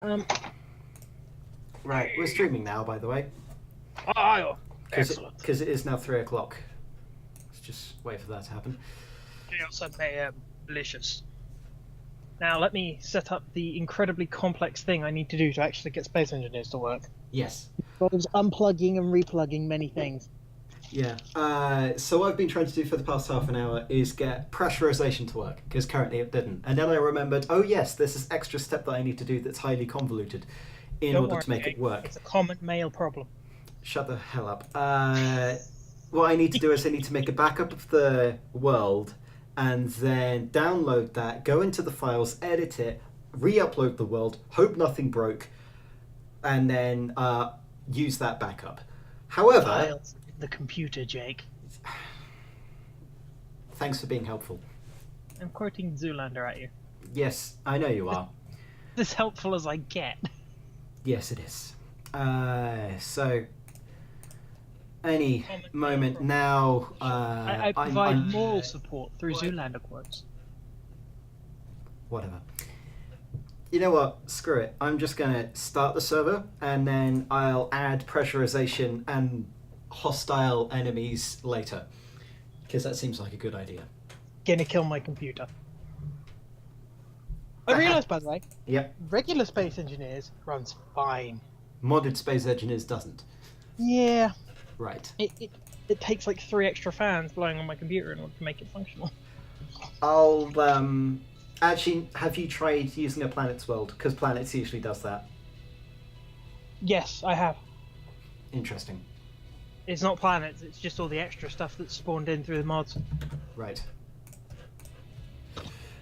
Um, Right, we're streaming now, by the way. oh, excellent. Because it is now 3 o'clock. Let's just wait for that to happen. Chaos and mayhem, delicious. Now let me set up the incredibly complex thing I need to do to actually get Space Engineers to work. Yes. It involves unplugging and replugging many things. Yeah. So what I've been trying to do for the past half an hour is get pressurization to work, because currently it didn't. And then I remembered, oh yes, there's this extra step that I need to do that's highly convoluted in Don't order worry, to make it work. It's a common male problem. Shut the hell up. What I need to do is I need to make a backup of the world and then download that, go into the files, edit it, re-upload the world, hope nothing broke, and then use that backup. However... Files in the computer, Jake. Thanks for being helpful. I'm quoting Zoolander at you. Yes, I know you are. As helpful as I get. Yes, it is. So... Any moment now. I provide moral support through Zoolander quotes. Whatever. You know what? Screw it. I'm just going to start the server and then I'll add pressurization and hostile enemies later. Because that seems like a good idea. Gonna kill my computer. I realised, by the way, Yep. regular Space Engineers runs fine. Modded Space Engineers doesn't. Yeah. Right. It takes like 3 extra fans blowing on my computer in order to make it functional. I'll, actually, have you tried using a Planet's World? Because Planets usually does that. Yes, I have. Interesting. It's not planets, it's just all the extra stuff that's spawned in through the mods. Right.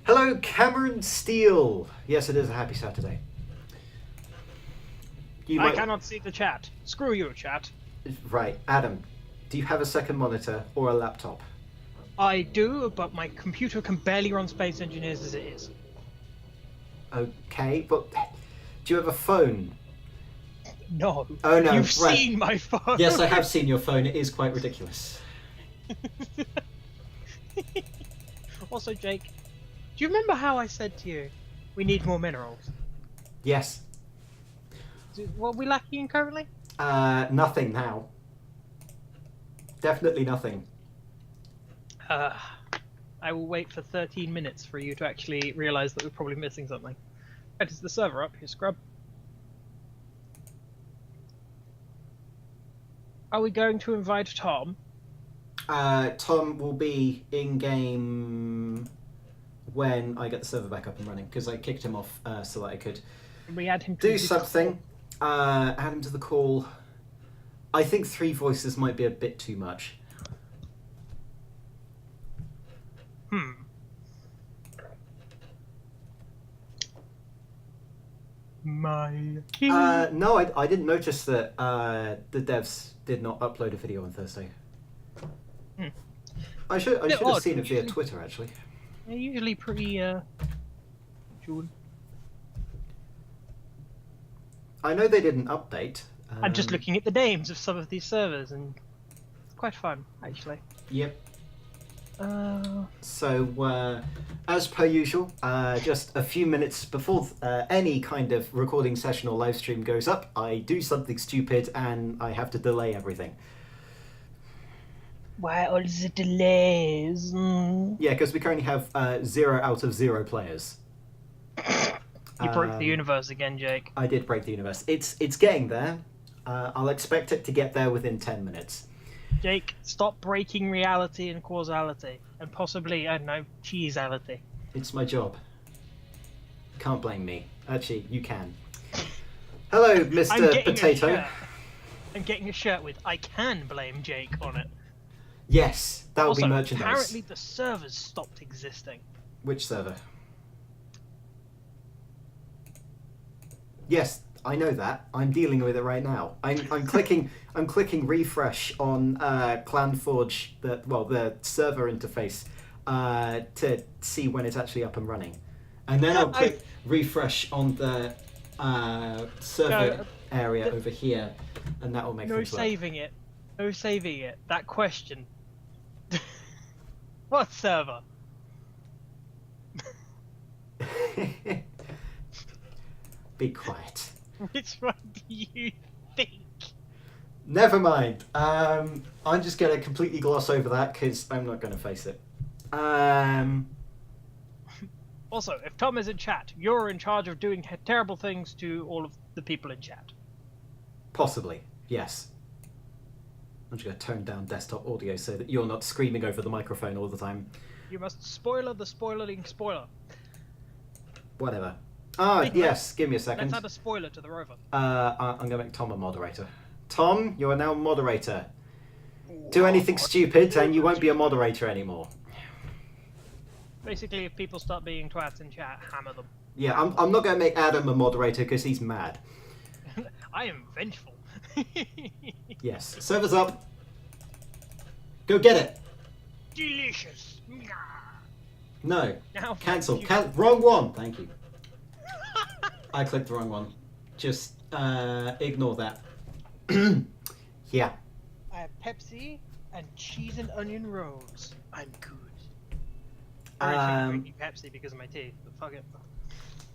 Hello, Cameron Steele! Yes, it is a happy Saturday. I cannot see the chat. Screw you, chat. Right, Adam, do you have a second monitor or a laptop? I do, but my computer can barely run Space Engineers as it is. Okay, but do you have a phone? No. Oh no, You've right. seen my phone. Yes, I have seen your phone. It is quite ridiculous. Also, Jake, do you remember how I said to you, we need more minerals? Yes. What are we lacking in currently? Nothing now. Definitely nothing. I will wait for 13 minutes for you to actually realise that we're probably missing something. That is the server up, you scrub. Are we going to invite Tom? Tom will be in-game when I get the server back up and running, because I kicked him off so that I could We add him to do something. Add him to the call. I think 3 voices might be a bit too much. My no, I didn't notice that the devs did not upload a video on Thursday. I should have seen it via Twitter, actually. They're usually pretty June. I know they didn't update. I'm just looking at the names of some of these servers, and it's quite fun, actually. Yep. So, as per usual, just a few minutes before any kind of recording session or live stream goes up, I do something stupid and I have to delay everything. Why all the delays? Yeah, because we currently have 0 out of 0 players. You broke the universe again, Jake. I did break the universe. It's getting there. I'll expect it to get there within 10 minutes. Jake, stop breaking reality and causality, and possibly, I don't know, cheeseality. It's my job. Can't blame me. Actually, you can. Hello, Mr. Potato. I'm getting a shirt with "I can blame Jake" on it. Yes, that will Also, be merchandise. apparently the servers stopped existing. Which server? Yes, I know that. I'm dealing with it right now. I'm clicking refresh on ClanForge, the server interface, to see when it's actually up and running, and then I'll click refresh on the server area over here, and that will make things work. No saving it. That question. What server? Be quiet. Which one do you think? Never mind. I'm just going to completely gloss over that because I'm not going to face it. Also, if Tom is in chat, you're in charge of doing terrible things to all of the people in chat. Possibly, yes. I'm just going to tone down desktop audio so that you're not screaming over the microphone all the time. You must spoiler the spoiling spoiler. Whatever. Yes, give me a second. Let's add a spoiler to the Rover. I'm going to make Tom a moderator. Tom, you are now a moderator. Do anything stupid and you won't be a moderator anymore. Basically, if people start being twats in chat, hammer them. Yeah, I'm not going to make Adam a moderator because he's mad. I am vengeful. Yes. Server's up. Go get it. Delicious. No. Now Cancel. Wrong one. Thank you. I clicked the wrong one. Just ignore that. Yeah. I have Pepsi and cheese and onion rolls. I'm good. I can't drink Pepsi because of my teeth, but fuck it.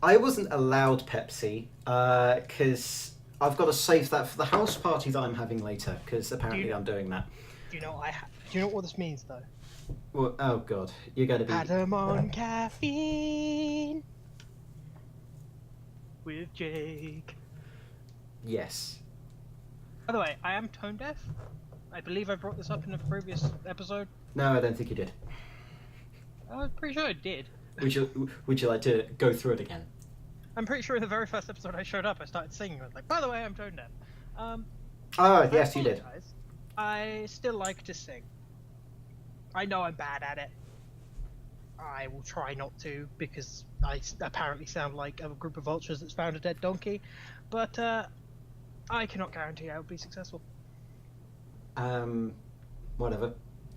I wasn't allowed Pepsi because I've got to save that for the house party that I'm having later. Because apparently I'm doing that. Do you know do you know what this means though? Well, oh god, you're going to be. Adam on caffeine with Jake. Yes. By the way, I am tone deaf. I believe I brought this up in a previous episode. No, I don't think you did. I'm pretty sure I did. Would you like to go through it again? I'm pretty sure in the very first episode I showed up, I started singing. I was like, by the way, I'm tone deaf. Yes, you did. I still like to sing. I know I'm bad at it. I will try not to, because I apparently sound like a group of vultures that's found a dead donkey. But I cannot guarantee I will be successful. Whatever.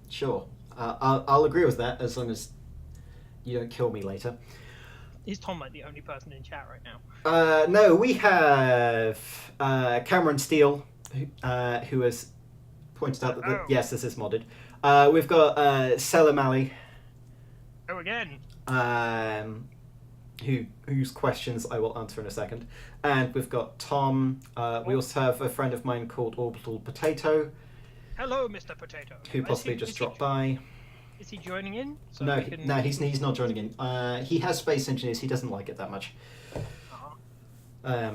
Sure. I'll agree with that as long as you don't kill me later. Is Tom like the only person in chat right now? No, we have Cameron Steele, who has pointed out that yes, this is modded. We've got Selim Ali. Oh, again. Whose questions I will answer in a second. And we've got Tom. We also have a friend of mine called Orbital Potato. Hello, Mr. Potato. Who possibly just dropped by. Is he joining in? So no, he's not joining in. He has Space Engineers. He doesn't like it that much. I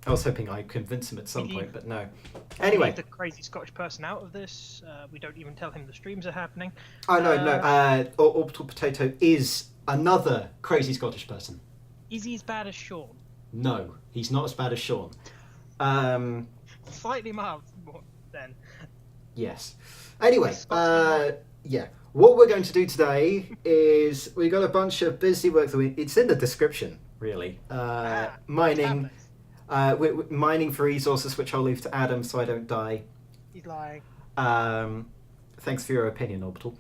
was hoping I'd convince him at some point, but no. Anyway. Leave the crazy Scottish person out of this. We don't even tell him the streams are happening. Oh, no. Orbital Potato is another crazy Scottish person. Is he as bad as Sean? No, he's not as bad as Sean. Slightly mild then. Yes. Anyway, yeah. What we're going to do today is we've got a bunch of busy work that it's in the description, really. Mining. We're mining for resources, which I'll leave to Adam so I don't die. He's lying. Thanks for your opinion, Orbital.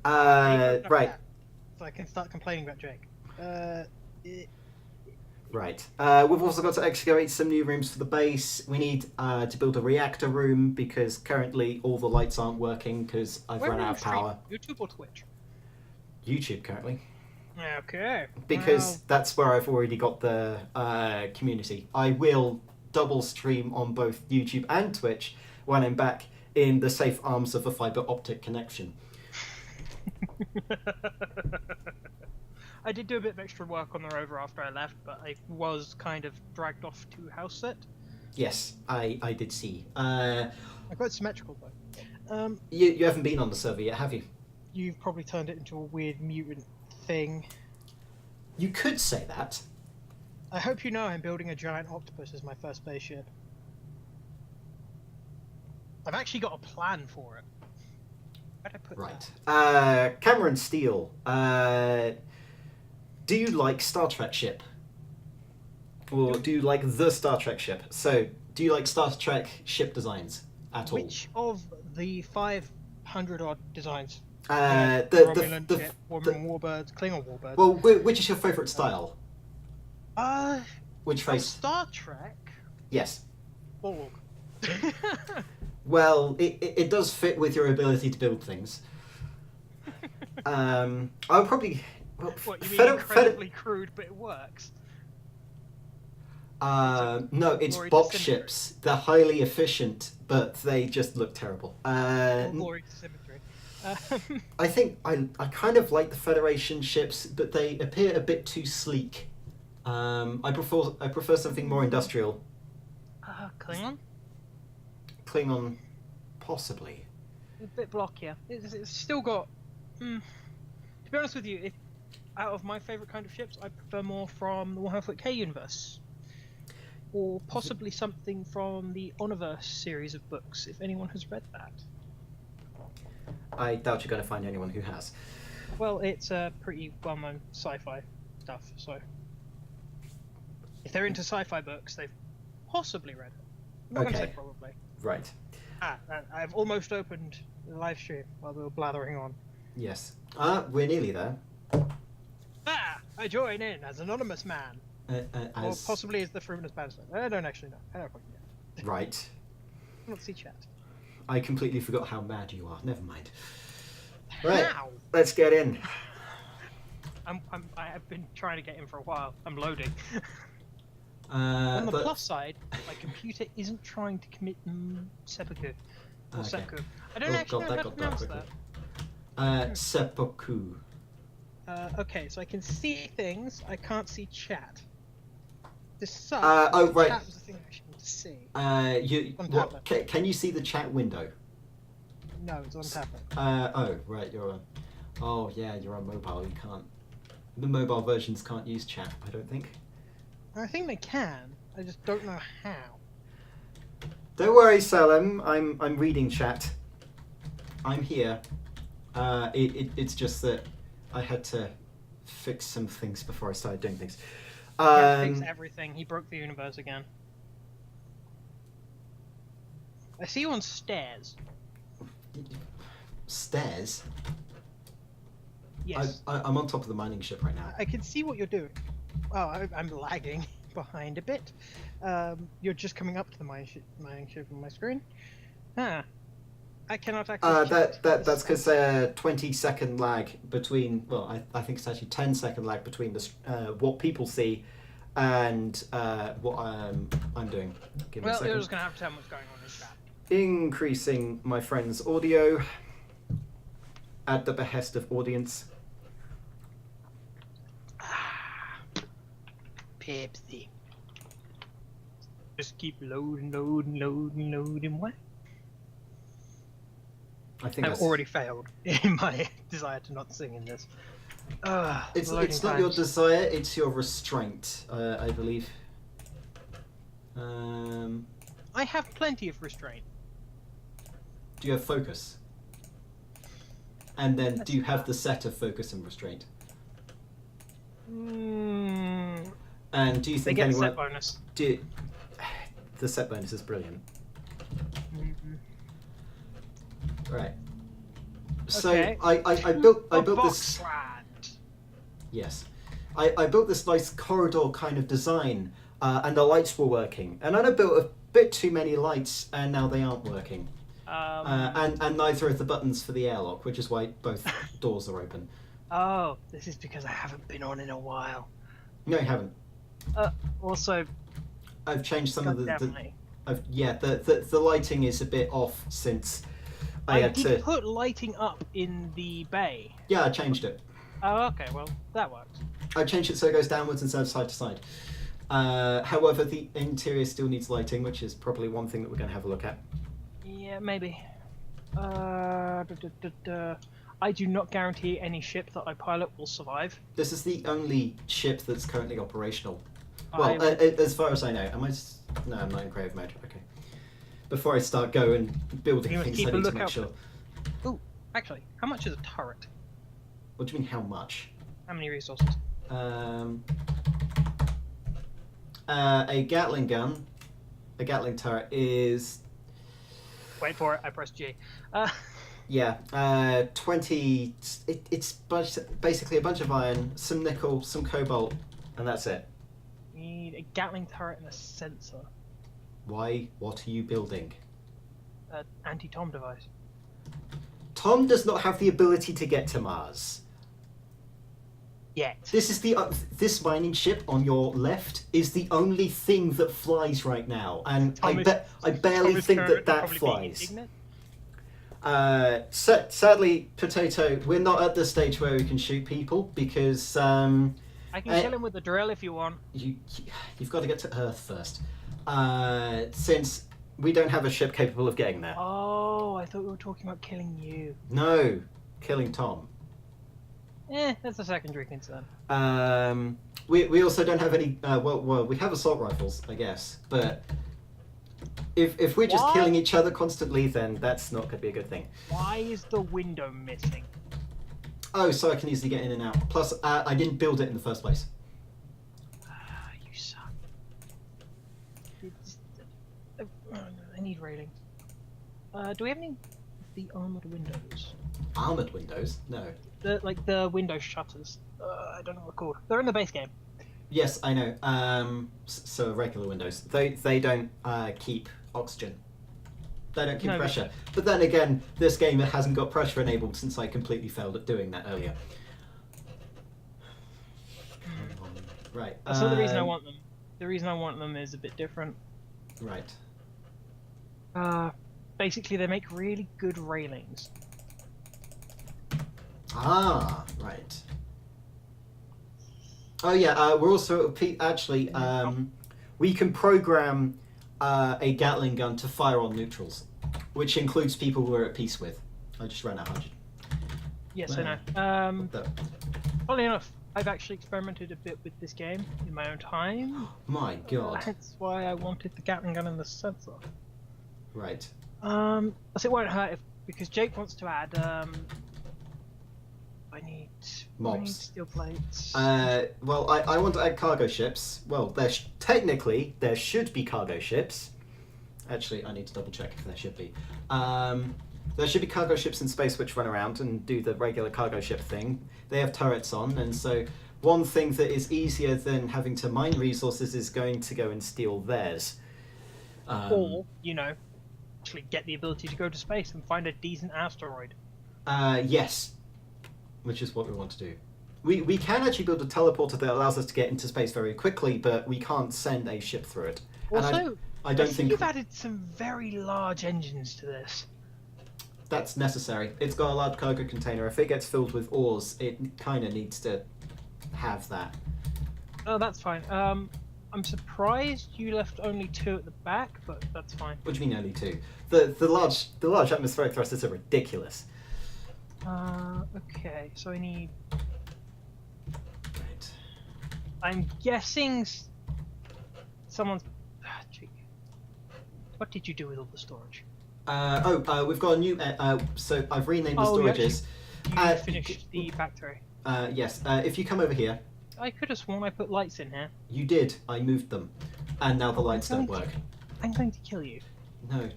Right. So I can start complaining about Jake. Right. We've also got to excavate some new rooms for the base. We need to build a reactor room because currently all the lights aren't working because I've run out of power. YouTube or Twitch? YouTube currently. Okay. Because that's where I've already got the community. I will double stream on both YouTube and Twitch when I'm back in the safe arms of a fibre optic connection. I did do a bit of extra work on the Rover after I left, but I was kind of dragged off to house sit. Yes, I did see. I got symmetrical though. You haven't been on the server yet, have you? You've probably turned it into a weird mutant thing. You could say that. I hope you know I'm building a giant octopus as my first spaceship. I've actually got a plan for it. Where'd I put that? Cameron Steele. Do you like Star Trek ship? Or do you like the Star Trek ship? So, do you like Star Trek ship designs at all? Which of the 500 odd designs? The Warbirds, Klingon Warbirds. Well, which is your favourite style? Which phase? Star Trek? Yes. Borg. Well, it does fit with your ability to build things. I'll probably Well, What, you mean incredibly crude, but it works? No, it's Glory to box symmetry. ships. They're highly efficient, but they just look terrible. All glory to symmetry. I think I kind of like the Federation ships, but they appear a bit too sleek. I prefer something more industrial. Klingon? Klingon, possibly. A bit blockier. It's still got... to be honest with you, out of my favourite kind of ships, I prefer more from the Warhammer 40k universe. Or possibly something from the Honorverse series of books, if anyone has read that. I doubt you're going to find anyone who has. Well, it's a pretty well-known sci-fi stuff, so... If they're into sci-fi books, they've possibly read it. I'm not going to say probably. Right. I've almost opened the live stream while we were blathering on. Yes. We're nearly there. I join in as anonymous man. Or possibly as the Fruminous Bannister. I don't actually know. I don't fucking know. Right. I don't see chat. I completely forgot how mad you are. Never mind. Right. How? Let's get in. I've been trying to get in for a while. I'm loading. On the plus side, my computer isn't trying to commit seppuku. Or seppuku. I don't actually know how to pronounce that. Seppuku. Okay, so I can see things, I can't see chat. This sucks. Right. Chat was the thing I should see. Can you see the chat window? No, it's on tablet. Right, you're on. Oh yeah, you're on mobile. You can't. The mobile versions can't use chat. I don't think. I think they can. I just don't know how. Don't worry, Salem. I'm reading chat. I'm here. It's just that I had to fix some things before I started doing things. Fix everything. He broke the universe again. I see you on stairs. Stairs? Yes. I'm on top of the mining ship right now. I can see what you're doing. Oh, I'm lagging behind a bit. You're just coming up to the mining ship on my screen. I cannot access that's because 20-second lag between. Well, I think it's actually 10-second lag between what people see and what I'm doing. Give me a second. You're just gonna have to tell me what's going on in chat. Increasing my friend's audio at the behest of audience. Pepsi. Just keep loading. What? I've already failed in my desire to not sing in this. It's not your desire, it's your restraint, I believe. I have plenty of restraint. Do you have focus? And then do you have the set of focus and restraint? And do you think anyone... set bonus. The set bonus is brilliant. Right. So okay. I built this. Land. Yes, I built this nice corridor kind of design, and the lights were working. And then I built a bit too many lights, and now they aren't working. And neither of the buttons for the airlock, which is why both doors are open. Oh, this is because I haven't been on in a while. No, you haven't. Also, I've changed some of the lighting is a bit off since I had to put lighting up in the bay. Yeah, I changed it. Oh, okay, well, that works. I changed it so it goes downwards instead of side to side. However, the interior still needs lighting, which is probably one thing that we're going to have a look at. Yeah, maybe. I do not guarantee any ship that I pilot will survive. This is the only ship that's currently operational. Well, as far as I know. No, I'm not in creative mode. Okay. Before I start building things, I need to make sure. Oh, actually, how much is a turret? What do you mean, how much? How many resources? A Gatling gun, a Gatling turret is... Wait for it, I pressed G. Yeah, 20... It's basically a bunch of iron, some nickel, some cobalt, and that's it. You need a Gatling turret and a sensor. Why? What are you building? An anti-Tom device. Tom does not have the ability to get to Mars. Yet. This is this mining ship on your left is the only thing that flies right now, and I barely Thomas think Curran that probably being flies. indignant. Sadly, Potato, we're not at the stage where we can shoot people because I can kill him with the drill if you want. you've got to get to Earth first. Since we don't have a ship capable of getting there. Oh, I thought we were talking about killing you. No, killing Tom. That's a secondary concern. We also don't have any. Well, we have assault rifles, I guess, but if we're just killing each other constantly, then that's not going to be a good thing. Why is the window missing? Oh, so I can easily get in and out. Plus, I didn't build it in the first place. You suck. I need railings. Do we have any of the armored windows? Armored windows? No. The window shutters. I don't know what they're called. They're in the base game. Yes, I know. So regular windows. They don't keep oxygen. They don't keep pressure. But then again, this game hasn't got pressure enabled since I completely failed at doing that earlier. Right. So the reason I want them. The reason I want them is a bit different. Right. Basically, they make really good railings. Ah, right. Oh yeah, we're also actually we can program a Gatling gun to fire on neutrals, which includes people we're at peace with. I just ran 100. Yes, Wow. I know. Funnily enough, I've actually experimented a bit with this game in my own time. My God. That's why I wanted the Gatling gun and the sensor. Right. So it won't hurt because Jake wants to add. I need Mobs. steel plates. Well, I want to add cargo ships. Well, technically there should be cargo ships. Actually, I need to double check if there should be. There should be cargo ships in space which run around and do the regular cargo ship thing. They have turrets on, and so one thing that is easier than having to mine resources is going to go and steal theirs. Or, actually get the ability to go to space and find a decent asteroid. Yes. Which is what we want to do. We can actually build a teleporter that allows us to get into space very quickly, but we can't send a ship through it. Also, and I don't think you've added some very large engines to this. That's necessary. It's got a large cargo container. If it gets filled with ores, it kind of needs to have that. Oh, that's fine. I'm surprised you left only 2 at the back, but that's fine. What do you mean only 2? The large atmospheric thrusters are ridiculous. Okay, so I need... Right. I'm guessing someone's... Gee. What did you do with all the storage? We've got a new... so I've renamed the storages. You finished the factory. Yes. If you come over here... I could have sworn I put lights in here. You did. I moved them. And now the lights don't work. I'm going to kill you. No.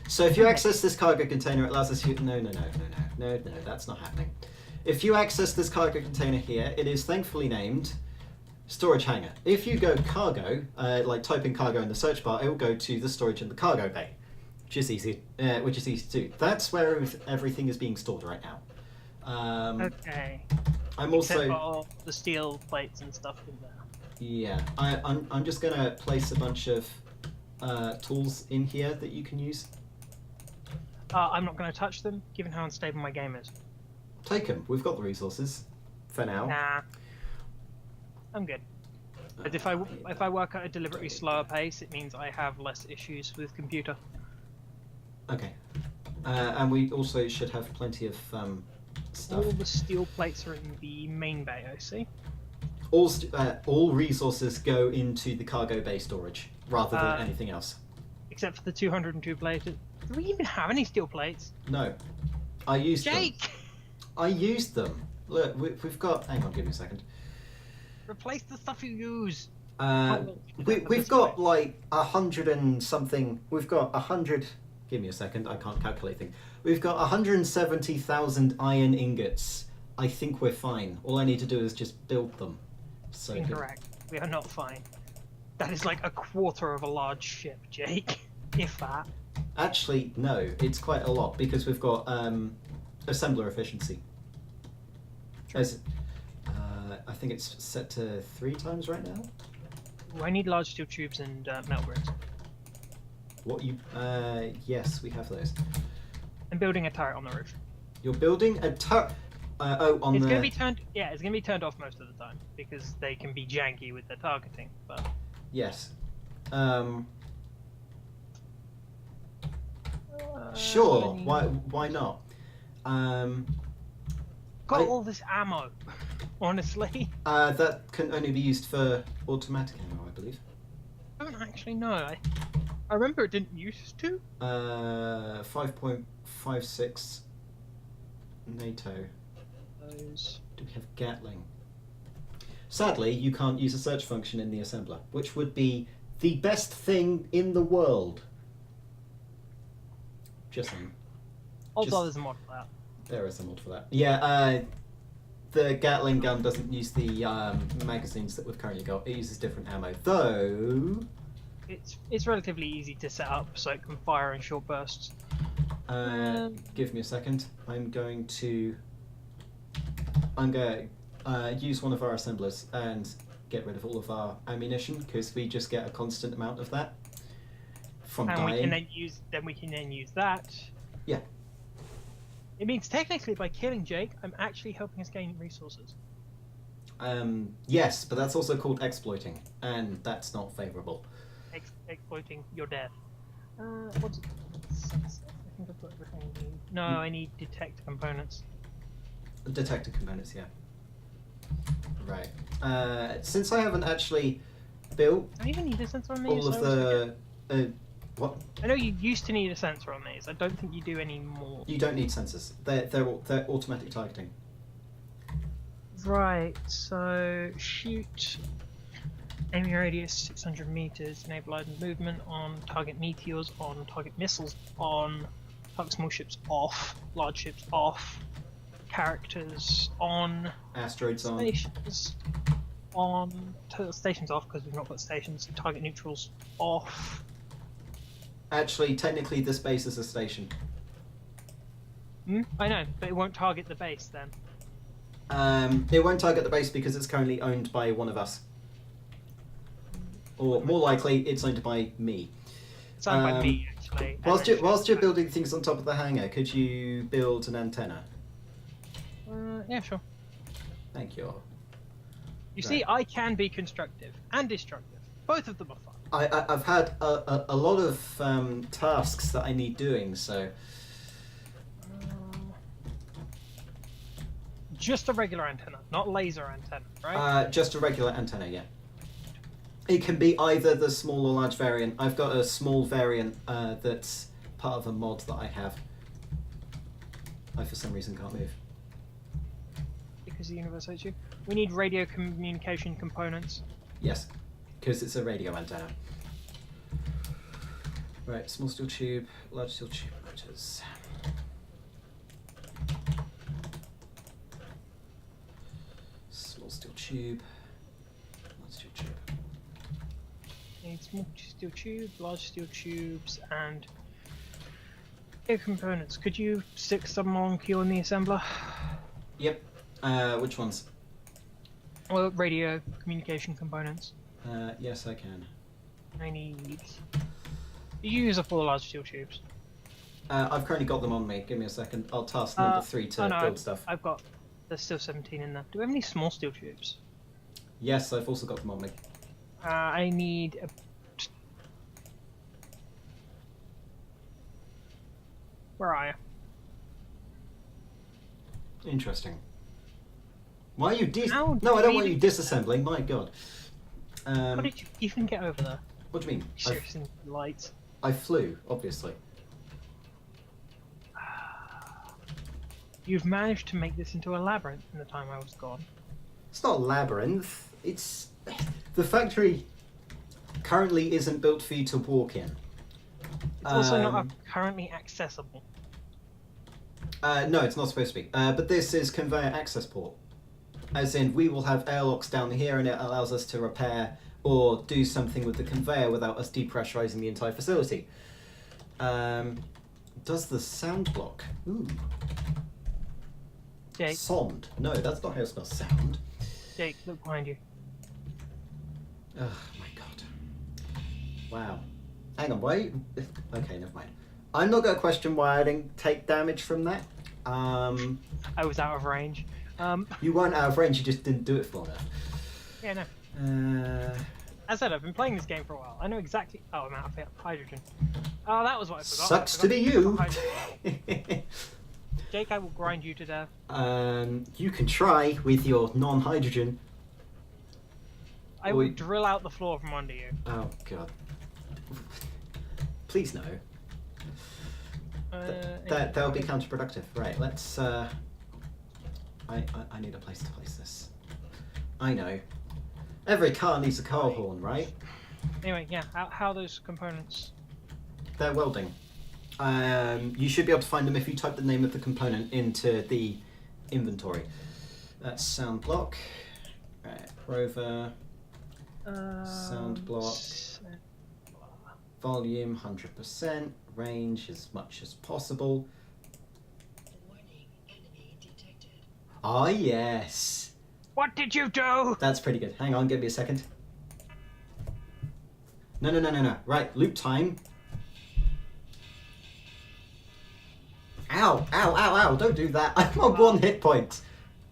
So if you access this cargo container, it allows us to... No, that's not happening. If you access this cargo container here, it is thankfully named storage hangar. If you go cargo, like type in cargo in the search bar, it will go to the storage in the cargo bay, which is easy to do. That's where everything is being stored right now. Okay. I'm Except also... for all the steel plates and stuff in there. Yeah, I'm just going to place a bunch of tools in here that you can use. I'm not going to touch them, given how unstable my game is. Take them. We've got the resources for now. Nah, I'm good. But if I work at a deliberately slower pace, it means I have less issues with computer. Okay. And we also should have plenty of stuff. All the steel plates are in the main bay, I see. All resources go into the cargo bay storage rather than anything else. Except for the 202 plates. Do we even have any steel plates? No. I used Jake! them. I used them. Look, we've got... Hang on, give me a second. Replace the stuff you use. We've got like 100 and something... We've got 100... Give me a second, I can't calculate things. We've got 170,000 iron ingots. I think we're fine. All I need to do is just build them. So Incorrect. We are not fine. That is like a quarter of a large ship, Jake. If that. Actually, no. It's quite a lot because we've got assembler efficiency. I think it's set to 3 times right now. Ooh, I need large steel tubes and metal grids. What you? Yes, we have those. I'm building a turret on the roof. You're building a turret. On It's the. gonna be turned. Yeah, it's gonna be turned off most of the time because they can be janky with their targeting. But Yes. Sure. Why not? Got all this ammo. Honestly, that can only be used for automatic ammo, I believe. I don't actually know. I remember it didn't used to. 5.56 NATO. Those. Do we have Gatling? Sadly, you can't use a search function in the assembler, which would be the best thing in the world. Just saying. Although there's a mod for that. There is a mod for that. Yeah, the Gatling gun doesn't use the magazines that we've currently got. It uses different ammo, though. It's relatively easy to set up so it can fire in short bursts. Give me a second. I'm going to use one of our assemblers and get rid of all of our ammunition because we just get a constant amount of that from dying. We can then use that. Yeah. It means technically by killing Jake, I'm actually helping us gain resources. Yes, but that's also called exploiting, and that's not favourable. Exploiting your death. What's it? I think I've got everything I need. No, I need detect components. Detector components, yeah. Right. Since I haven't actually built I even need a sensor on these. all of the... what? I know you used to need a sensor on these. I don't think you do anymore. You don't need sensors. They're automatic targeting. Right, so shoot. Aiming radius 600 meters, enable island movement on target meteors, on target missiles, on target small ships off, large ships off, characters on, Asteroids on. stations on, stations off because we've not got stations, target neutrals off. Actually, technically this base is a station. I know, but it won't target the base then. It won't target the base because it's currently owned by one of us. Or more likely, it's owned by me. It's owned by me, actually. Whilst you're building things on top of the hangar, could you build an antenna? Yeah, sure. Thank you. You see, I can be constructive and destructive. Both of them are fun. I've had a lot of tasks that I need doing, so... Just a regular antenna, not laser antenna, right? Just a regular antenna, yeah. It can be either the small or large variant. I've got a small variant that's part of a mod that I have. I, for some reason, can't move. Because the universe hates you. We need radio communication components. Yes, because it's a radio antenna. Right, small steel tube, large steel tube motors. Small steel tube, large steel tube. Need small steel tube, large steel tubes, and air components. Could you stick some on queue in the assembler? Yep. Which ones? Well, radio communication components. Yes, I can. I need. You use 4 large steel tubes. I've currently got them on me. Give me a second. I'll task number 3 to build stuff. I've got. There's still 17 in there. Do we have any small steel tubes? Yes, I've also got them on me. I need a... Where are you? Interesting. Why are you No, I don't want you disassembling. My God. How did you even get over there? What do you mean? Seriously, lights. I flew, obviously. You've managed to make this into a labyrinth in the time I was gone. It's not a labyrinth. It's... The factory currently isn't built for you to walk in. It's also not currently accessible. No, it's not supposed to be. But this is conveyor access port. As in, we will have airlocks down here and it allows us to repair or do something with the conveyor without us depressurizing the entire facility. Does the sound block? Ooh. Jake. Sound. No, that's not how it spells sound. Jake, look behind you. Oh my god. Wow. Hang on, why? Okay, never mind. I'm not going to question why I didn't take damage from that. I was out of range. You weren't out of range, you just didn't do it for enough. Yeah, no. As I said, I've been playing this game for a while. I know exactly. Oh, I'm out of hydrogen. Oh, that was what I forgot. Sucks to be you. Jake, I will grind you to death. You can try with your non-hydrogen. I will drill out the floor from under you. Oh god. Please no. That'll be counterproductive. Right, let's I need a place to place this. I know. Every car needs a car horn, right? Anyway, yeah, how are those components? They're welding. You should be able to find them if you type the name of the component into the inventory. That's sound block. Right, Rover. Sound block. Volume 100%. Range as much as possible. Ah, yes. What did you do? That's pretty good. Hang on, give me a second. No. Right, loop time. Ow. Don't do that. I'm on 1 hit point.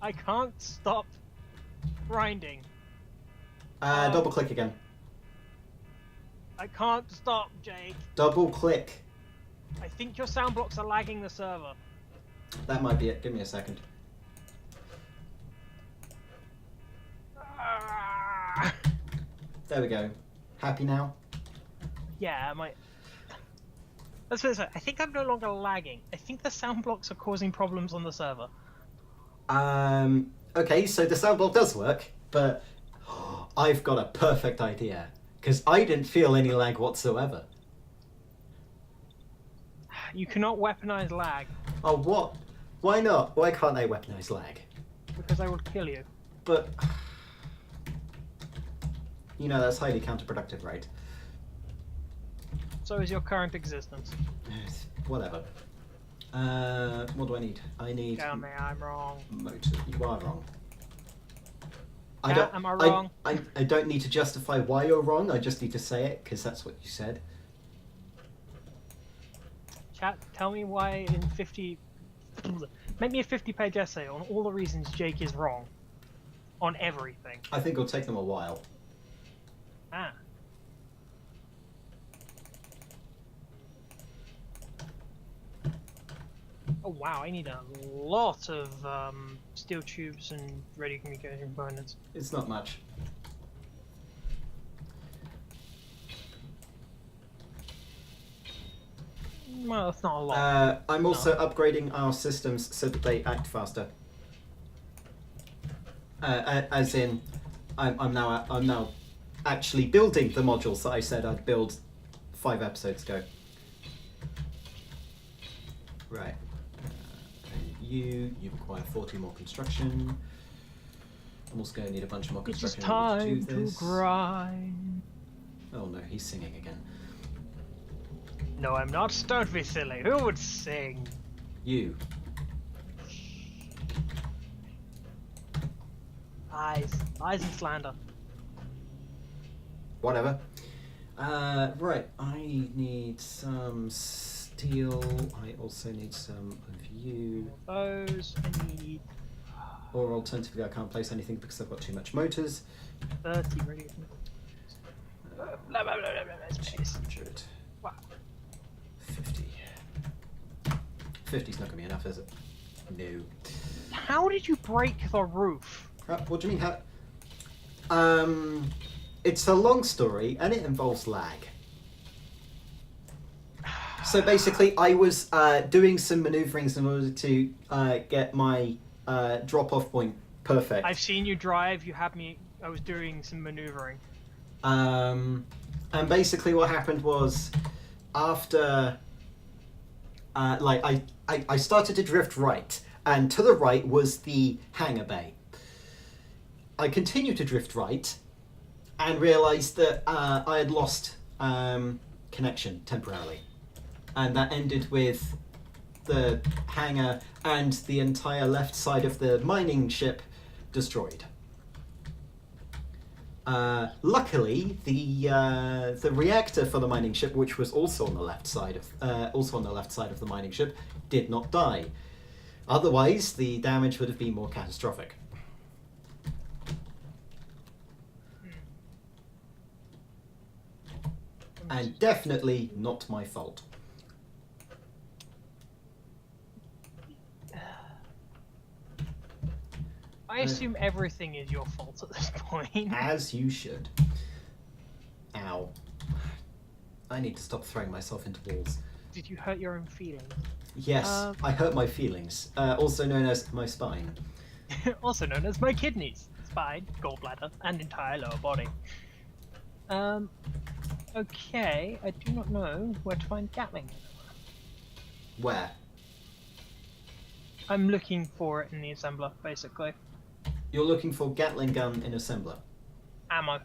I can't stop grinding. Double click again. I can't stop, Jake. Double click. I think your sound blocks are lagging the server. That might be it. Give me a second. There we go. Happy now? Yeah, let's put it this way. I think I'm no longer lagging. I think the sound blocks are causing problems on the server. Okay, so the sound block does work, but I've got a perfect idea. Because I didn't feel any lag whatsoever. You cannot weaponize lag. Oh, what? Why not? Why can't I weaponize lag? Because I will kill you. But... You know, that's highly counterproductive, right? So is your current existence. Whatever. What do I need? I need... Tell me I'm wrong. Motor. You are wrong. Am I wrong? I don't need to justify why you're wrong, I just need to say it, because that's what you said. Chat, tell me why in 50... Make me a 50-page essay on all the reasons Jake is wrong. On everything. I think it'll take them a while. Ah. Oh wow, I need a lot of steel tubes and radio communication components. It's not much. Well, it's not a lot. I'm also upgrading our systems so that they act faster. As in, I'm now actually building the modules that I said I'd build 5 episodes ago. Right. You require 40 more construction. I'm also going to need a bunch more construction. It's time to grind. Oh no, he's singing again. No, I'm not. Don't be silly. Who would sing? You. Lies and slander. Whatever. Right, I need some steel. I also need some of you. Those I need. Or alternatively, I can't place anything because I've got too much motors. 30 radio. Blah, blah, blah, blah, blah, space. 100. Wow. 50. 50's not going to be enough, is it? No. How did you break the roof? What do you mean, how? It's a long story, and it involves lag. So basically, I was doing some maneuverings in order to get my drop-off point perfect. I've seen you drive. You had me. I was doing some maneuvering. And basically, what happened was, after, I started to drift right, and to the right was the hangar bay. I continued to drift right, and realised that I had lost connection temporarily. And that ended with the hangar and the entire left side of the mining ship destroyed. Luckily, the reactor for the mining ship, which was also on the left side of the mining ship, did not die. Otherwise, the damage would have been more catastrophic. And definitely not my fault. I assume everything is your fault at this point. As you should. Ow. I need to stop throwing myself into walls. Did you hurt your own feelings? Yes, I hurt my feelings, also known as my spine. Also known as my kidneys, spine, gallbladder, and entire lower body. Okay, I do not know where to find Gatling. Where? I'm looking for it in the assembler, basically. You're looking for Gatling gun in assembler. Ammo.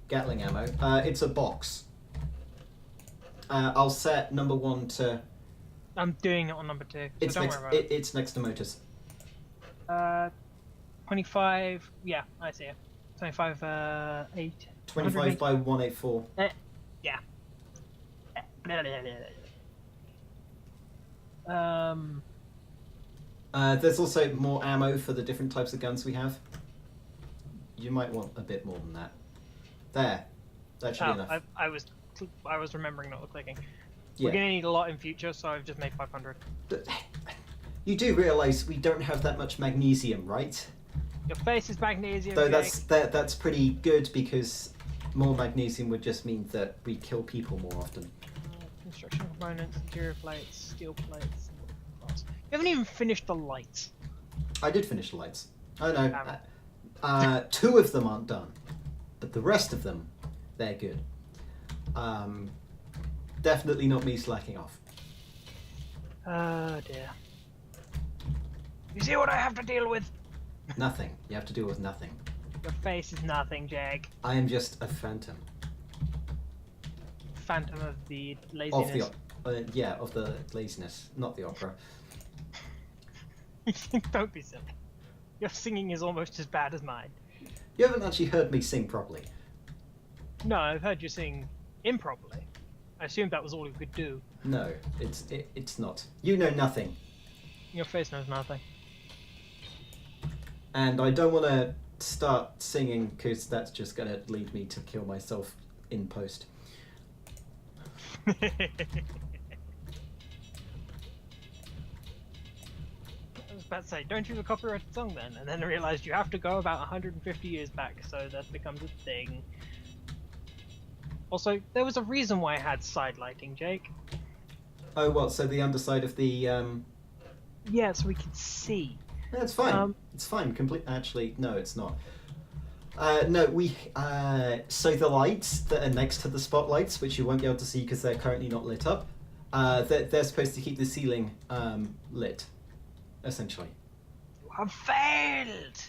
Gatling ammo. It's a box. I'll set number 1 to... I'm doing it on number 2, so don't worry about it. It's next to motors. 25, yeah, I see it. 25, 8. 25 by 184. Yeah. There's also more ammo for the different types of guns we have. You might want a bit more than that. There. That should be enough. I was remembering not clicking. Yeah. We're gonna need a lot in future, so I've just made 500. You do realise we don't have that much magnesium, right? Your face is magnesium. Though Jake. that's pretty good, because more magnesium would just mean that we kill people more often. Construction components, interior plates, steel plates. You haven't even finished the lights. I did finish the lights. Oh no. 2 of them aren't done, but the rest of them, they're good. Definitely not me slacking off. Oh dear. You see what I have to deal with? Nothing. You have to deal with nothing. Your face is nothing, Jag. I am just a phantom. Phantom of the laziness. Of the laziness, not the opera. Don't be silly. Your singing is almost as bad as mine. You haven't actually heard me sing properly. No, I've heard you sing improperly. I assumed that was all you could do. No, it's not. You know nothing. Your face knows nothing. And I don't want to start singing, because that's just going to lead me to kill myself in post. I was about to say, don't use a copyrighted song then, and then I realised you have to go about 150 years back, so that becomes a thing. Also, there was a reason why I had side lighting, Jake. Oh, what? So the underside of the Yeah, so we could see. That's fine. It's fine. Actually, no, it's not. No, so the lights that are next to the spotlights, which you won't be able to see because they're currently not lit up, they're supposed to keep the ceiling lit, essentially. You have failed!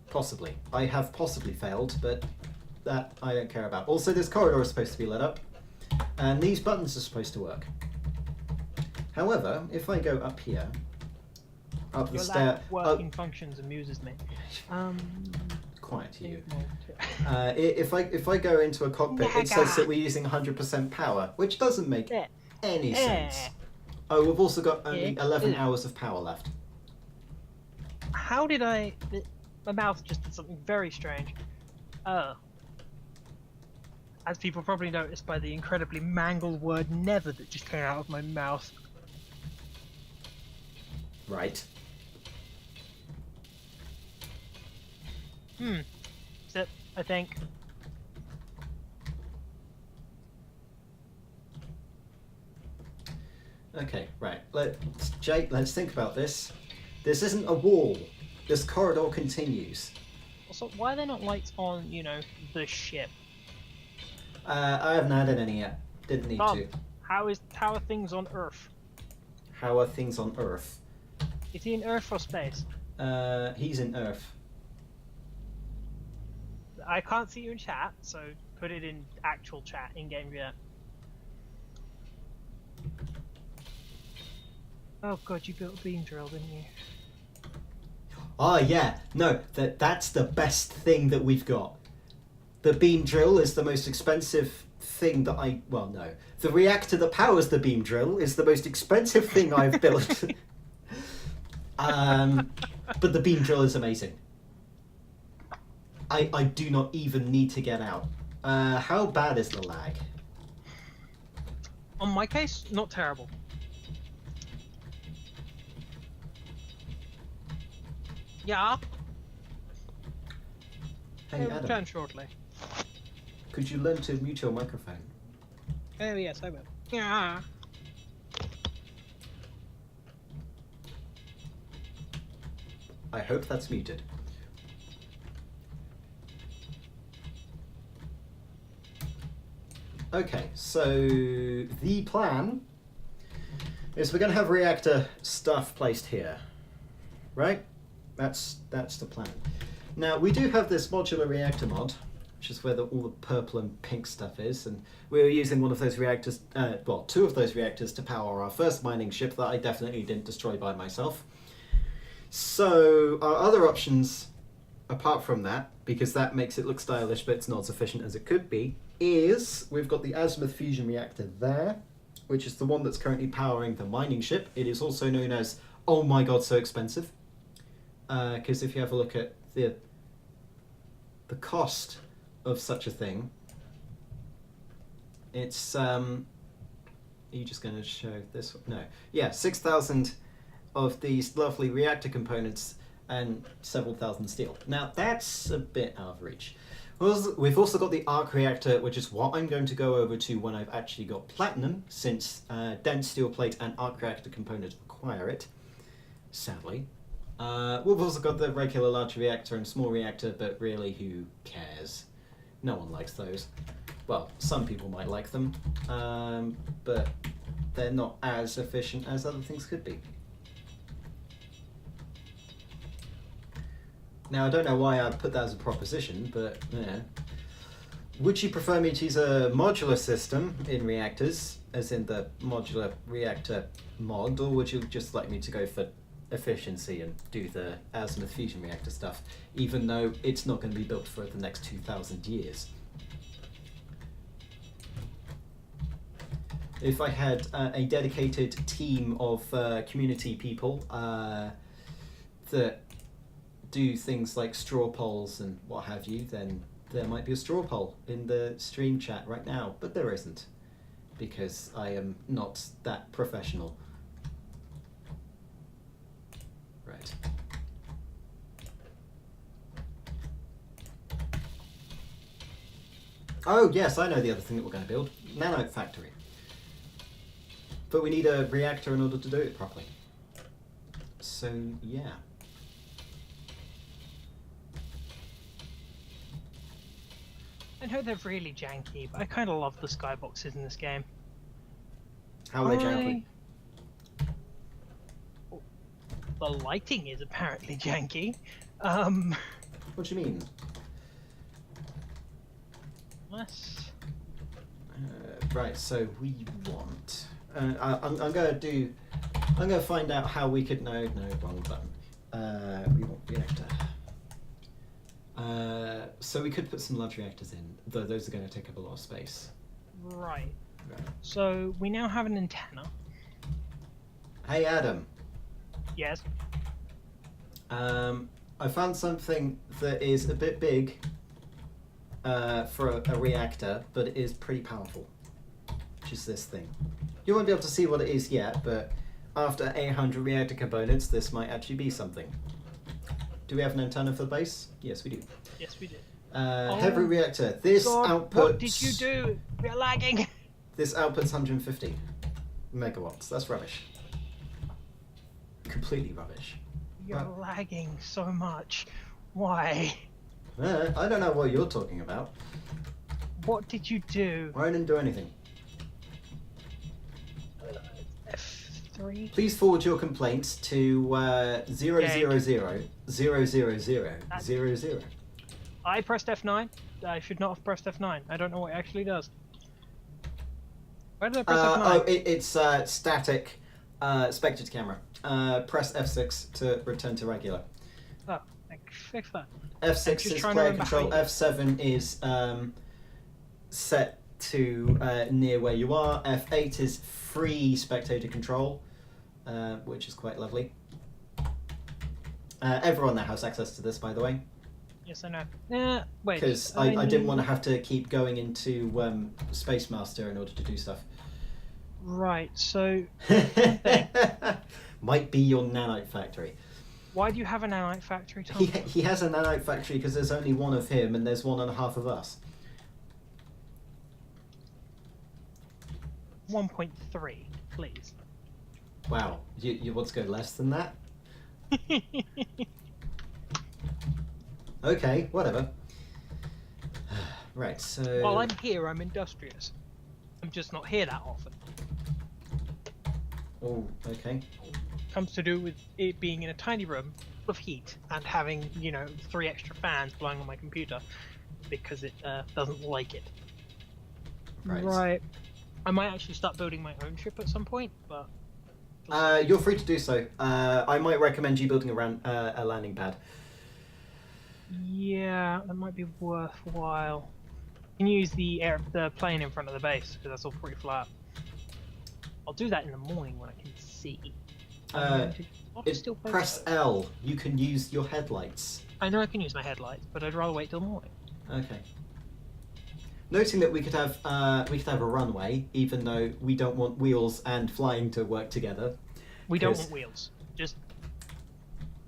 Possibly. I have possibly failed, but that I don't care about. Also, this corridor is supposed to be lit up, and these buttons are supposed to work. However, if I go up here, up the stair... Your lack of working functions amuses me. Quiet to you. If I go into a cockpit, it says that we're using 100% power, which doesn't make any sense. Oh, we've also got only 11 hours of power left. How did I... My mouth just did something very strange. As people probably noticed by the incredibly mangled word never that just came out of my mouth. Right. That's it, I think. Okay, right. Jake, let's think about this. This isn't a wall. This corridor continues. Also, why are there not lights on, you know, the ship? I haven't added any yet. Didn't need to. How are things on Earth? How are things on Earth? Is he in Earth or space? He's in Earth. I can't see you in chat, so put it in actual chat, in-game chat. Oh god, you built a beam drill, didn't you? Oh yeah, no, that's the best thing that we've got. The beam drill is the most expensive thing that well, no. The reactor that powers the beam drill is the most expensive thing I've built. But the beam drill is amazing. I do not even need to get out. How bad is the lag? On my case, not terrible. Yeah. Hey, I'll Adam, return shortly. could you learn to mute your microphone? Oh yes, I will. Yeah. I hope that's muted. Okay, so the plan is we're going to have reactor stuff placed here, right? That's the plan. Now we do have this modular reactor mod, which is where all the purple and pink stuff is, and we were using one of those reactors, well, two of those reactors to power our first mining ship that I definitely didn't destroy by myself. So our other options, apart from that, because that makes it look stylish but it's not as efficient as it could be, is we've got the azimuth fusion reactor there, which is the one that's currently powering the mining ship. It is also known as, oh my god, so expensive. Because if you have a look at the cost of such a thing, it's are you just going to show this one? No, yeah, 6,000 of these lovely reactor components and several thousand steel. Now that's a bit out of reach. We've also got the arc reactor, which is what I'm going to go over to when I've actually got platinum, since dense steel plate and arc reactor components require it, sadly. We've also got the regular large reactor and small reactor, but really, who cares? No one likes those. Well, some people might like them, but they're not as efficient as other things could be. Now, I don't know why I put that as a proposition, but yeah. Would you prefer me to use a modular system in reactors, as in the modular reactor mod, or would you just like me to go for efficiency and do the azimuth fusion reactor stuff, even though it's not going to be built for the next 2,000 years? If I had a dedicated team of community people that do things like straw polls and what have you, then there might be a straw poll in the stream chat right now, but there isn't, because I am not that professional. Right. Oh yes, I know the other thing that we're going to build. Nano factory. But we need a reactor in order to do it properly. So yeah. I know they're really janky, but I kind of love the skyboxes in this game. How are they janky? The lighting is apparently janky. What do you mean? Let's... Right, so we want... I'm going to find out how we could... No, wrong button. We want reactor. So we could put some large reactors in, though those are going to take up a lot of space. Right. So we now have an antenna. Hey Adam. Yes. I found something that is a bit big for a reactor, but it is pretty powerful. Which is this thing. You won't be able to see what it is yet, but after 800 reactor components, this might actually be something. Do we have an antenna for the base? Yes, we do. Yes, we did. Heavy reactor. This God, outputs... What did you do? We're lagging. This outputs 150 megawatts. That's rubbish. Completely rubbish. You're lagging so much. Why? I don't know what you're talking about. What did you do? I didn't do anything. F3? Please forward your complaints to 0000000. I pressed F9. I should not have pressed F9. I don't know what it actually does. Why did I press F9? Oh, it's static spectator camera. Press F6 to return to regular. Oh, like, fix that. F6 just is trying to player remember control. how you- F7 is set to near where you are. F8 is free spectator control, which is quite lovely. Everyone now has access to this, by the way. Yes, I know. Yeah, wait. Because I didn't want to have to keep going into Space Master in order to do stuff. Right, so Might be your nanite factory. why do you have a nanite factory, Tom? He has a nanite factory because there's only one of him and there's 1.5 of us. 1.3, please. Wow, you want to go less than that? Okay, whatever. Right, so... While I'm here, I'm industrious. I'm just not here that often. Oh, okay. Comes to do with it being in a tiny room full of heat and having, 3 extra fans blowing on my computer because it doesn't like it. Right. I might actually start building my own ship at some point, but... You're free to do so. I might recommend you building a landing pad. Yeah, that might be worthwhile. You can use the plane in front of the base because that's all pretty flat. I'll do that in the morning when I can see. Press L. You can use your headlights. I know I can use my headlights, but I'd rather wait till morning. Okay. Noting that we could have a runway, even though we don't want wheels and flying to work together. We don't want wheels. Just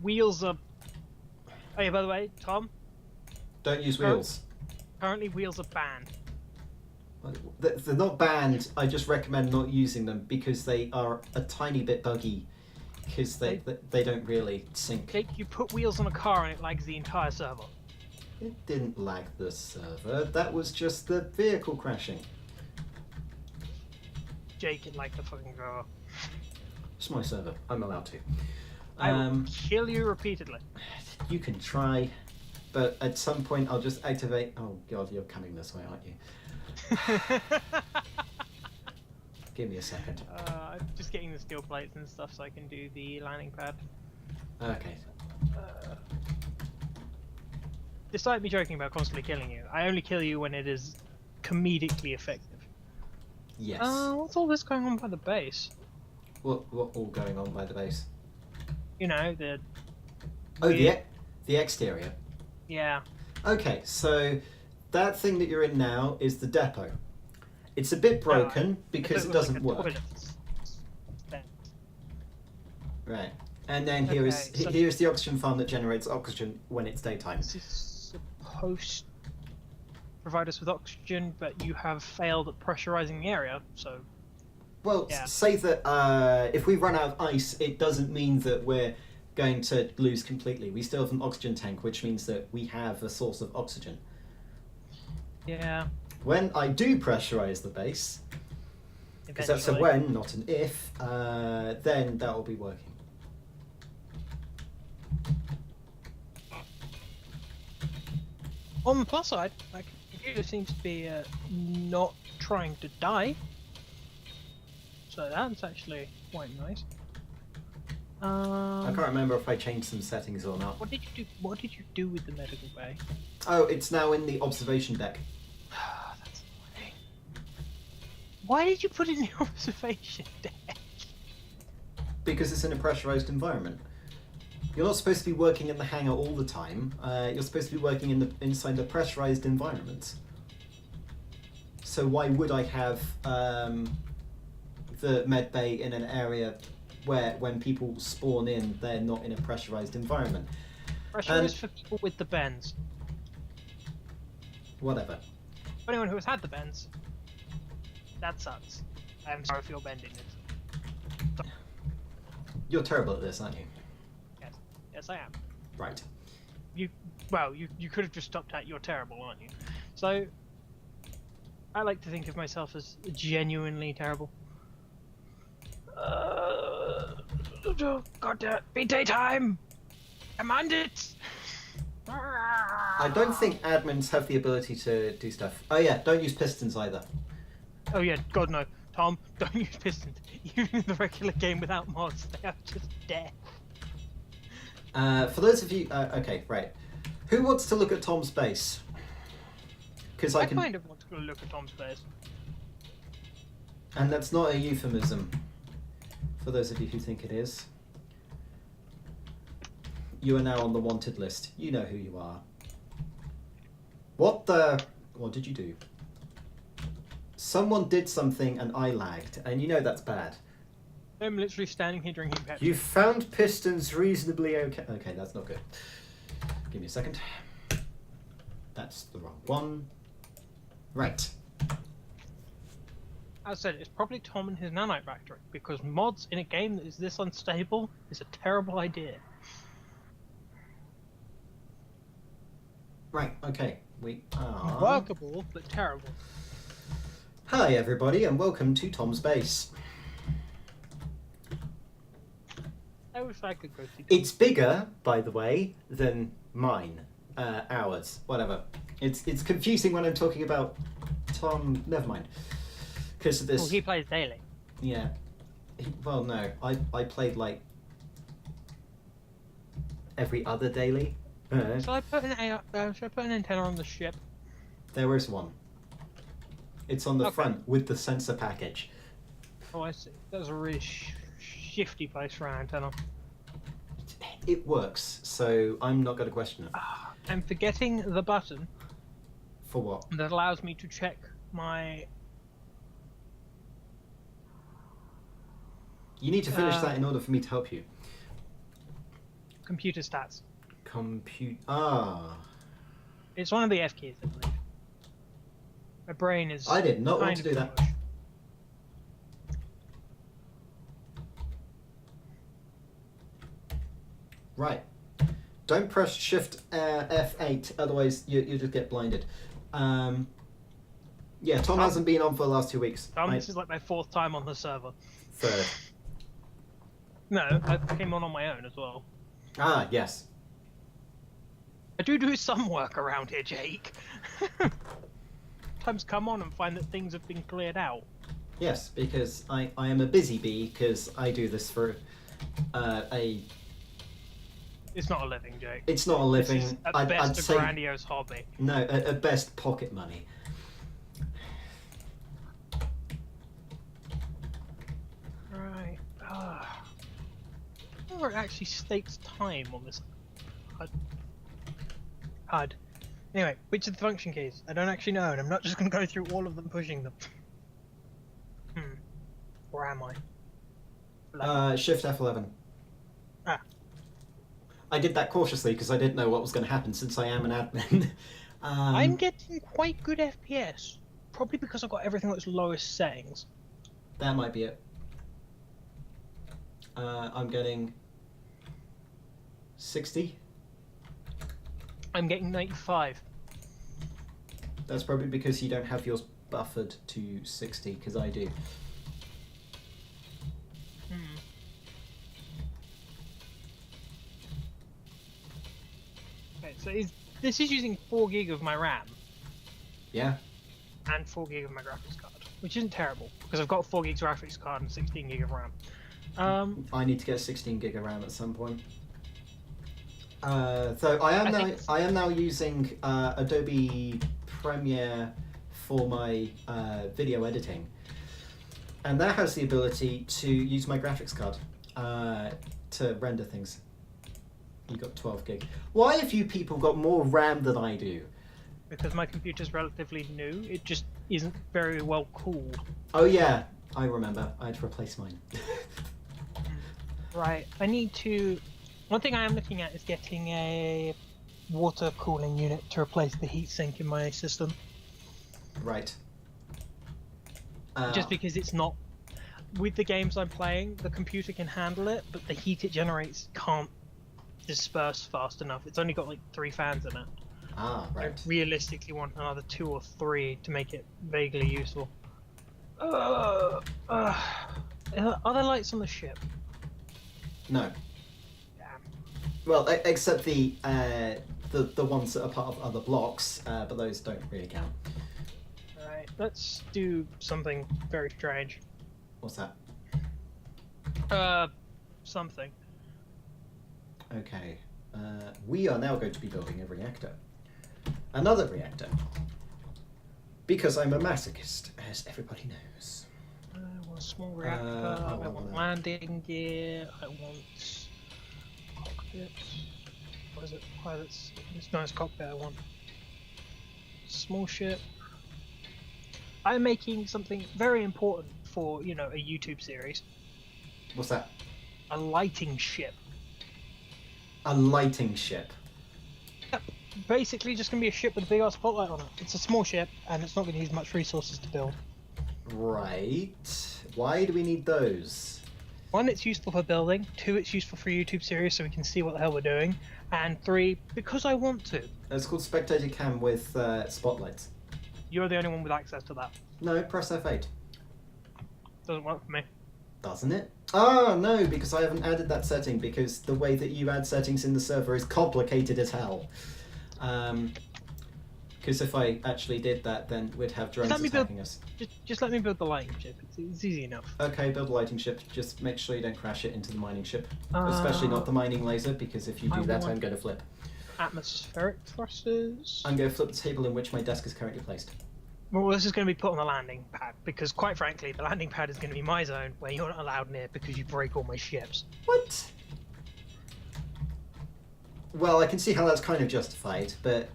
wheels are. Oh yeah, by the way, Tom. Don't use wheels. Currently, wheels are banned. They're not banned. I just recommend not using them because they are a tiny bit buggy. Because they don't really sync. Jake, you put wheels on a car and it lags the entire server. It didn't lag the server. That was just the vehicle crashing. Jake, it lagged the fucking server. It's my server. I'm allowed to. I will kill you repeatedly. You can try, but at some point I'll just activate. Oh god, you're coming this way, aren't you? Give me a second. I'm just getting the steel plates and stuff so I can do the landing pad. Okay. Despite me joking about constantly killing you, I only kill you when it is comedically effective. Yes. What's all this going on by the base? What all going on by the base? The... Oh, the exterior. Yeah. Okay, so that thing that you're in now is the depot. It's a bit broken because it doesn't work. Right. And then here's the oxygen farm that generates oxygen when it's daytime. This is supposed to provide us with oxygen, but you have failed at pressurizing the area, so... Well, yeah. Say that if we run out of ice, it doesn't mean that we're going to lose completely. We still have an oxygen tank, which means that we have a source of oxygen. Yeah. When I do pressurize the base, because that's a when, not an if, then that will be working. On the plus side, my computer seems to be not trying to die, so that's actually quite nice. I can't remember if I changed some settings or not. What did you do? What did you do with the medical bay? Oh, it's now in the observation deck. That's annoying. Why did you put it in the observation deck? Because it's in a pressurized environment. You're not supposed to be working in the hangar all the time. You're supposed to be working inside the pressurized environment. So why would I have the med bay in an area where when people spawn in, they're not in a pressurized environment? Pressurized for people with the bends. Whatever. For anyone who has had the bends, that sucks. I'm sorry if you're bending it. You're terrible at this, aren't you? Yes, I am. Right. You could have just stopped at "you're terrible," aren't you? So, I like to think of myself as genuinely terrible. God damn it! Be daytime! Command it! I don't think admins have the ability to do stuff. Oh yeah, don't use pistons either. Oh yeah, God no. Tom, don't use pistons. Even in the regular game without mods, they are just dead. For those of you, okay, right. Who wants to look at Tom's base? Because I can, kind of want to go look at Tom's base. and that's not a euphemism. For those of you who think it is, you are now on the wanted list. You know who you are. What did you do? Someone did something and I lagged, and you know that's bad. I'm literally standing here drinking Pepsi. You found pistons reasonably okay. Okay, that's not good. Give me a second. That's the wrong one. Right. As I said, it's probably Tom and his nanite factory, because mods in a game that is this unstable is a terrible idea. Right, okay. We are... Workable, but terrible. Hi everybody, and welcome to Tom's Base. I wish I could go see Tom. It's bigger, by the way, than mine. Ours. Whatever. It's confusing when I'm talking about Tom... Never mind. Because of this... Well, he plays daily. Yeah. Well, no. I played, like... every other daily. Shall I put an antenna on the ship? There is one. It's on the Okay. front with the sensor package. Oh, I see. That's a really shifty place for an antenna. It works, so I'm not going to question it. I'm forgetting the button For what? that allows me to check my... You need to finish that in order for me to help you. computer stats. It's one of the F keys, I believe. My brain is... I did not want kind to of do that. mush. Right. Don't press Shift F8, otherwise you just get blinded. Yeah, Tom hasn't been on for the last 2 weeks. This is like my 4th time on the server. Third. No, I came on my own as well. Ah, yes. I do some work around here, Jake. Sometimes come on and find that things have been cleared out. Yes, because I am a busy bee, because I do this for a... It's not a living, Jake. It's not a living. This is at I'd best a say, grandiose hobby. no, at best pocket money. Right. Or it actually states time on this HUD. Anyway, which are the function keys? I don't actually know, and I'm not just going to go through all of them pushing them. Where am I? Shift F11. Ah. I did that cautiously because I didn't know what was going to happen since I am an admin. I'm getting quite good FPS. Probably because I've got everything at its lowest settings. That might be it. I'm getting 60. I'm getting 95. That's probably because you don't have yours buffered to 60, because I do. Okay, so this is using 4 gig of my RAM Yeah? and 4 gig of my graphics card, which isn't terrible because I've got 4 gigs graphics card and 16 gig of RAM. I need to get 16 gig of RAM at some point. So I am now using Adobe Premiere for my video editing, and that has the ability to use my graphics card to render things. You got 12 gig. Why have you people got more RAM than I do? Because my computer's relatively new, it just isn't very well cooled. Oh yeah, I remember. I had to replace mine. Right, I need to... One thing I am looking at is getting a water cooling unit to replace the heatsink in my system. Right. Just because it's not... With the games I'm playing, the computer can handle it, but the heat it generates can't disperse fast enough. It's only got like 3 fans in it. Ah, I right. realistically want another 2 or 3 to make it vaguely useful. Are there lights on the ship? No. Damn. Well, except the ones that are part of other blocks, but those don't really count. Alright, let's do something very strange. What's that? Something. Okay. We are now going to be building a reactor. Another reactor. Because I'm a masochist, as everybody knows. I want a small reactor. I want landing gear. I want cockpit. What is it? Pilots. It's nice cockpit. I want small ship. I'm making something very important for, you know, a YouTube series. What's that? A lighting ship. A lighting ship. Yep. Basically just going to be a ship with a big ass spotlight on it. It's a small ship, and it's not going to use much resources to build. Right. Why do we need those? 1, it's useful for building. 2, it's useful for a YouTube series so we can see what the hell we're doing. And 3, because I want to. It's called spectator cam with spotlights. You're the only one with access to that. No, press F8. Doesn't work for me. Doesn't it? Oh, no, because I haven't added that setting, because the way that you add settings in the server is complicated as hell. Because if I actually did that, then we'd have drones attacking us. Just let me build the lighting ship. It's easy enough. Okay, build a lighting ship. Just make sure you don't crash it into the mining ship. Especially not the mining laser, because if you do that, I'm going to flip. Atmospheric thrusters. I'm going to flip the table in which my desk is currently placed. Well, this is going to be put on the landing pad, because quite frankly, the landing pad is going to be my zone, where you're not allowed near because you break all my ships. What? Well, I can see how that's kind of justified, but...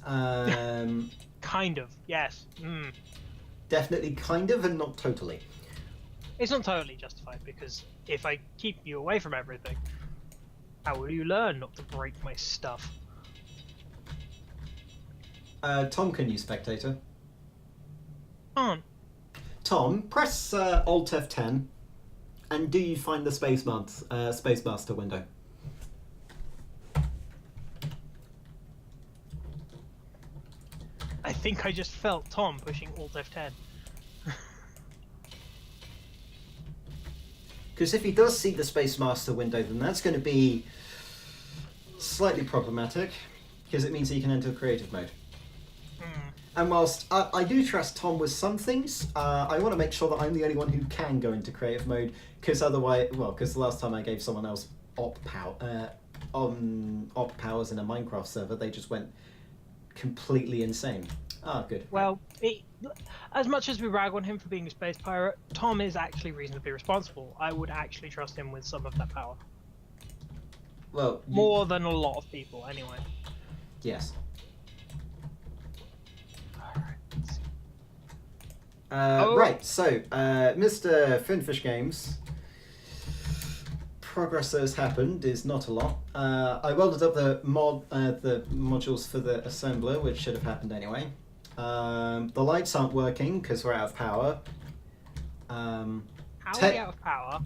Kind of, yes. Definitely kind of, and not totally. It's not totally justified, because if I keep you away from everything, how will you learn not to break my stuff? Tom, can you spectator? On. Tom, press Alt F10, and do you find the Space Master window? I think I just felt Tom pushing Alt F10. Because if he does see the Space Master window, then that's going to be slightly problematic, because it means he can enter creative mode. And whilst I do trust Tom with some things, I want to make sure that I'm the only one who can go into creative mode, because otherwise, well, because the last time I gave someone else op powers in a Minecraft server, they just went completely insane. Ah, good. Well, as much as we rag on him for being a space pirate, Tom is actually reasonably responsible. I would actually trust him with some of that power. Well, more than a lot of people, anyway. Yes. Right, so, Mr. Finfish Games, progress that has happened is not a lot. I welded up the modules for the assembler, which should have happened anyway. The lights aren't working because we're out of power. How are we out of power?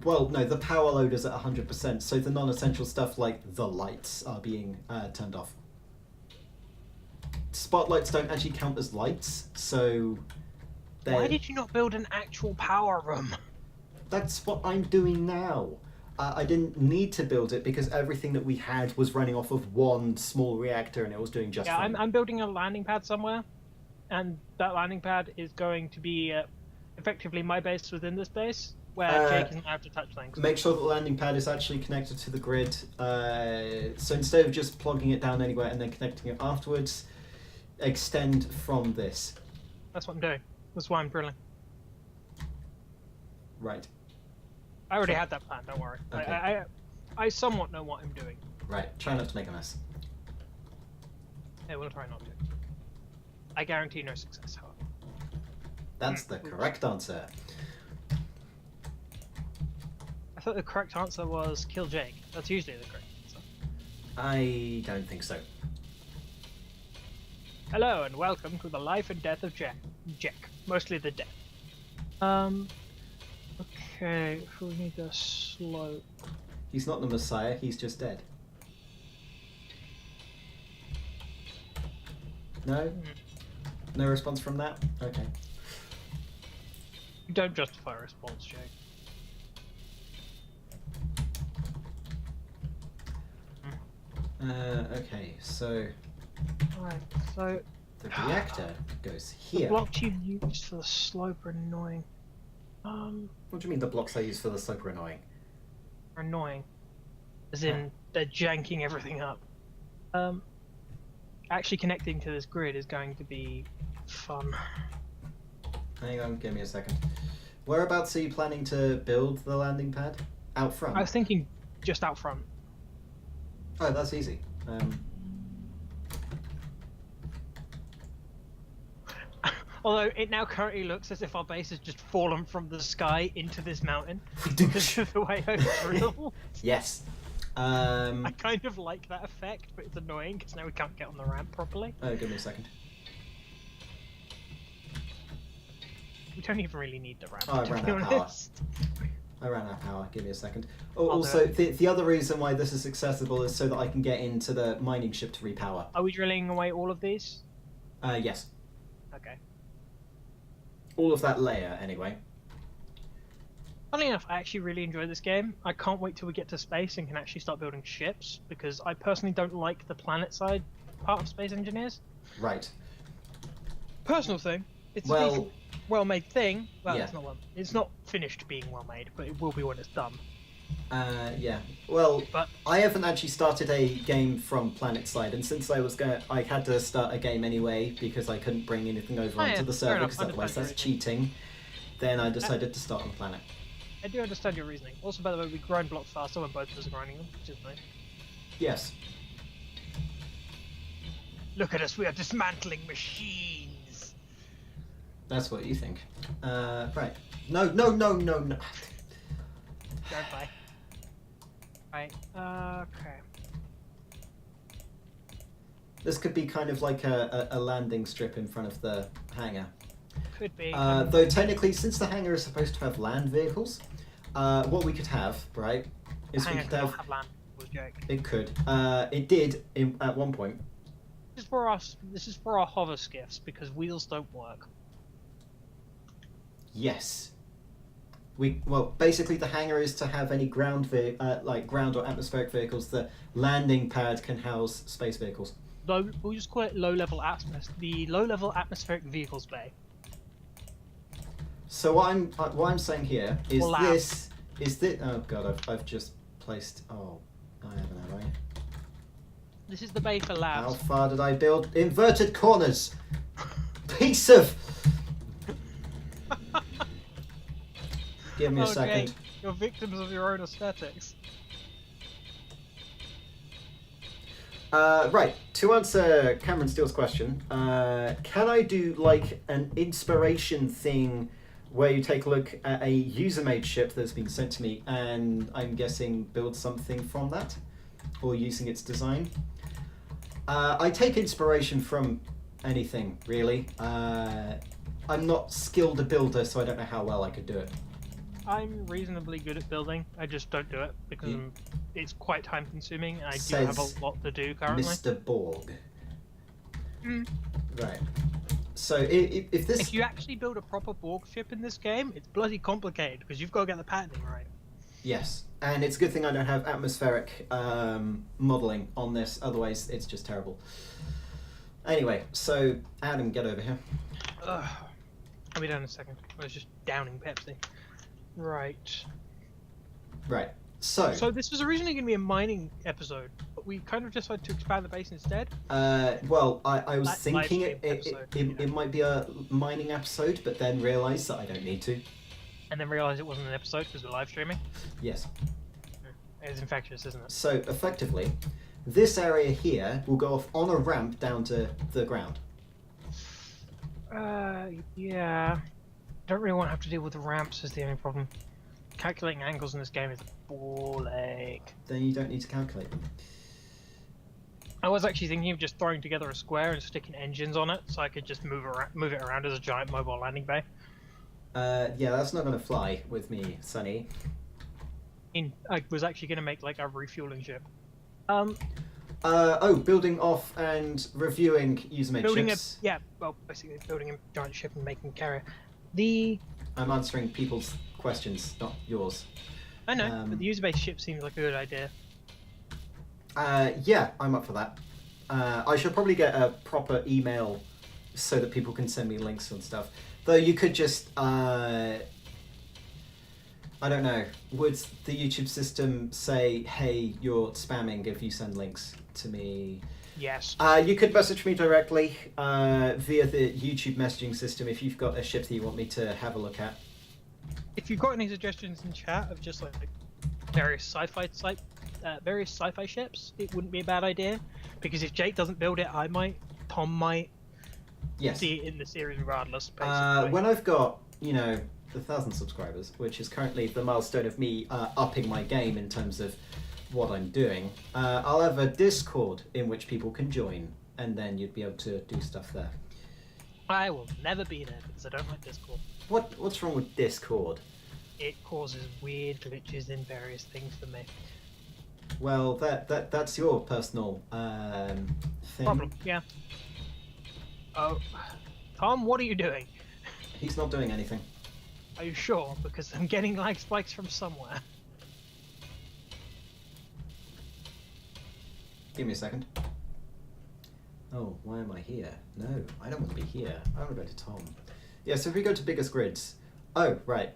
Well, no, the power load is at 100%, so the non-essential stuff like the lights are being turned off. Spotlights don't actually count as lights, so... Why did you not build an actual power room? That's what I'm doing now. I didn't need to build it because everything that we had was running off of one small reactor and it was doing just fine. I'm building a landing pad somewhere, and that landing pad is going to be effectively my base within this base, where Jake isn't allowed to touch things. Make sure that the landing pad is actually connected to the grid. So instead of just plugging it down anywhere and then connecting it afterwards, extend from this. That's what I'm doing. That's why I'm drilling. Right. I already had that plan, don't worry. Okay. I somewhat know what I'm doing. Right, try not to make a mess. Yeah, we'll try not to. I guarantee no success, however. That's the correct answer. I thought the correct answer was kill Jake. That's usually the correct answer. I don't think so. Hello and welcome to the life and death of Jack. Mostly the death. Okay, we need a slope. He's not the Messiah, he's just dead. No? No response from that? Okay. You don't justify a response, Jake. Okay, so... Alright, so... The reactor goes The here. blocks you used for the slope are annoying. What do you mean the blocks I use for the slope are annoying? Are annoying. As in, they're janking everything up. Actually connecting to this grid is going to be fun. Hang on, give me a second. Whereabouts are you planning to build the landing pad? Out front? I was thinking just out front. Oh, that's easy. Although it now currently looks as if our base has just fallen from the sky into this mountain because of the way I drill. Yes. I kind of like that effect, but it's annoying because now we can't get on the ramp properly. Oh, give me a second. We don't even really need the ramp, Oh, I to ran be out of power. honest. I ran out of power. Give me a second. Oh, I'll also, the other reason why this is accessible is so that I can get into the mining ship to repower. Are we drilling away all of these? Yes. Okay. All of that layer, anyway. Funnily enough, I actually really enjoy this game. I can't wait till we get to space and can actually start building ships, because I personally don't like the planet side part of Space Engineers. Right. Personal thing. It's Well- a decent, well-made thing. Well, Yeah. it's not finished being well-made, but it will be when it's done. Yeah. Well, But I haven't actually started a game from planet side, and since I had to start a game anyway because I couldn't bring anything over Oh, onto yeah, the fair server enough. because otherwise Understand that's your cheating. Then I decided to start on planet. I do understand your reasoning. Also, by the way, we grind blocks faster when both of us are grinding them, which is nice. Yes. Look at us, we are dismantling machines! That's what you think. Right. No, no, no, no, no. Don't buy. Right, okay. This could be kind of like a landing strip in front of the hangar. Could be. Though technically, since the hangar is supposed to have land vehicles, what we could have, right, is we Hang could on, have... land. Was a joke. It could. It did at one point. This is for us. This is for our hover skiffs because wheels don't work. Yes. Well, basically the hangar is to have any ground like ground or atmospheric vehicles. The landing pad can house space vehicles. Low, we'll just call it low-level the low-level atmospheric vehicles bay. So what I'm saying here is Or lab. this is the oh god I've just placed I haven't have I? This is the bay for How labs. far did I build inverted corners? Piece of. Give me a second. You're victims of your own aesthetics. Right, to answer Cameron Steele's question, can I do like an inspiration thing where you take a look at a user-made ship that's been sent to me and I'm guessing build something from that? Or using its design? I take inspiration from anything, really. I'm not skilled a builder, so I don't know how well I could do it. I'm reasonably good at building. I just don't do it because it's quite time-consuming, and I do Says have a lot to do currently. Mr. Borg. Mm. Right. So if this... If you actually build a proper Borg ship in this game, it's bloody complicated because you've got to get the patterning right. Yes, and it's a good thing I don't have atmospheric modelling on this, otherwise it's just terrible. Anyway, so Adam, get over here. Ugh. I'll be down in a second. I was just downing Pepsi. Right. Right, so this was originally going to be a mining episode, but we kind of decided to expand the base instead. well, I was That thinking live stream episode, it might be a mining episode, but then realised that I don't need to. And then realised it wasn't an episode because we're live streaming. Yes. It's infectious, isn't it? So effectively, this area here will go off on a ramp down to the ground. Yeah. Don't really want to have to deal with the ramps is the only problem. Calculating angles in this game is a ball ache. Then you don't need to calculate them. I was actually thinking of just throwing together a square and sticking engines on it so I could just move it around as a giant mobile landing bay. Yeah, that's not going to fly with me, Sonny. I was actually going to make like a refueling ship. Building off and reviewing user-made ships. Basically building a giant ship and making a carrier. I'm answering people's questions, not yours. I know, but the user-based ship seems like a good idea. Yeah, I'm up for that. I should probably get a proper email so that people can send me links and stuff. Though you could just I don't know. Would the YouTube system say, "Hey, you're spamming if you send links to me"? Yes. You could message me directly via the YouTube messaging system if you've got a ship that you want me to have a look at. If you've got any suggestions in chat of just like various sci-fi ships, it wouldn't be a bad idea. Because if Jake doesn't build it, I might. Tom might. Yes. See it in the series regardless. Basically. When I've got 1,000 subscribers, which is currently the milestone of me upping my game in terms of what I'm doing, I'll have a Discord in which people can join, and then you'd be able to do stuff there. I will never be there because I don't like Discord. What's wrong with Discord? It causes weird glitches in various things for me. Well, that's your personal thing. Problem, yeah. Oh, Tom, what are you doing? He's not doing anything. Are you sure? Because I'm getting lag spikes from somewhere. Give me a second. Oh, why am I here? No, I don't want to be here. I want to go to Tom. Yeah, so if we go to biggest grids. Oh, right.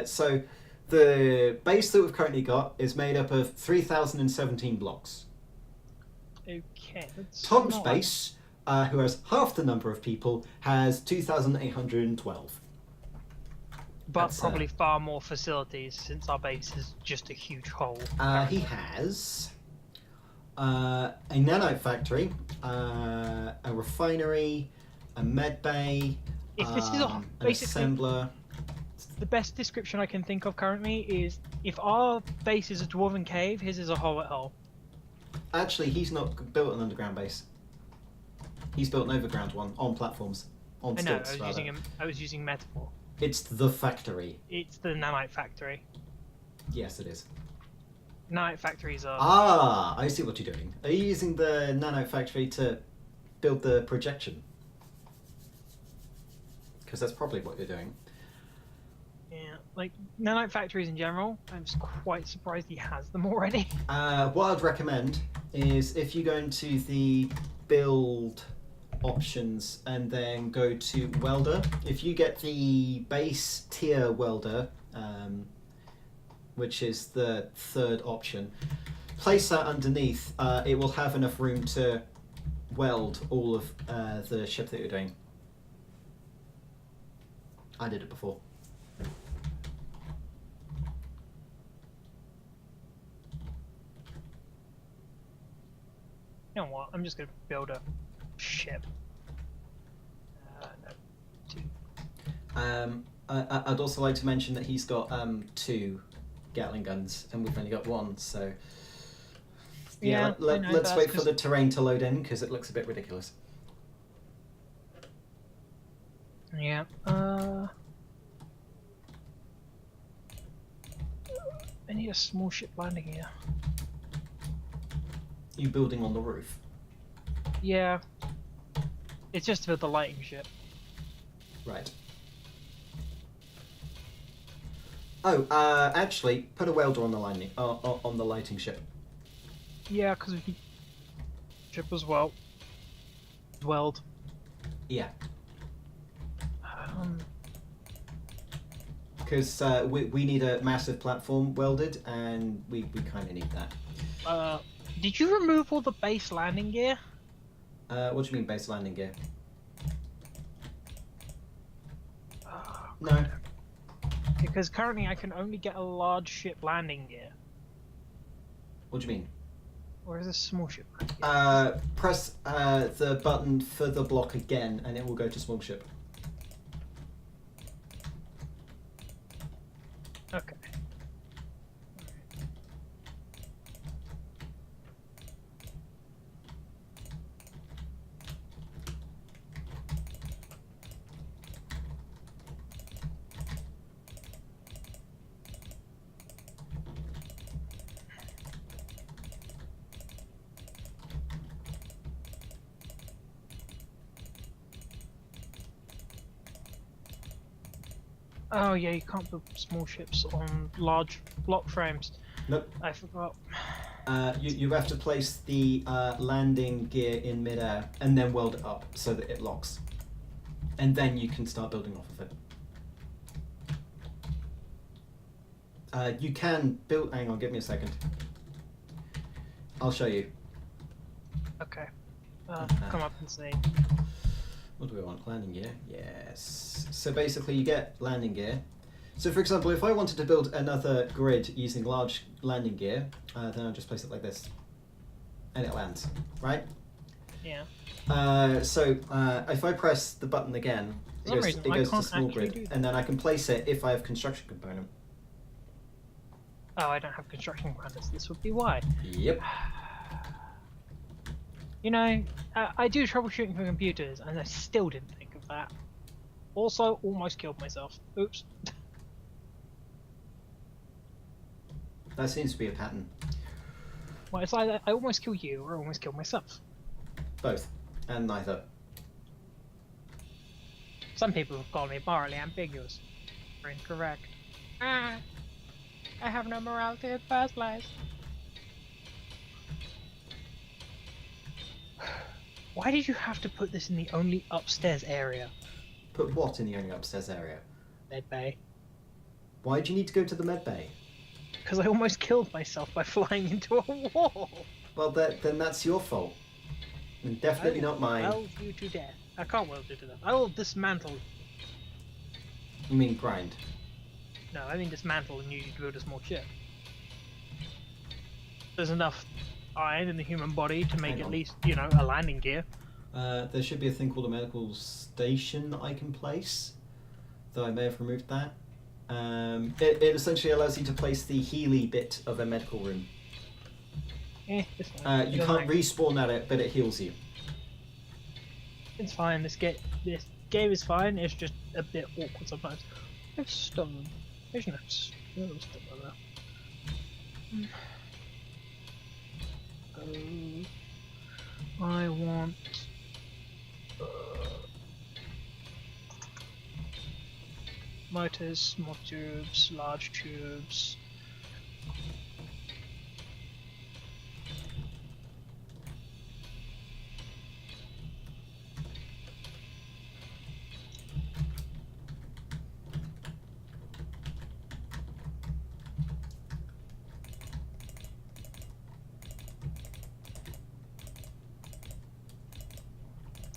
So the base that we've currently got is made up of 3,017 blocks. Okay. Tom's base, who has half the number of people, has 2,812. But That's, probably far more facilities since our base is just a huge hole. He has a nanite factory, a refinery, a med bay, If this is an assembler. The best description I can think of currently is if our base is a dwarven cave, his is a hole. Actually, he's not built an underground base. He's built an overground one on platforms, on I know. stilts. I was using metaphor. It's the factory. It's the nanite factory. Yes, it is. Nanite factories are. Ah, I see what you're doing. Are you using the nanite factory to build the projection? Because that's probably what you're doing. Yeah, like nanite factories in general. I'm just quite surprised he has them already. What I'd recommend is if you go into the build options and then go to Welder. If you get the base tier Welder, which is the third option, place that underneath. It will have enough room to weld all of the ship that you're doing. I did it before. You know what? I'm just gonna build a ship. No, 2. I'd also like to mention that he's got 2 Gatling guns and we've only got 1, so yeah, let's wait for the terrain to load in because it looks a bit ridiculous. Yeah. I need a small ship landing here. You building on the roof? Yeah. It's just for the lighting ship. Right. Oh, actually, put a welder on the lighting on the lighting ship. Yeah, because we can ship as well. Weld. Yeah. Because we need a massive platform welded, and we kind of need that. Did you remove all the base landing gear? What do you mean base landing gear? No. Because currently I can only get a large ship landing gear. What do you mean? Or is this small ship landing gear? Press the button for the block again, and it will go to small ship. Okay. Oh yeah, you can't build small ships on large block frames. Nope. I forgot. You have to place the landing gear in midair and then weld it up so that it locks. And then you can start building off of it. You can build. Hang on, give me a second. I'll show you. Okay. Come up and see. What do we want? Landing gear? Yes. So basically you get landing gear. So for example, if I wanted to build another grid using large landing gear, then I'll just place it like this. And it lands, right? Yeah. If I press the button again, For some reason, it I goes to can't small actually do grid. that. And then I can place it if I have construction component. Oh, I don't have construction planners. This would be why. Yep. You know, I do troubleshooting for computers, and I still didn't think of that. Also, almost killed myself. Oops. That seems to be a pattern. Well, it's either I almost kill you, or I almost kill myself. Both. And neither. Some people have called me morally ambiguous. Or incorrect. I have no morality in the first place. Why did you have to put this in the only upstairs area? Put what in the only upstairs area? Med bay. Why do you need to go to the med bay? Because I almost killed myself by flying into a wall. Well, then that's your fault. And definitely not mine. I will weld you to death. I can't weld you to death. I will dismantle. You mean grind? No, I mean dismantle and use you to build a small ship. There's enough iron in the human body to make at least, you know, a landing gear. There should be a thing called a medical station that I can place, though I may have removed that. It essentially allows you to place the Healy bit of a medical room. It's fine. You can't respawn at it, but it heals you. It's fine. This game is fine. It's just a bit awkward sometimes. It's stone. There's no stone there. I want. Motors, small tubes, large tubes.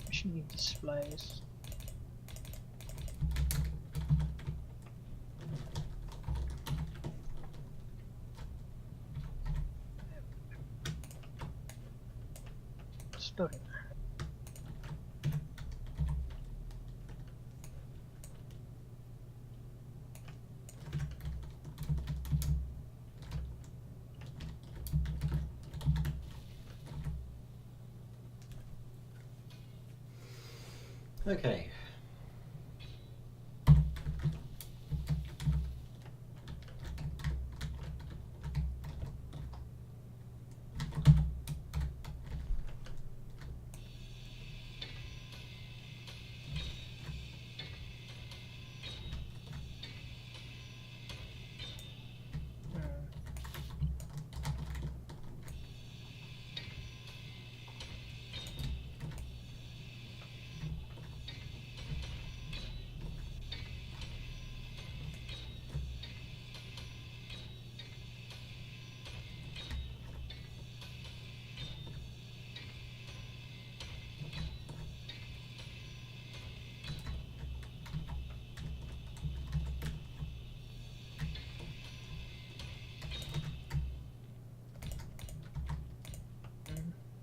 We should need displays. Story. Okay.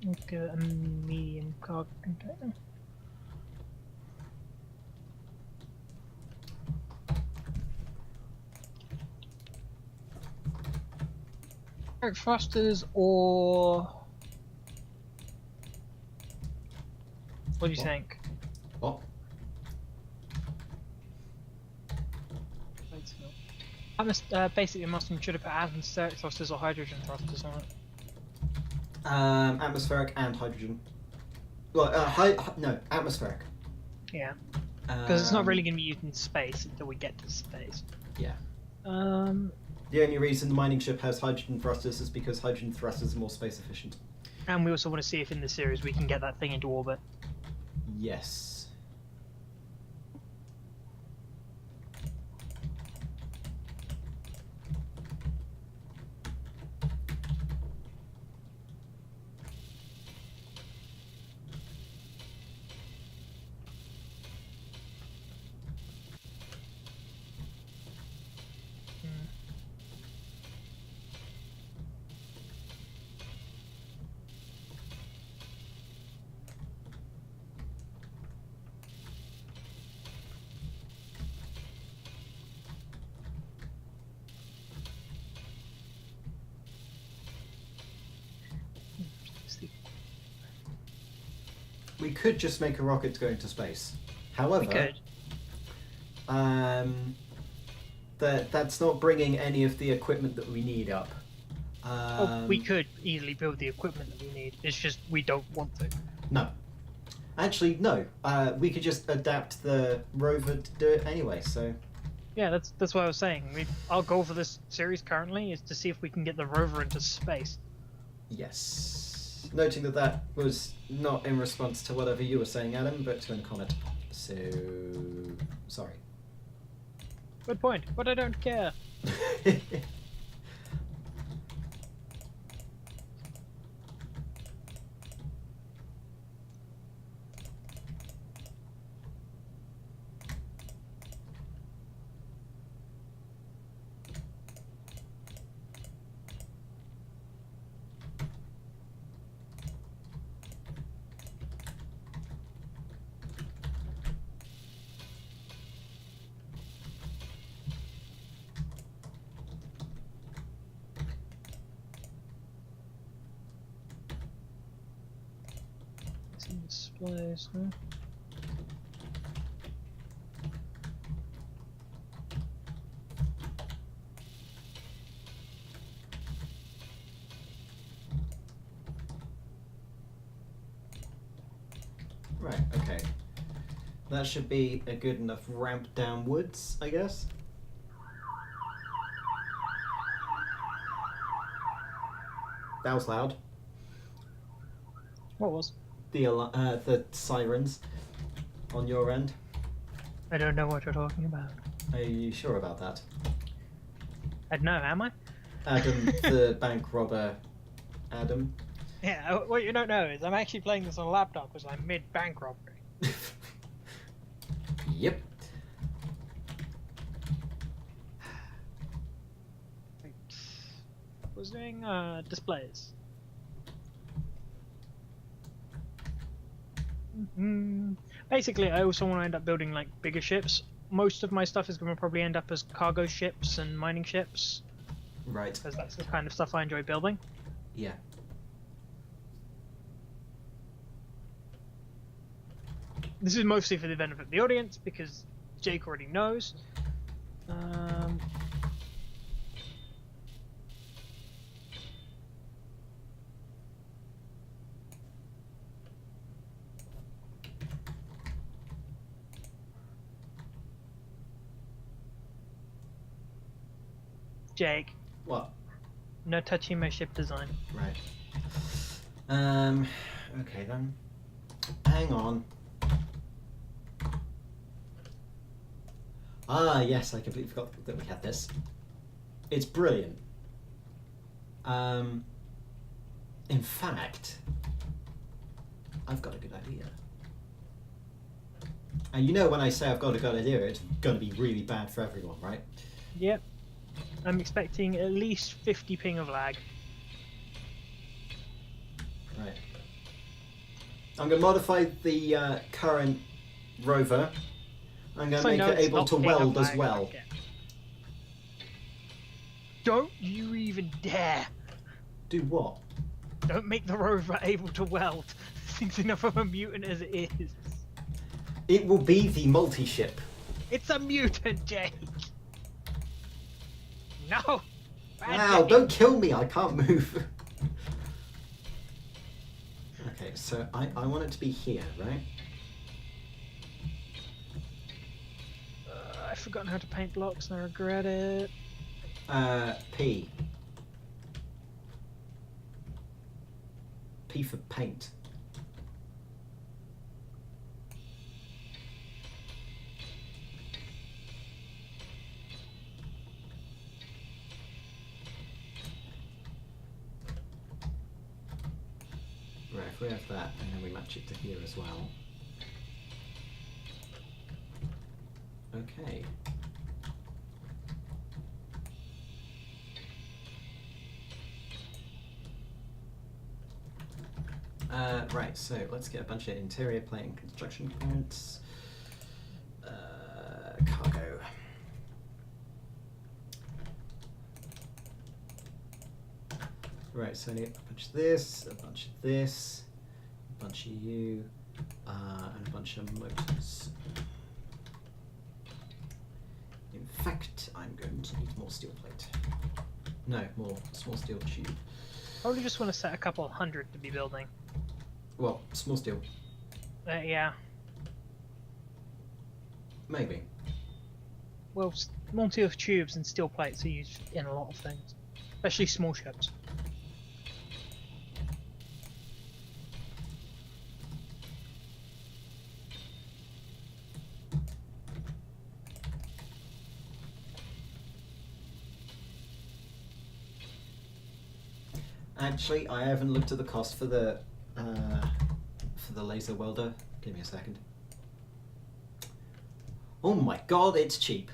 Like a medium cargo container. Thrusters or what do you think? What? Basically, Mustang should have put atmospheric thrusters or hydrogen thrusters on it. Atmospheric and hydrogen. Well, no, atmospheric. Yeah, because it's not really going to be used in space until we get to space. Yeah. The only reason the mining ship has hydrogen thrusters is because hydrogen thrusters are more space efficient. And we also want to see if in the series we can get that thing into orbit. Yes. we could just make a rocket to go into space. However, We could. that's not bringing any of the equipment that we need up. We could easily build the equipment that we need. It's just we don't want to. No. Actually, no. We could just adapt the rover to do it anyway, so... Yeah, that's what I was saying. Our goal for this series currently is to see if we can get the rover into space. Yes. Noting that was not in response to whatever you were saying, Adam, but to a comment. So... sorry. Good point, but I don't care. Some displays, huh? Right, okay. That should be a good enough ramp downwards, I guess. That was loud. What was? The sirens on your end. I don't know what you're talking about. Are you sure about that? I don't know, am I? Adam, the bank robber. Adam. Yeah, what you don't know is I'm actually playing this on a laptop because I'm mid-bank robbery. Yep. Right. Was doing displays. Basically, I also want to end up building like bigger ships. Most of my stuff is going to probably end up as cargo ships and mining ships, Right. because that's the kind of stuff I enjoy building. Yeah. This is mostly for the benefit of the audience because Jake already knows. Jake, What? no touching my ship design. Right. Okay then. Hang on. Ah, yes, I completely forgot that we had this. It's brilliant. In fact, I've got a good idea. And you know when I say I've got a good idea, it's going to be really bad for everyone, right? Yep. I'm expecting at least 50 ping of lag. Right. I'm going to modify the current rover. I'm going to make it able to weld as well. Don't you even dare! Do what? Don't make the rover able to weld. This thing's enough of a mutant as it is. It will be the multi-ship. It's a mutant, Jake! No! Wow, don't kill me, I can't move. Okay, so I want it to be here, right? I've forgotten how to paint blocks and I regret it. P. P for paint. Right, if we have that, and then we match it to here as well. Okay. Right, so let's get a bunch of interior plate and construction components. Cargo. Right, so I need a bunch of this, a bunch of this, a bunch of you, And a bunch of motors. In fact, I'm going to need more steel plate. No, more small steel tube. Probably just want to set a couple hundred to be building. Well, small steel. Yeah. Maybe. Well, multi of tubes and steel plates are used in a lot of things, especially small ships. Actually, I haven't looked at the cost for the laser welder. Give me a second. Oh my god, it's cheap.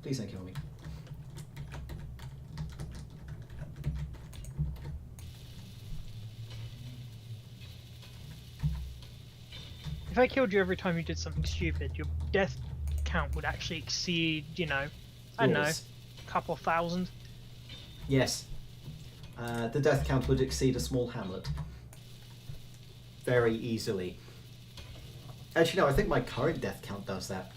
Please don't kill me. If I killed you every time you did something stupid, your death count would actually exceed, you know, I don't know, Yours. a couple thousand. Yes. The death count would exceed a small hamlet. Very easily. Actually, no, I think my current death count does that.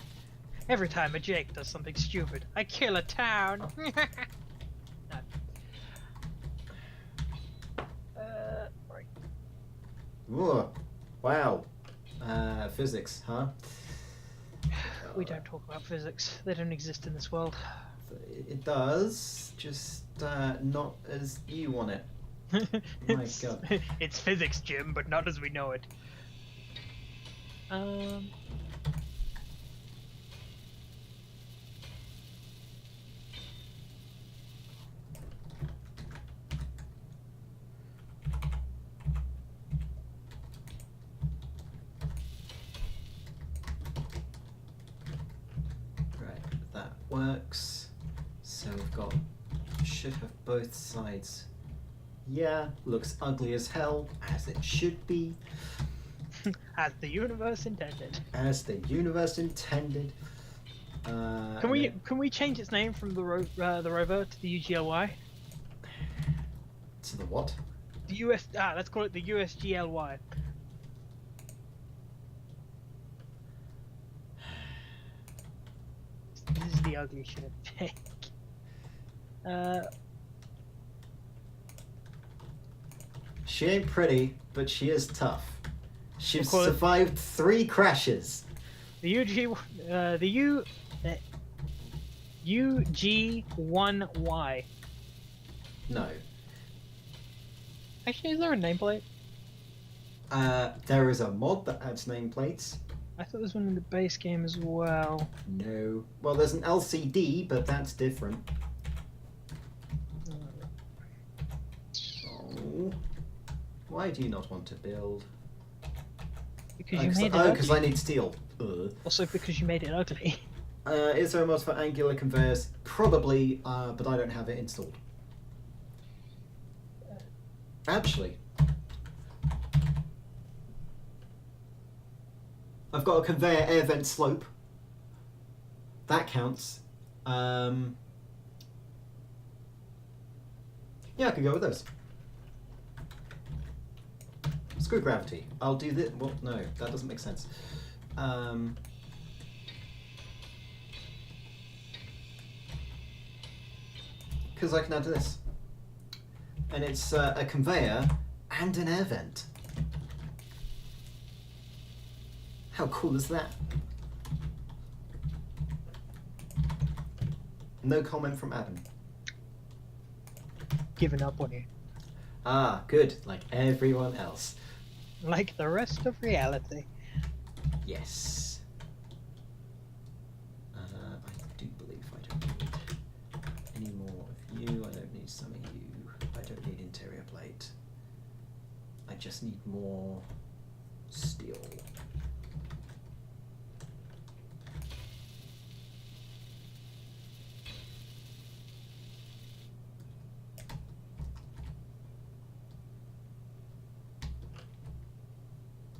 Every time a Jake does something stupid, I kill a town. No. Right. Whoa. Wow. Physics, huh? We don't talk about physics. They don't exist in this world. It does, just not as you want it. My God. It's physics, Jim, but not as we know it. Right, that works. So we've got, should have both sides. Yeah, looks ugly as hell, as it should be. As the universe intended. As the universe intended. Can we change its name from the Rover to the UGLY? To the what? The let's call it the USGLY. This is the ugly shit. She ain't pretty, but she is tough. She's We'll call it- survived 3 crashes. The UG1Y. No. Actually, is there a nameplate? There is a mod that adds nameplates. I thought there was one in the base game as well. No. Well, there's an LCD, but that's different. Oh. Why do you not want to build? Because you made it because ugly. I need steel. Also because you made it ugly. Is there a mod for angular conveyors? Probably, but I don't have it installed. Actually, I've got a conveyor air vent slope. That counts. Yeah, I could go with those. Screw gravity. I'll do this. Well, no, that doesn't make sense. Because I can add this. And it's a conveyor and an air vent. How cool is that? No comment from Adam. Giving up on you. Ah, good. Like everyone else. Like the rest of reality. Yes. I do believe I don't need any more of you. I don't need some of you. I don't need interior plate. I just need more steel.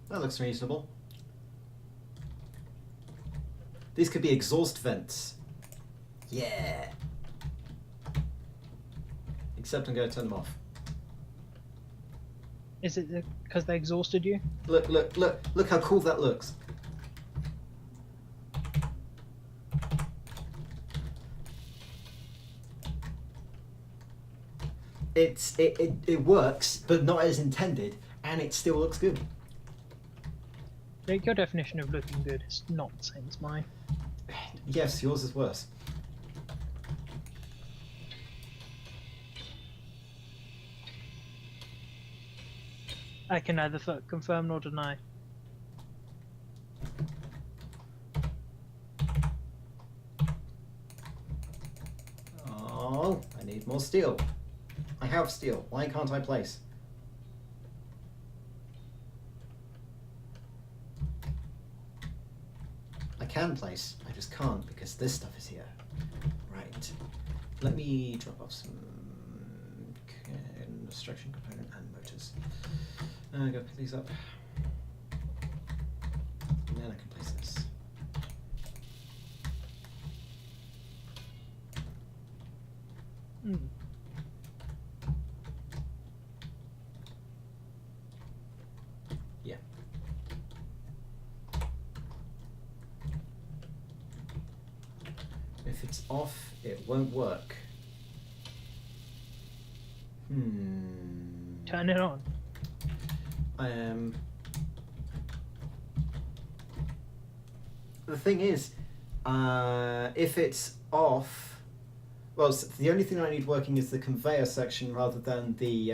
That looks reasonable. These could be exhaust vents. Yeah. Except I'm going to turn them off. Is it because they exhausted you? Look how cool that looks. It works, but not as intended, and it still looks good. Your definition of looking good is not the same as mine. Yes, yours is worse. I can neither confirm nor deny. Oh, I need more steel. I have steel. Why can't I place? I can place. I just can't because this stuff is here. Right. Let me drop off some construction component and motors. I'm gonna pick these up. And then I can place this. Hmm. Yeah. If it's off, it won't work. Turn it on. The thing is, if it's off, well, the only thing I need working is the conveyor section rather than the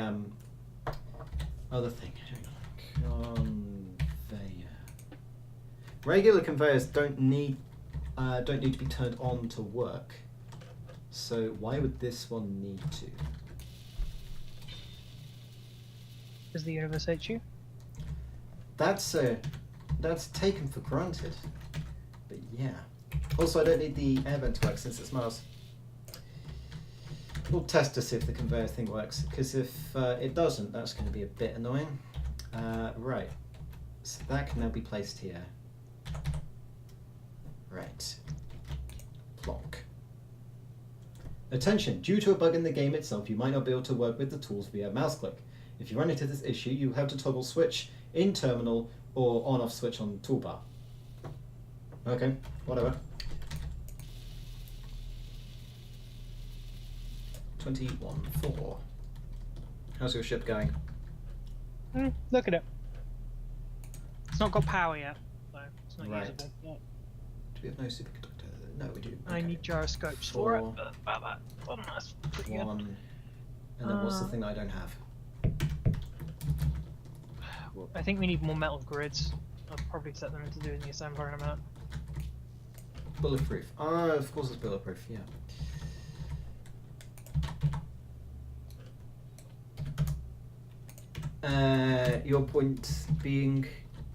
other thing. Conveyor. Regular conveyors don't need to be turned on to work. So why would this one need to? Does the universe hate you? That's taken for granted. But yeah. Also, I don't need the air vent to work since it's Mars. We'll test to see if the conveyor thing works, because if it doesn't, that's going to be a bit annoying. Right. So that can now be placed here. Right. Plonk. Attention! Due to a bug in the game itself, you might not be able to work with the tools via mouse click. If you run into this issue, you have to toggle switch in terminal or on-off switch on toolbar. Okay, whatever. 21.4. How's your ship going? Look at it. It's not got power yet, so it's not Right. usable yet. Do we have no superconductor? No, we do. I Okay. need gyroscopes for it, but about that. Oh, that's pretty good. One. And then what's the thing that I don't have? I think we need more metal grids. I'll probably set them into doing the assembler in a minute. Bulletproof. Ah, of course it's bulletproof, yeah. Your point being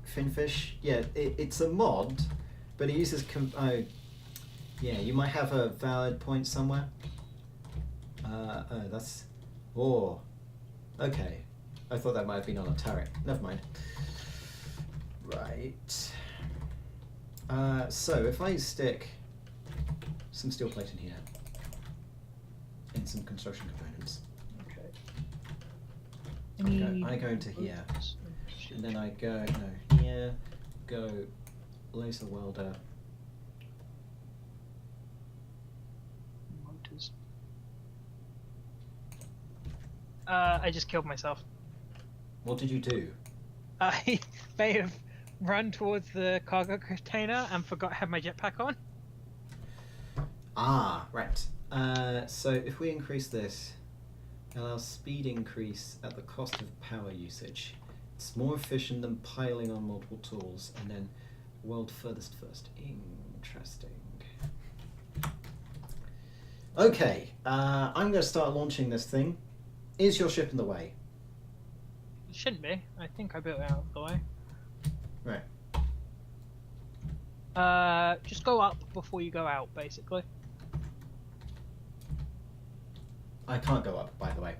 Finfish? Yeah, it's a mod, but it uses oh, yeah, you might have a valid point somewhere. Oh, that's... Oh, okay. I thought that might have been on a turret. Never mind. Right. So if I stick some steel plate in here, in some construction components. Okay. I go into here, and then I go, here, go laser welder. Motors. I just killed myself. What did you do? I may have run towards the cargo container and forgot I had my jetpack on. Ah, right. So if we increase this, allow speed increase at the cost of power usage. It's more efficient than piling on multiple tools, and then world furthest first. Interesting. Okay, I'm going to start launching this thing. Is your ship in the way? It shouldn't be. I think I built it out of the way. Right. Just go up before you go out, basically. I can't go up, by the way.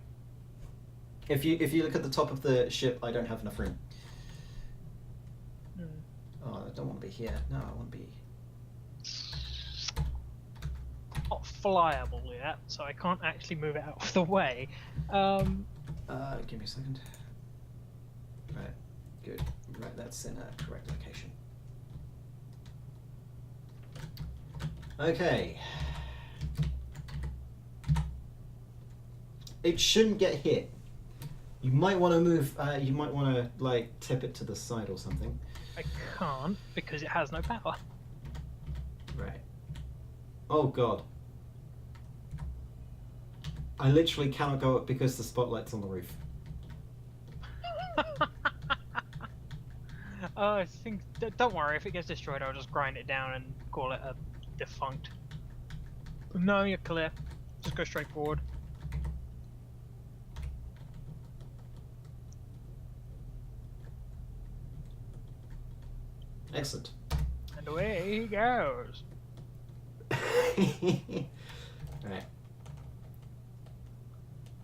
If you look at the top of the ship, I don't have enough room. Oh, I don't want to be here. No, I want to be... Not flyable yet, so I can't actually move it out of the way. Give me a second. Right, good. Right, that's in a correct location. Okay. It shouldn't get hit. You might want to move. You might want to like tip it to the side or something. I can't because it has no power. Right. Oh god. I literally cannot go up because the spotlight's on the roof. I think. Don't worry. If it gets destroyed, I'll just grind it down and call it a defunct. No, you're clear. Just go straight forward. Excellent. And away he goes. Right.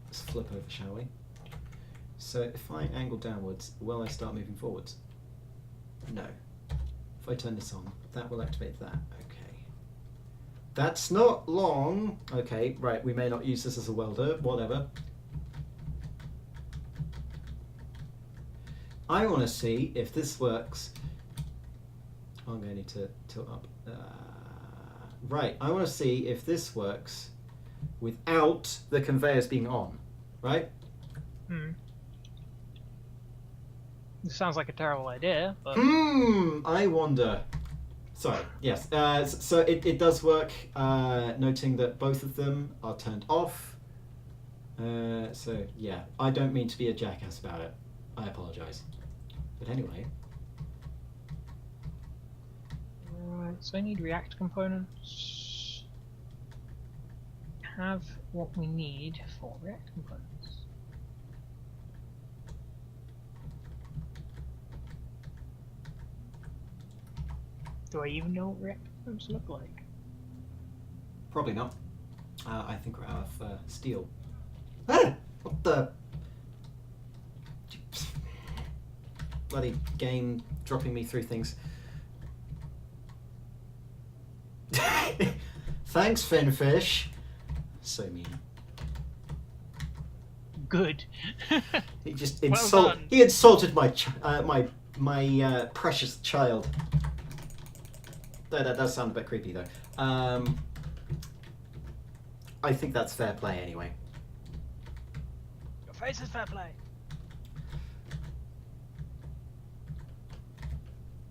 Let's flip over, shall we? So if I angle downwards, will I start moving forwards? No. If I turn this on, that will activate that. Okay. That's not long. Okay, right, we may not use this as a welder, whatever. I want to see if this works. I'm going to need to tilt up. Right, I want to see if this works without the conveyors being on, right? It sounds like a terrible idea, but... I wonder. Sorry, yes. So it does work, noting that both of them are turned off. So, yeah, I don't mean to be a jackass about it. I apologise. But anyway... Right, so I need Reactor components. Have what we need for Reactor components. Do I even know what Reactor components look like? Probably not. I think we're out of steel. Ah! What the... Bloody game dropping me through things. Thanks, Finfish. So mean. Good. He just Well done. He insulted my my precious child. That does sound a bit creepy though. I think that's fair play anyway. Your face is fair play.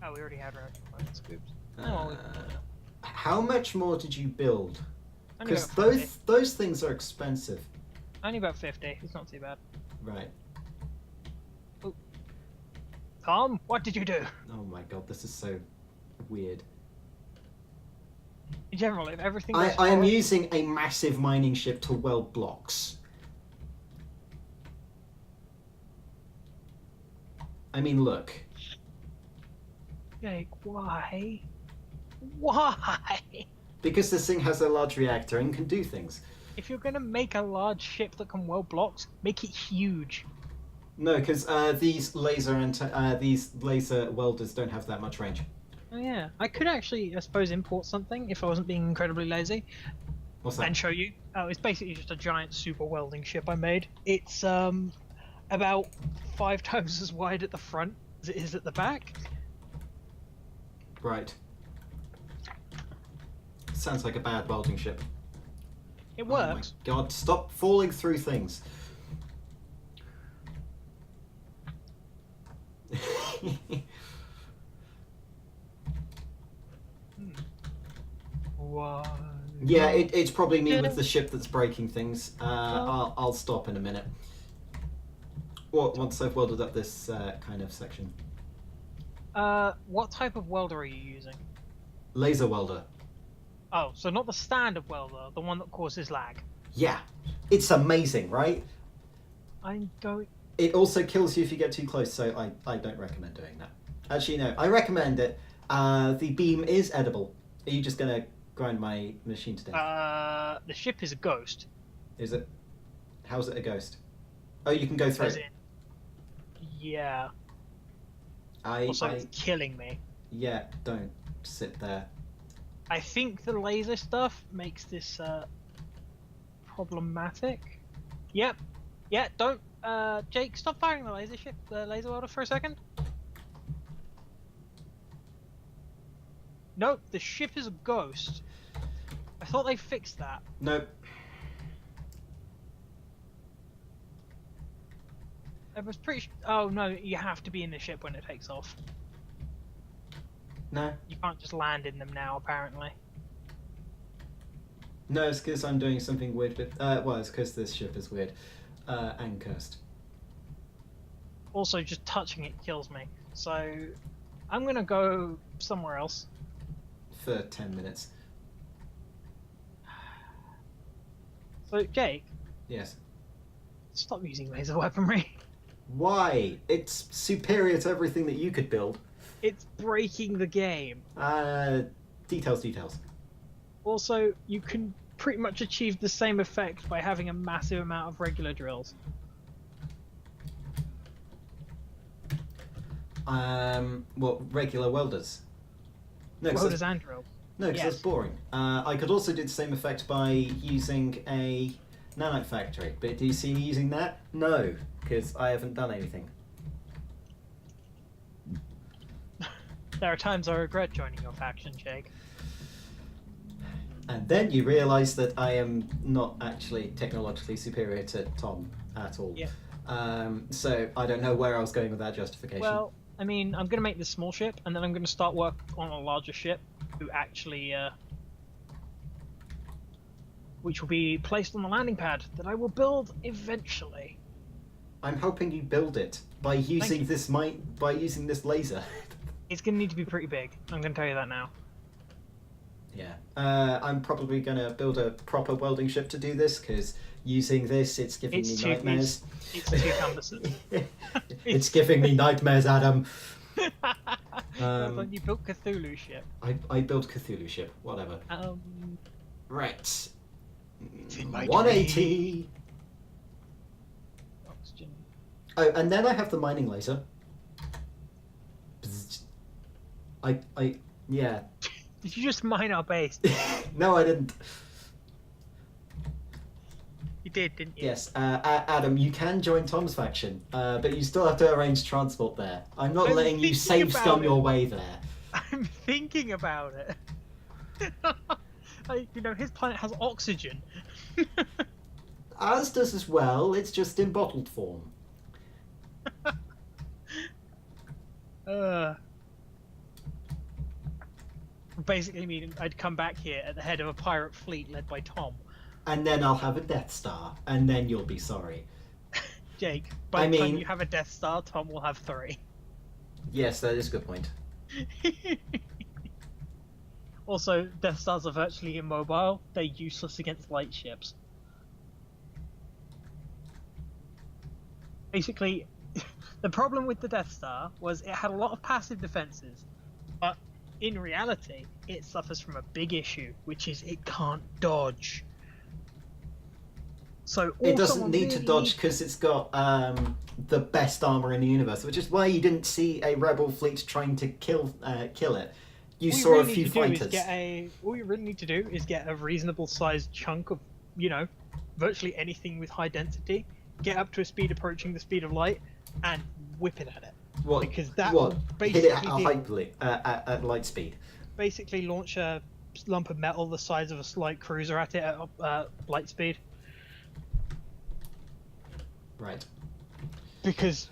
Oh, we already had Reactor components scooped. How much more did you build? Only Because about 50. those things are expensive. Only about 50. It's not too bad. Right. Ooh. Tom, what did you do? Oh my god, this is so weird. In general, if everything I goes am forward- using a massive mining ship to weld blocks. I mean, look. Jake, why? Why? Because this thing has a large reactor and can do things. If you're gonna make a large ship that can weld blocks, make it huge. No, because these laser welders don't have that much range. Oh yeah, I could actually, I suppose, import something if I wasn't being incredibly lazy What's that? and show you. Oh, it's basically just a giant super welding ship I made. It's about 5 times as wide at the front as it is at the back. Right. Sounds like a bad welding ship. It works. Oh my god, stop falling through things. Why? Yeah, it's probably me with the ship that's breaking things. I'll stop in a minute. Well, once I've welded up this kind of section. What type of welder are you using? Laser welder. Oh, so not the standard welder, the one that causes lag. Yeah, it's amazing, right? I'm going. It also kills you if you get too close, so I don't recommend doing that. Actually, no, I recommend it. The beam is edible. Are you just gonna grind my machine to death? The ship is a ghost. Is it? How's it a ghost? Oh, you can go through As it. in, yeah. Also, it's killing me. Yeah, don't sit there. I think the laser stuff makes this problematic. Yep. Yeah, don't Jake, stop firing the laser welder for a second. Nope, the ship is a ghost. I thought they fixed that. Nope. I was pretty oh no, you have to be in the ship when it takes off. No. You can't just land in them now, apparently. No, it's because I'm doing something weird with... well, it's because this ship is weird. And cursed. Also, just touching it kills me. So, I'm gonna go somewhere else. For 10 minutes. So, Jake? Yes. Stop using laser weaponry. Why? It's superior to everything that you could build. It's breaking the game. Details. Also, you can pretty much achieve the same effect by having a massive amount of regular drills. What, regular welders? No, Welders and drills. No, because Yes. that's boring. I could also do the same effect by using a nanite factory, but do you see me using that? No, because I haven't done anything. There are times I regret joining your faction, Jake. And then you realise that I am not actually technologically superior to Tom at all. Yeah. So I don't know where I was going with that justification. Well, I mean, I'm going to make this small ship, and then I'm going to start work on a larger ship, which will be placed on the landing pad that I will build eventually. I'm hoping you build it by using this laser. It's going to need to be pretty big. I'm going to tell you that now. Yeah. I'm probably going to build a proper welding ship to do this, because using this, it's giving me nightmares. It's two canvases. It's giving me nightmares, Adam. You built Cthulhu ship. I built Cthulhu ship, whatever. Right. It's in my 180. Oxygen. Oh, and then I have the mining laser. Yeah. Did you just mine our base? No, I didn't. You did, didn't you? Yes, Adam, you can join Tom's faction, but you still have to arrange transport there. I'm not letting you safe scum your way there. I'm thinking about it. His planet has oxygen. Ours does as well, it's just in bottled form. Basically meaning I'd come back here at the head of a pirate fleet led by Tom. And then I'll have a Death Star, and then you'll be sorry. Jake, by the time you have a Death Star, Tom will have 3. Yes, that is a good point. Also, Death Stars are virtually immobile. They're useless against light ships. Basically, the problem with the Death Star was it had a lot of passive defenses, but in reality, it suffers from a big issue, which is it can't dodge. So it doesn't need to dodge because it's got the best armor in the universe, which is why you didn't see a rebel fleet trying to kill it. You saw a few fighters. All you really need to do is get a reasonable sized chunk of, virtually anything with high density, get up to a speed approaching the speed of light, and whip it at it. What? Because that hit it at light speed. Basically, launch a lump of metal the size of a slight cruiser at it at light speed. Right. Because,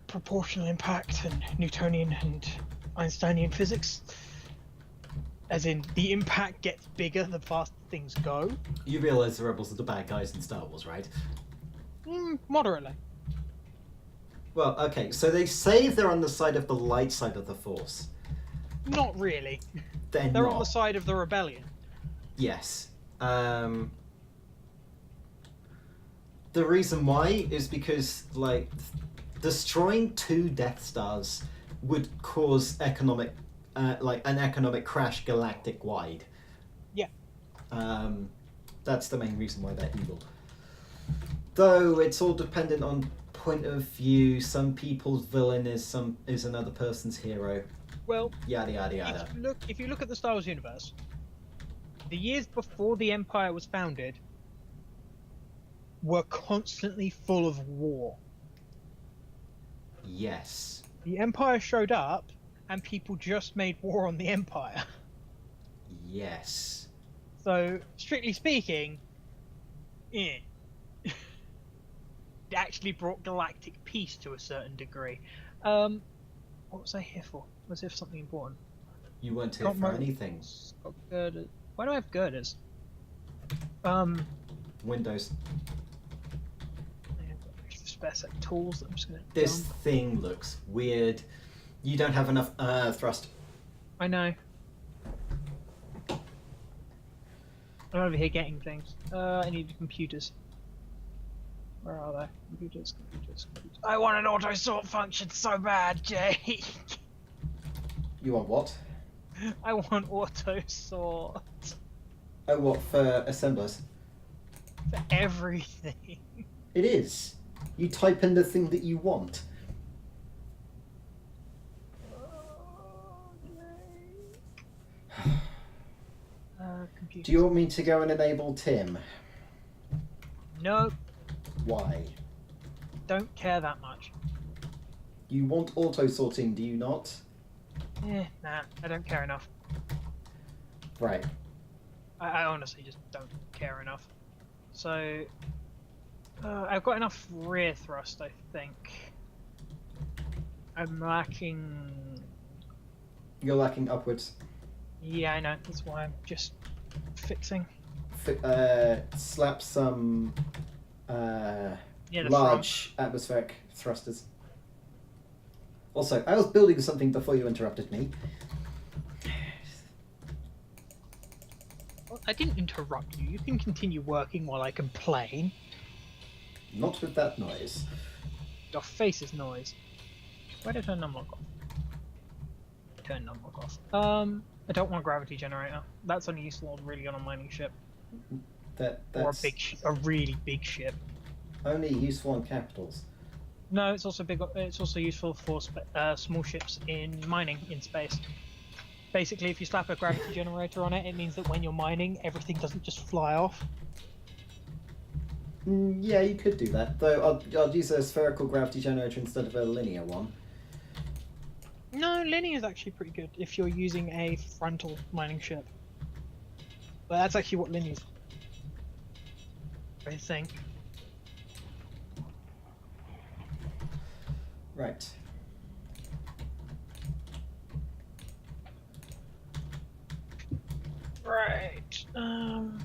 proportional impact and Newtonian and Einsteinian physics. As in, the impact gets bigger the faster things go. You realise the rebels are the bad guys in Star Wars, right? Moderately. Well, okay, so they say they're on the side of the light side of the Force. Not really. They're not. On the side of the rebellion. Yes. The reason why is because, destroying 2 Death Stars would cause an economic crash galactic-wide. Yeah. That's the main reason why they're evil. Though it's all dependent on point of view. Some people's villain is another person's hero. Well, yada yada yada. If you look at the Star Wars universe, the years before the Empire was founded, were constantly full of war. Yes. The Empire showed up, and people just made war on the Empire. Yes. So, strictly speaking, it actually brought galactic peace to a certain degree. What was I here for? Was it for something important? You weren't here for anything. Got girders. Why do I have girders? Windows. I have extra spare set of tools that I'm just gonna This dump. thing looks weird. You don't have enough thrust. I know. I'm over here getting things. I need computers. Where are they? Computers. I want an auto sort function so bad, Jake. You want what? I want auto sort Oh, what, for assemblers? for everything. It is. You type in the thing that you want. Computers. Do you want me to go and enable Tim? No, Why? don't care that much. You want auto sorting, do you not? Nah, I don't care enough. Right. I honestly just don't care enough. So, I've got enough rear thrust, I think. I'm lacking... You're lacking upwards. Yeah, I know, that's why I'm just fixing. Slap some Yeah, the large atmospheric thrusters. Also, I was building something before you interrupted me. Well, I didn't interrupt you. You can continue working while I complain. Not with that noise. Your face is noise. Where did I turn numlock off? Turn numlock off. I don't want a gravity generator. That's only useful really on a mining ship. That's Or a really big ship. only useful on capitals. No, it's also big. It's also useful for small ships in mining in space. Basically, if you slap a gravity generator on it, it means that when you're mining, everything doesn't just fly off. Yeah, you could do that. Though I'll use a spherical gravity generator instead of a linear one. No, linear is actually pretty good if you're using a frontal mining ship. But that's actually what linear is. I think. Right. Right. Come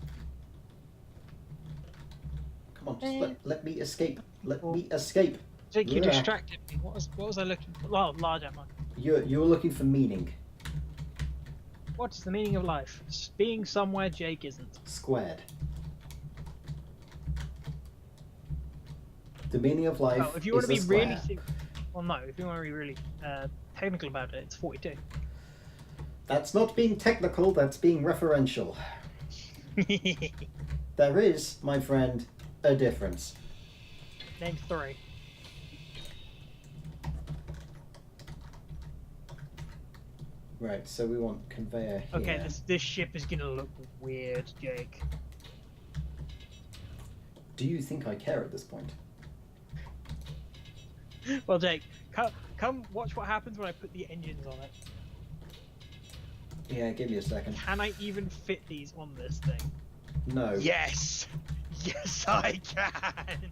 on, just let me escape. Let me escape. Jake, you Yeah. distracted me. What was I looking for? Oh, large ammo. You're looking for meaning. What's the meaning of life? Being somewhere Jake isn't. Squared. The meaning of life Oh, if you want to is be a really, square. well, no. If you want to be really technical about it, it's 42. That's not being technical, that's being referential. There is, my friend, a difference. Name 3. Right, so we want conveyor here. Okay, this ship is gonna look weird, Jake. Do you think I care at this point? Well, Jake, come watch what happens when I put the engines on it. Yeah, give me a second. Can I even fit these on this thing? No. Yes! Yes, I can!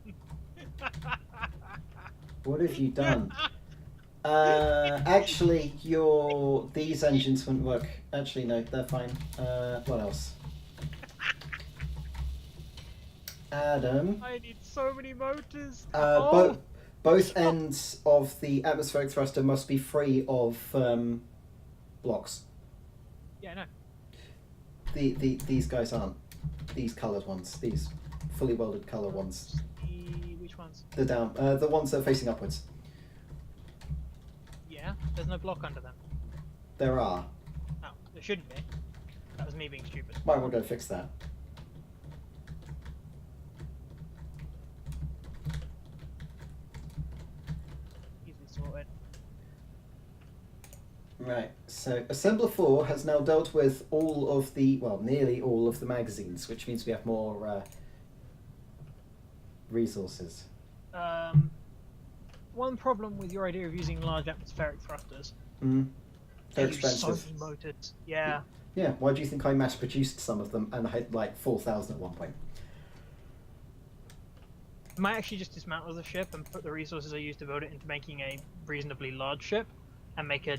What have you done? Actually, these engines wouldn't work. Actually, no, they're fine. What else? Adam. I need so many motors! Both ends of the atmospheric thruster must be free of blocks. Yeah, I know. These guys aren't. These coloured ones. These fully welded colour ones. Which ones? The ones that are facing upwards. Yeah, there's no block under them. There are. Oh, there shouldn't be. That was me being stupid. Might want to go fix that. Easily sorted. Right, so Assembler 4 has now dealt with all of the, well, nearly all of the magazines, which means we have more resources? One problem with your idea of using large atmospheric thrusters. Mm. They're They use so expensive. many motors. Yeah. Yeah, why do you think I mass-produced some of them and I had like 4,000 at one point? I might actually just dismantle the ship and put the resources I used to build it into making a reasonably large ship and make a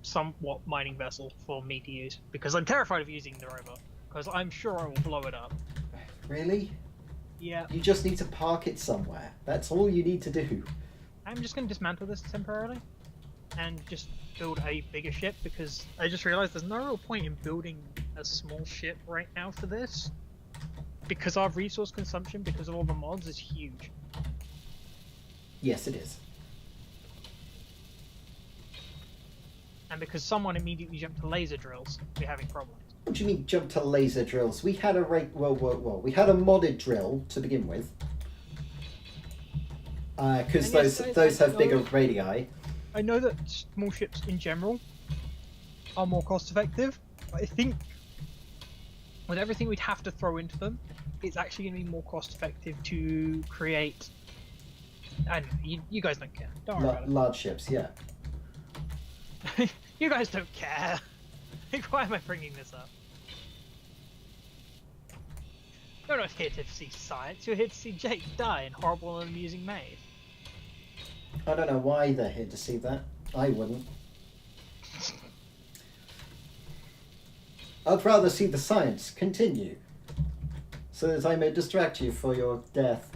somewhat mining vessel for me to use. Because I'm terrified of using the Rover. Because I'm sure I will blow it up. Really? Yeah. You just need to park it somewhere. That's all you need to do. I'm just going to dismantle this temporarily and just build a bigger ship because I just realized there's no real point in building a small ship right now for this because our resource consumption because of all the mods is huge. Yes, it is. And because someone immediately jumped to laser drills, we're having problems. What do you mean jump to laser drills? We had a we had a modded drill to begin with. Because those have bigger radii. I know that small ships in general are more cost effective, but I think with everything we'd have to throw into them, it's actually going to be more cost effective to create. I don't know, you guys don't care. Don't worry about it. Large ships, yeah. You guys don't care. Like, why am I bringing this up? You're not here to see science, you're here to see Jake die in horrible and amusing maze. I don't know why they're here to see that. I wouldn't. I'd rather see the science continue, so that I may distract you for your death.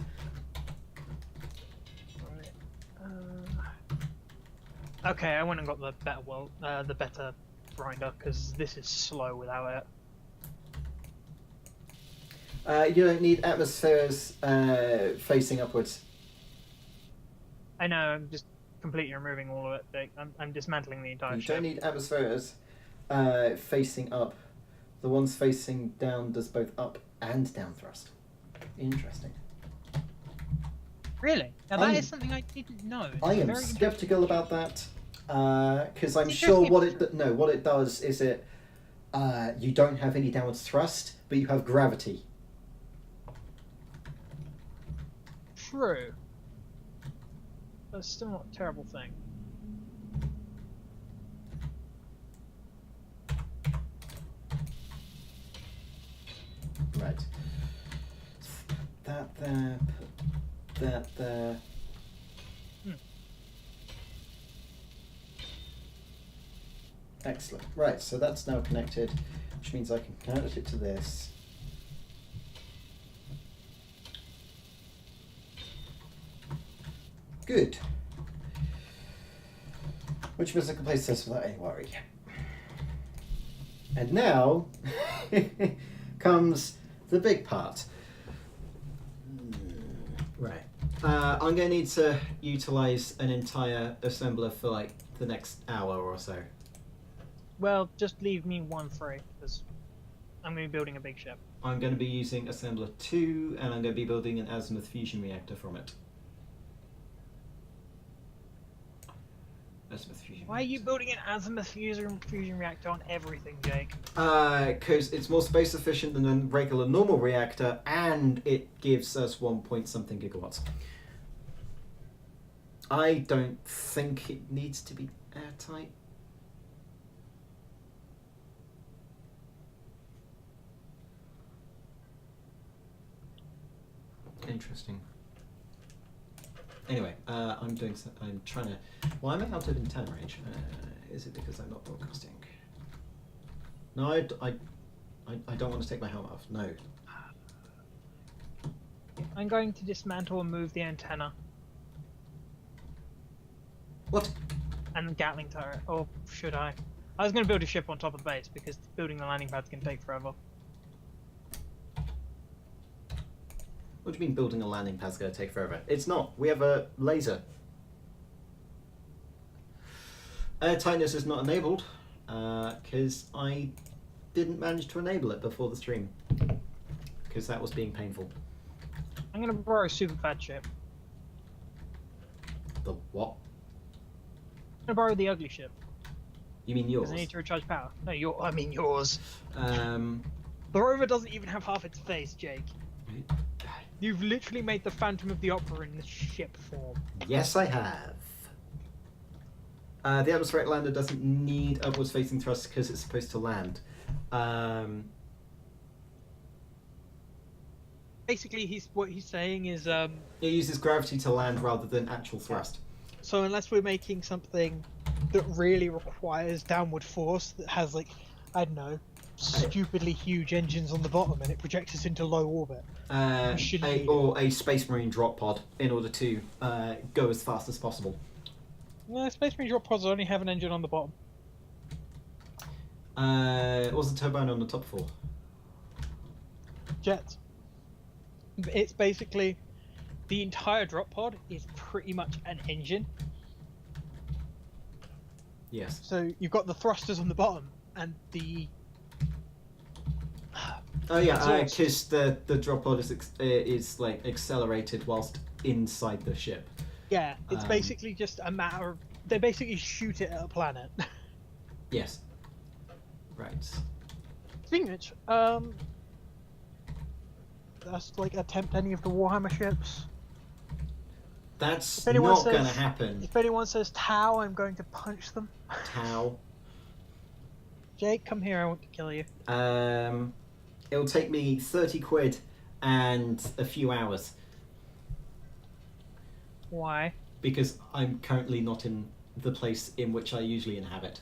Okay, I went and got the better grinder because this is slow without it. You don't need atmospheres facing upwards. I know, I'm just completely removing all of it. I'm dismantling the entire ship. You don't need atmospheres facing up. The ones facing down does both up and down thrust. Interesting. Really? Now that is something I didn't know. I am skeptical about that because I'm sure what it does is you don't have any downwards thrust, but you have gravity. True. But it's still not a terrible thing. Right. That there. Put that there. Excellent. Right, so that's now connected, which means I can connect it to this. Good. Which was a complete success without any worry. And now comes the big part. Right. I'm going to need to utilize an entire assembler for like the next hour or so. Well, just leave me one free, because I'm going to be building a big ship. I'm going to be using assembler 2, and I'm going to be building an azimuth fusion reactor from it. Azimuth fusion Why are you building an azimuth fusion reactor on everything, Jake? Because it's more space efficient than a regular normal reactor, and it gives us 1 point something gigawatts. I don't think it needs to be airtight. Interesting. Anyway, I'm trying to. Why am I out of intent range? Is it because I'm not broadcasting? No, I don't want to take my helmet off. No. I'm going to dismantle and move the antenna. What? And the Gatling turret. Or should I? I was going to build a ship on top of the base because building the landing pad's going to take forever. What do you mean building a landing pad's going to take forever? It's not. We have a laser. Airtightness is not enabled because I didn't manage to enable it before the stream because that was being painful. I'm going to borrow a super fat ship. The what? I'm going to borrow the ugly ship. You mean yours? Because I need to recharge power. No, I mean yours. The Rover doesn't even have half its face, Jake. You've literally made the Phantom of the Opera in the ship form. Yes, I have. The atmospheric lander doesn't need upwards facing thrust because it's supposed to land. Basically, what he's saying is It uses gravity to land rather than actual thrust. so unless we're making something that really requires downward force that has like, I don't know, stupidly huge engines on the bottom and it projects us into low orbit. Or a Space Marine drop pod in order to go as fast as possible. No, Space Marine drop pods only have an engine on the bottom. What's the turbine on the top for? Jets. It's basically the entire drop pod is pretty much an engine. Yes. So you've got the thrusters on the bottom and the. Oh yeah, because the drop pod is like accelerated whilst inside the ship. Yeah, it's basically just a matter of they basically shoot it at a planet. Yes. Right. Speaking of which, that's like attempt any of the Warhammer ships. That's not going to happen. If anyone says Tau, I'm going to punch them. Tau. Jake, come here. I want to kill you. It'll take me 30 quid and a few hours. Why? Because I'm currently not in the place in which I usually inhabit.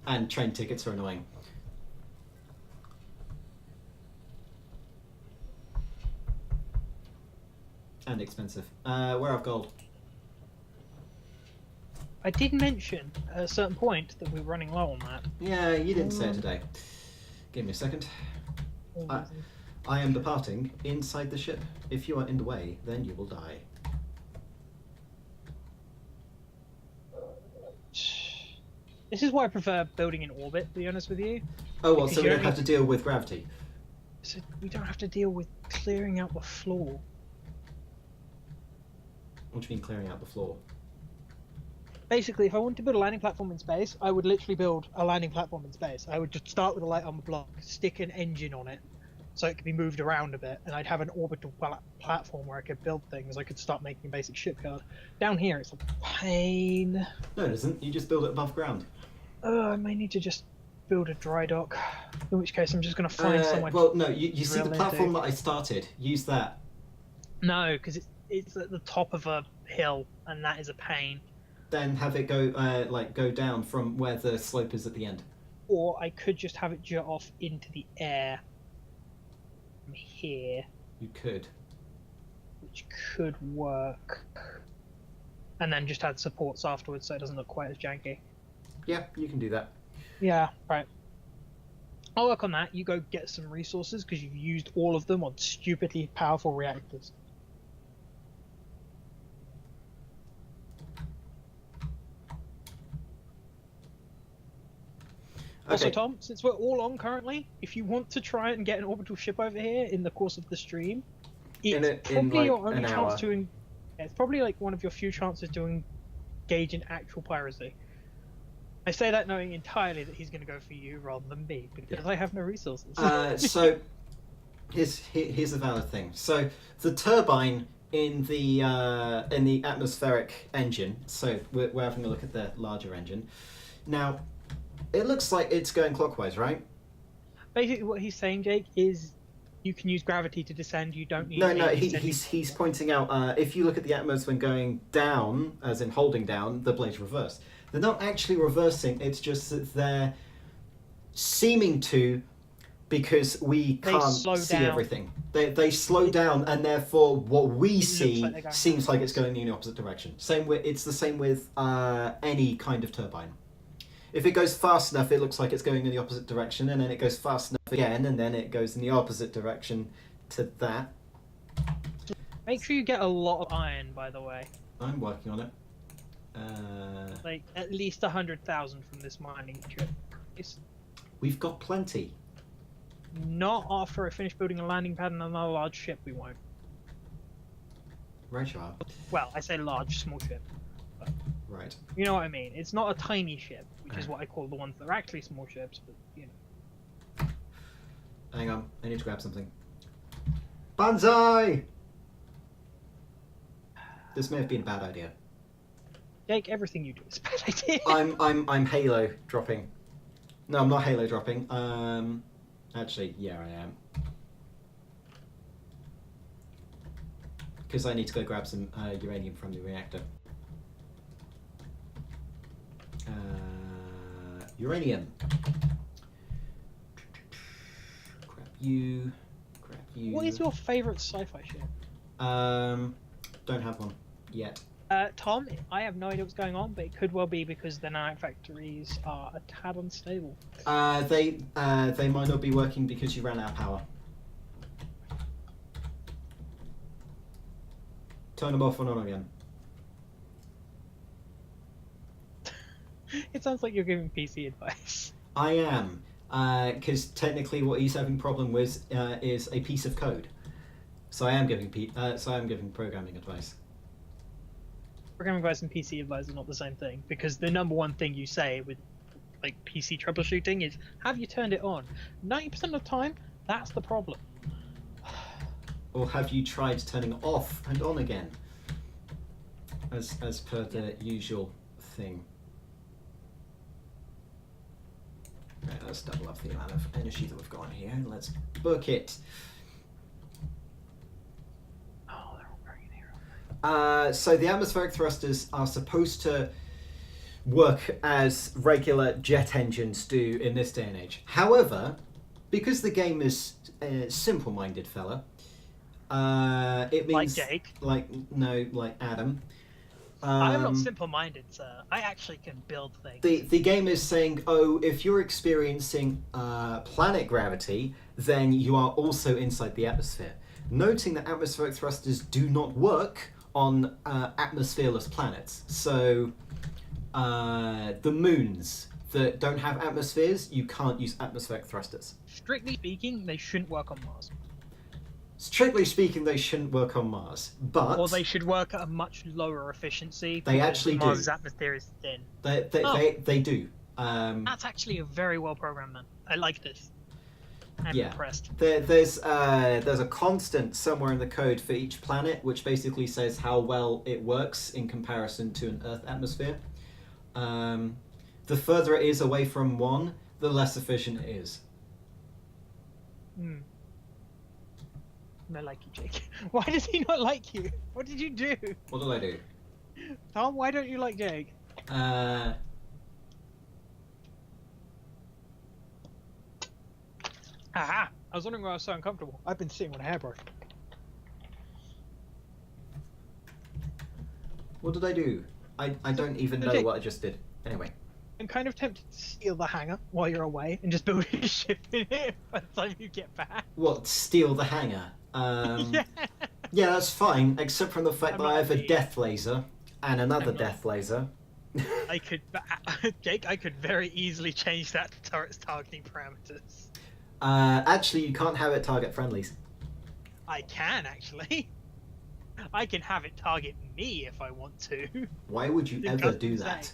And train tickets are annoying. And expensive. Where I've gold. I did mention at a certain point that we were running low on that. Yeah, you didn't say it today. Give me a second. I am departing inside the ship. If you are in the way, then you will die. This is why I prefer building in orbit, to be honest with you. Oh, well, Because so we you don't have to deal with gravity. So we don't have to deal with clearing out the floor. What do you mean clearing out the floor? Basically, if I wanted to build a landing platform in space, I would literally build a landing platform in space. I would just start with a light armor block, stick an engine on it, so it could be moved around a bit, and I'd have an orbital platform where I could build things. I could start making a basic shipyard. Down here, it's a pain. No, it isn't. You just build it above ground. I may need to just build a dry dock. In which case, I'm just going to find somewhere. Well, no, you see the drill platform into. that I started. Use that. No, because it's at the top of a hill, and that is a pain. Then have it go down from where the slope is at the end. Or I could just have it jet off into the air from here, You could. which could work. And then just add supports afterwards so it doesn't look quite as janky. Yeah, you can do that. Yeah, right. I'll work on that. You go get some resources because you've used all of them on stupidly powerful reactors. Also, Okay. Tom, since we're all on currently, if you want to try and get an orbital ship over here in the course of the stream, it's probably your only chance to. It's probably like one of your few chances to engage in actual piracy. I say that knowing entirely that he's going to go for you rather than me because I have no resources. So here's a valid thing. So the turbine in the atmospheric engine. So we're having a look at the larger engine. Now, it looks like it's going clockwise, right? Basically, what he's saying, Jake, is you can use gravity to descend. You don't need. No. He's pointing out if you look at the atmos when going down, as in holding down, the blades reverse. They're not actually reversing. It's just that they're seeming to, because we can't see everything. They slow down, and therefore what we see seems like it's going in the opposite direction. It's the same with any kind of turbine. If it goes fast enough, it looks like it's going in the opposite direction, and then it goes fast enough again, and then it goes in the opposite direction to that. Make sure you get a lot of iron, by the way. I'm working on it. Like, at least 100,000 from this mining trip. We've got plenty. Not after I finish building a landing pad and another large ship, we won't. Right, you are. Well, I say large, small ship. But Right. you know what I mean. It's not a tiny ship, which is what I call the ones that are actually small ships, but, you know. Hang on, I need to grab something. Banzai! This may have been a bad idea. Jake, everything you do is a bad idea. I'm Halo dropping. No, I'm not Halo dropping. Actually, yeah, I am. Because I need to go grab some uranium from the reactor. Uranium. Grab you. Grab you. What is your favourite sci-fi ship? Don't have one yet. Tom, I have no idea what's going on, but it could well be because the nanite factories are a tad unstable. They might not be working because you ran out of power. Turn them off and on again. It sounds like you're giving PC advice. I am, because technically what he's having problem with is a piece of code. So I am giving programming advice. Programming advice and PC advice are not the same thing, because the number one thing you say with like PC troubleshooting is, have you turned it on? 90% of the time, that's the problem. Or have you tried turning it off and on again? As per the usual thing. Right, let's double up the amount of energy that we've got on here. Let's book it. Oh, they're all going in here. So the atmospheric thrusters are supposed to work as regular jet engines do in this day and age. However, because the game is a simple-minded fella, it means like Jake. like Adam. I'm not simple-minded, sir. I actually can build things. The game is saying, oh, if you're experiencing planet gravity, then you are also inside the atmosphere. Noting that atmospheric thrusters do not work on atmosphereless planets. So the moons that don't have atmospheres, you can't use atmospheric thrusters. Strictly speaking, they shouldn't work on Mars. Strictly speaking, they shouldn't work on Mars, but Or they should work at a much lower efficiency. They actually do. Mars' atmosphere is thin. They do. That's actually a very well programmed then. I like this. I'm impressed. There's a constant somewhere in the code for each planet, which basically says how well it works in comparison to an Earth atmosphere. The further it is away from one, the less efficient it is. I like you, Jake. Why does he not like you? What did you do? What did I do? Tom, why don't you like Jake? Haha! I was wondering why I was so uncomfortable. I've been sitting on a hairbrush. What did I do? I don't even know what I just did. Anyway. I'm kind of tempted to steal the hangar while you're away and just build a ship in it by the time you get back. What, steal the hangar? Yeah, that's fine, except from the fact that I have a death laser and another death laser. I could, Jake, I could very easily change that turret's targeting parameters. Actually, you can't have it target friendlies. I can, actually. I can have it target me if I want to. Why would you ever do that?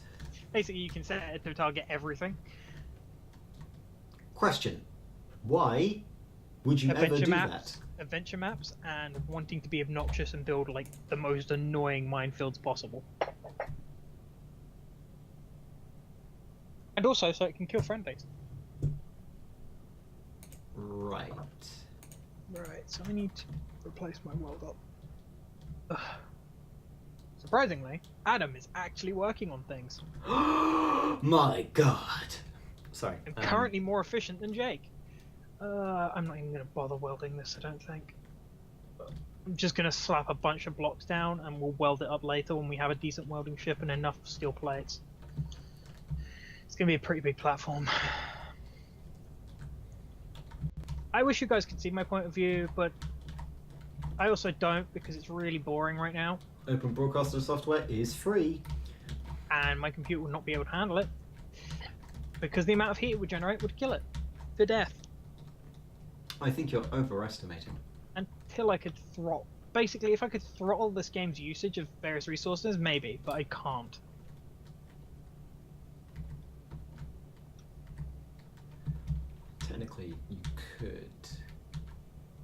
Basically, you can set it to target everything. Question. Why would you ever do that? Adventure maps and wanting to be obnoxious and build like the most annoying minefields possible. And also so it can kill friendlies. Right. Right, so I need to replace my weld up. Ugh. Surprisingly, Adam is actually working on things. My god. Sorry. I'm currently more efficient than Jake. I'm not even going to bother welding this, I don't think. I'm just going to slap a bunch of blocks down and we'll weld it up later when we have a decent welding ship and enough steel plates. It's going to be a pretty big platform. I wish you guys could see my point of view, but I also don't because it's really boring right now. Open Broadcaster software is free. And my computer would not be able to handle it. Because the amount of heat it would generate would kill it. To death. I think you're overestimating. Until I could throttle. Basically, if I could throttle this game's usage of various resources, maybe, but I can't. Technically, you could.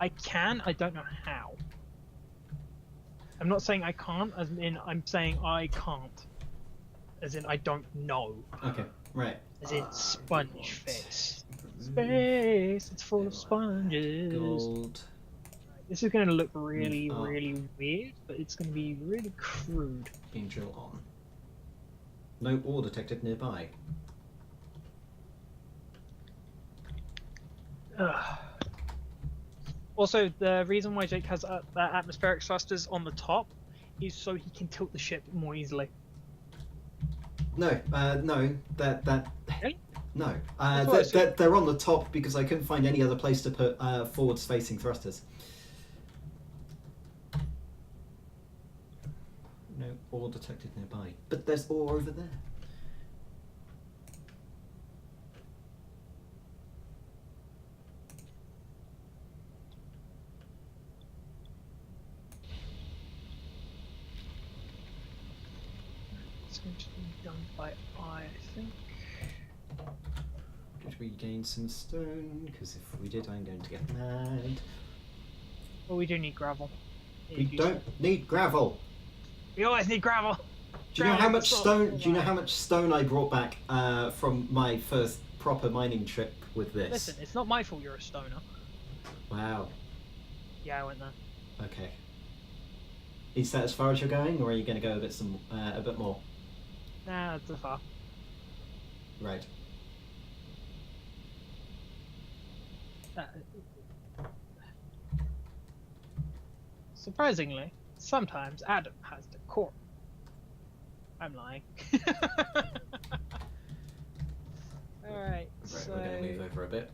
I can, I don't know how. I'm not saying I can't, as in I'm saying I can't. As in I don't know. Okay, right. As in sponge face. Space, it's full of sponges. Gold. This is going to look really, Oh. really weird, but it's going to be really crude. Beam drill on. No ore detected nearby. Ugh. Also, the reason why Jake has atmospheric thrusters on the top is so he can tilt the ship more easily. No, no, that. Really? No, That's what I they're on the top because I couldn't find any other place to put forwards-facing thrusters. No ore detected nearby, but there's ore over there. It's going to be done by I think. Did we gain some stone? Because if we did, I'm going to get mad. Well, we do need gravel. We don't need gravel. We always need gravel. Do you know how much stone? Do you know how much stone I brought back from my first proper mining trip with this? Listen, it's not my fault you're a stoner. Wow. Yeah, I went there. Okay. Is that as far as you're going, or are you going to go a bit more? Nah, that's too far. Right. Surprisingly, sometimes Adam has decorum. I'm lying. Alright, so... We're going to move over a bit.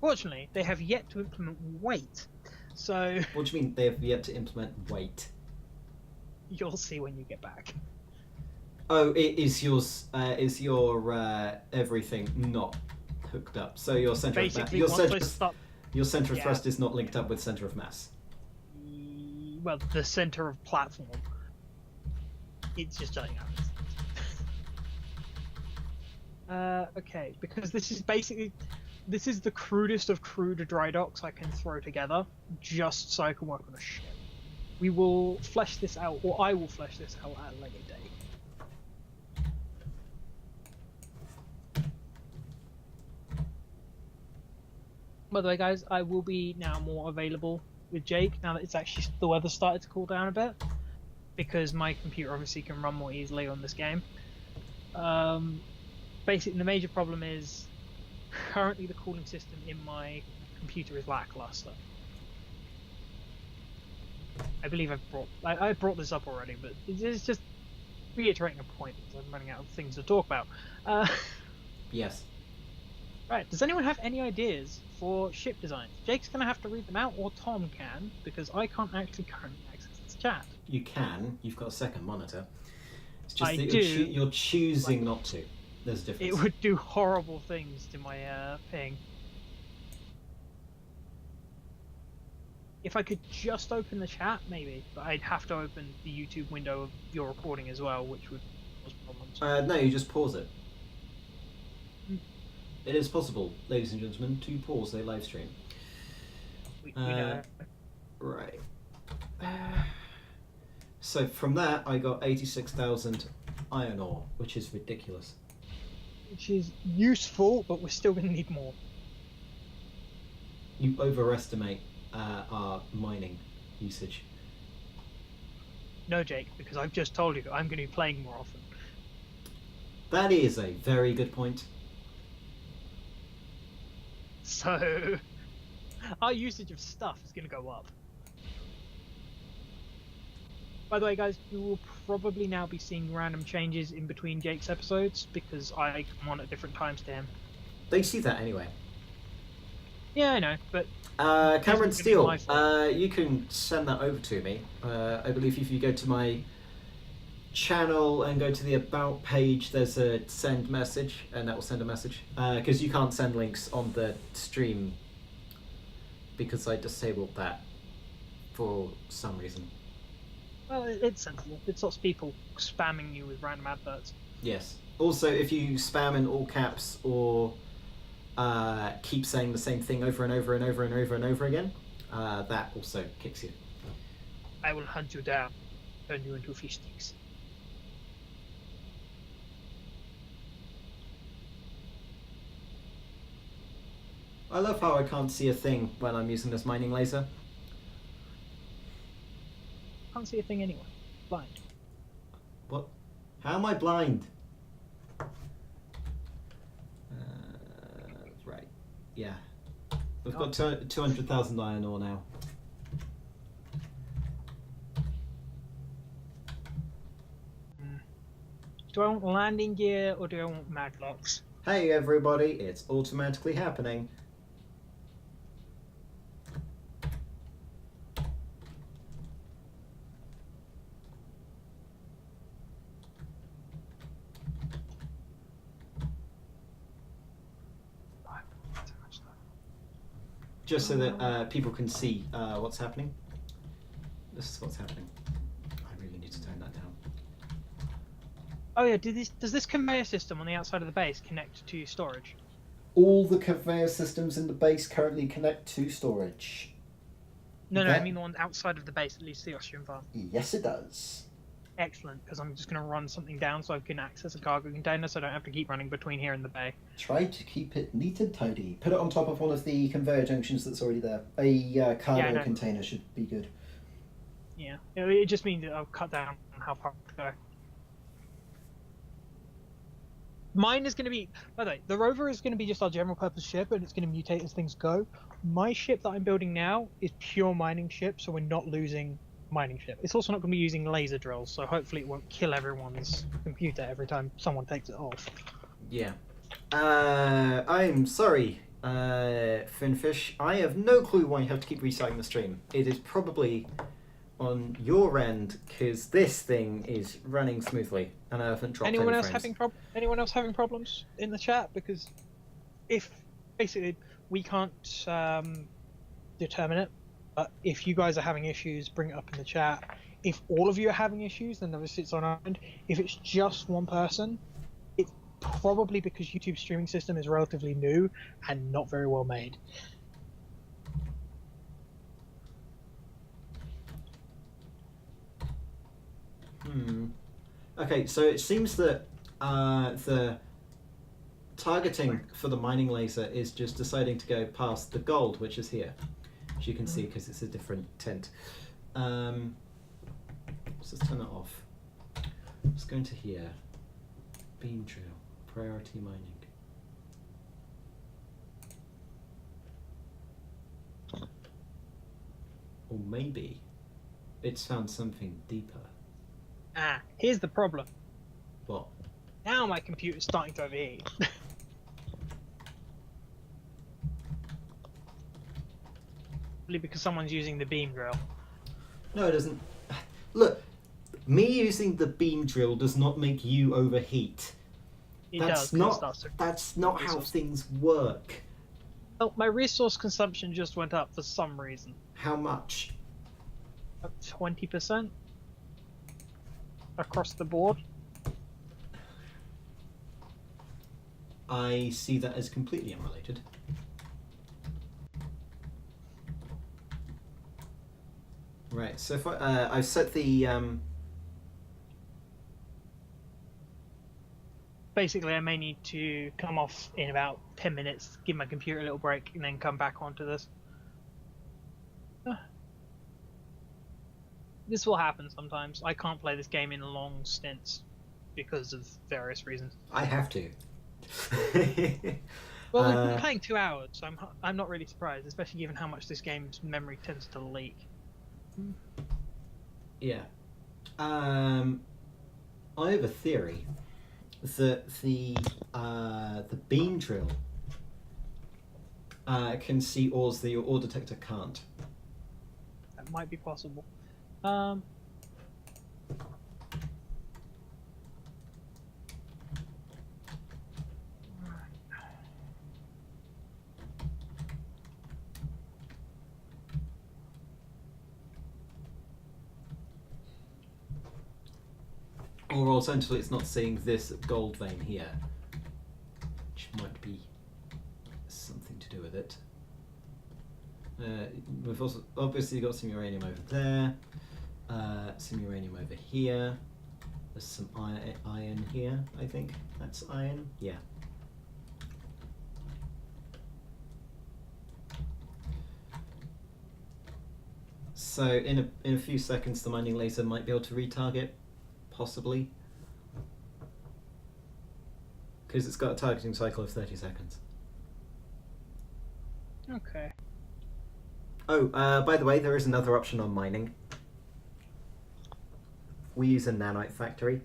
Fortunately, they have yet to implement weight, so... What do you mean they have yet to implement weight? You'll see when you get back. Oh, is your everything not hooked up? So your center Basically, of once I mass, stop... your center of Yeah. thrust is not linked up with center of mass. Well, the center of platform. It's just jutting out. Okay, because this is basically... This is the crudest of crude dry docks I can throw together, just so I can work on a ship. We will flesh this out, or I will flesh this out at a later date. By the way, guys, I will be now more available with Jake now that it's actually the weather started to cool down a bit, because my computer obviously can run more easily on this game. Basically, the major problem is currently the cooling system in my computer is lackluster. I believe I brought this up already, but it's just reiterating a point because I'm running out of things to talk about. Yes. Right, does anyone have any ideas for ship designs? Jake's going to have to read them out, or Tom can, because I can't actually currently access this chat. You can. You've got a second monitor. It's just I that do. you're choosing not to. There's a difference. It would do horrible things to my ping. If I could just open the chat, maybe, but I'd have to open the YouTube window of your recording as well, which would cause problems. No, you just pause it. Mm. It is possible, ladies and gentlemen, to pause a live stream. We know. Right. So from that, I got 86,000 iron ore, which is ridiculous. Which is useful, but we're still going to need more. You overestimate our mining usage. No, Jake, because I've just told you I'm going to be playing more often. That is a very good point. So, our usage of stuff is going to go up. By the way, guys, you will probably now be seeing random changes in between Jake's episodes because I come on at different times to him. They see that anyway. Yeah, I know, but... Cameron It's Steele, my fault. you can send that over to me. I believe if you go to my channel and go to the About page, there's a send message, and that will send a message. Because you can't send links on the stream because I disabled that for some reason. Well, it's sensible. It stops people spamming you with random adverts. Yes. Also, if you spam in all caps or keep saying the same thing over and over and over and over and over again, that also kicks you. I will hunt you down, turn you into fish sticks. I love how I can't see a thing when I'm using this mining laser. Can't see a thing anyway. Blind. What? How am I blind? Right. Yeah. We've got 200,000 iron ore now. Do I want landing gear or do I want madlocks? Hey everybody, it's automatically happening. Just so that people can see what's happening. This is what's happening. I really need to turn that down. Oh yeah, does this conveyor system on the outside of the base connect to storage? All the conveyor systems in the base currently connect to storage. No, I mean the one outside of the base, at least the oxygen farm. Yes, it does. Excellent, because I'm just going to run something down so I can access a cargo container so I don't have to keep running between here and the bay. Try to keep it neat and tidy. Put it on top of one of the conveyor junctions that's already there. A cargo container should be good. Yeah, it just means that I'll cut down on how far to go. Mine is going to be, by the way, the Rover is going to be just our general purpose ship and it's going to mutate as things go. My ship that I'm building now is pure mining ship, so we're not losing mining ship. It's also not going to be using laser drills, so hopefully it won't kill everyone's computer every time someone takes it off. Yeah. I'm sorry, Finfish. I have no clue why you have to keep restarting the stream. It is probably on your end because this thing is running smoothly and I haven't dropped anyone any else frames. Anyone else having problems in the chat? Because if basically we can't determine it, but if you guys are having issues, bring it up in the chat. If all of you are having issues, then obviously it's on our end. If it's just one person, it's probably because YouTube's streaming system is relatively new and not very well made. Okay, so it seems that the targeting for the mining laser is just deciding to go past the gold, which is here. As you can see, because it's a different tint. Let's just turn that off. Let's go into here. Beam drill, priority mining. Or maybe it's found something deeper. Ah, here's the problem. What? Now my computer's starting to overheat. Because someone's using the beam drill. No, it doesn't. Look, me using the beam drill does not make you overheat. That's not how things work. Oh, my resource consumption just went up for some reason. How much? Up 20% across the board. I see that as completely unrelated. Right, so if I've set the basically I may need to come off in about 10 minutes, give my computer a little break, and then come back onto this. This will happen sometimes. I can't play this game in long stints because of various reasons. I have to. Well, we've been playing 2 hours, so I'm not really surprised, especially given how much this game's memory tends to leak. Yeah. I have a theory that the beam drill can see ores that your ore detector can't. That might be possible. Or alternatively, it's not seeing this gold vein here, which might be it. We've also obviously got some uranium over there, some uranium over here. There's some iron here, I think. That's iron? Yeah. So in a few seconds the mining laser might be able to retarget, possibly. Because it's got a targeting cycle of 30 seconds. Okay. Oh, by the way, there is another option on mining. We use a nanite factory.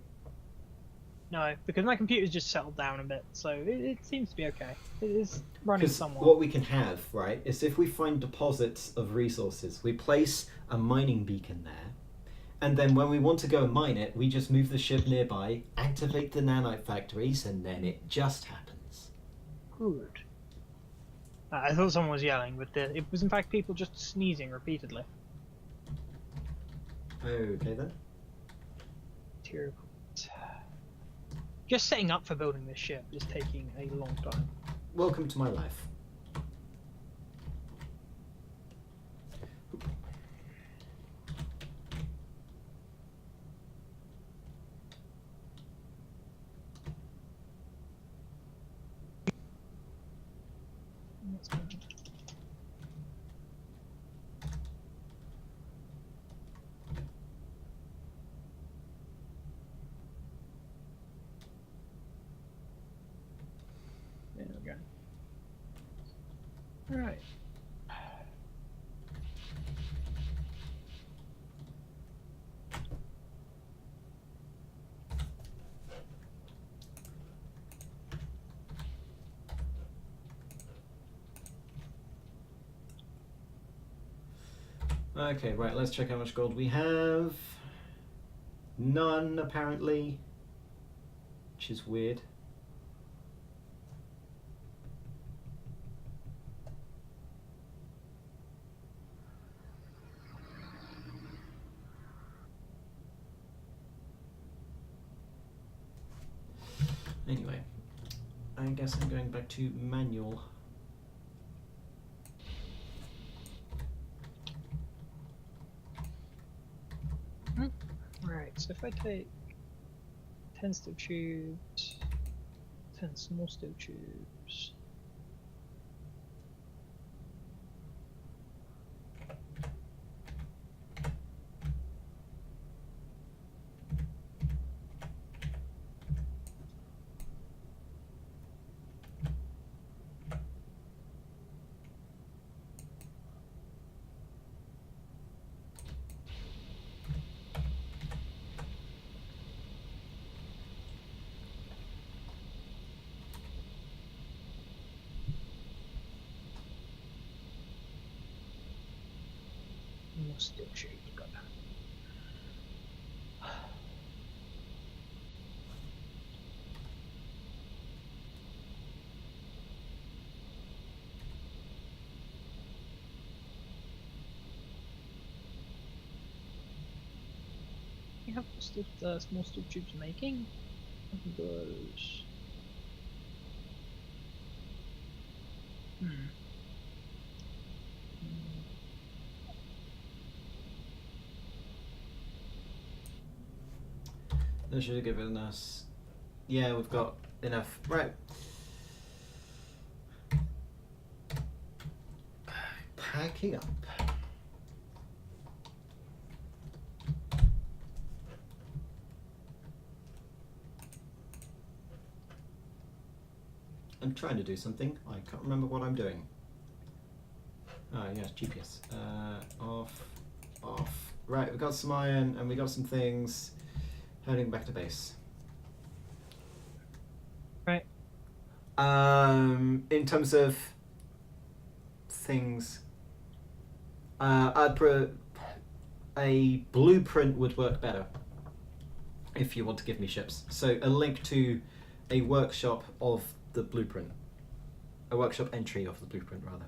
No, because my computer's just settled down a bit, so it seems to be okay. It is running Because somewhat. what we can have, right, is if we find deposits of resources, we place a mining beacon there, and then when we want to go and mine it, we just move the ship nearby, activate the nanite factories, and then it just happens. Good. I thought someone was yelling, but it was in fact people just sneezing repeatedly. Okay then. Terrible. Just setting up for building this ship is taking a long time. Welcome to my life. There we go. Alright. Okay, right, let's check how much gold we have. None, apparently. Which is weird. Anyway, I guess I'm going back to manual. Right, so if I take 10 steel tubes, 10 small steel tubes. More steel tubes, got that. We have small steel tubes making. Those. That should have given us... Yeah, we've got enough. Right. Packing up. I'm trying to do something. I can't remember what I'm doing. Oh, yes, GPS. Off. Right, we got some iron and we got some things. Heading back to base. Right. In terms of things, I'd a blueprint would work better if you want to give me ships. So a link to a workshop of the blueprint, a workshop entry of the blueprint rather,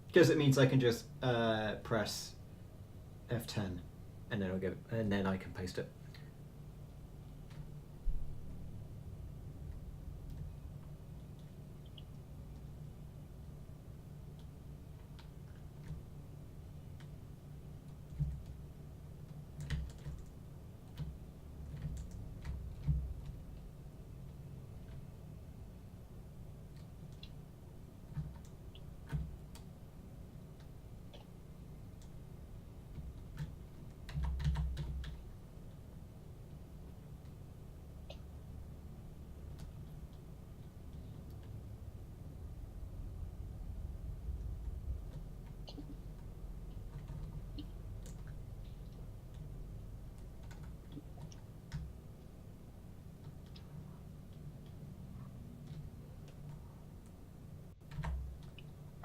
because it means I can just press F10 and then I can paste it.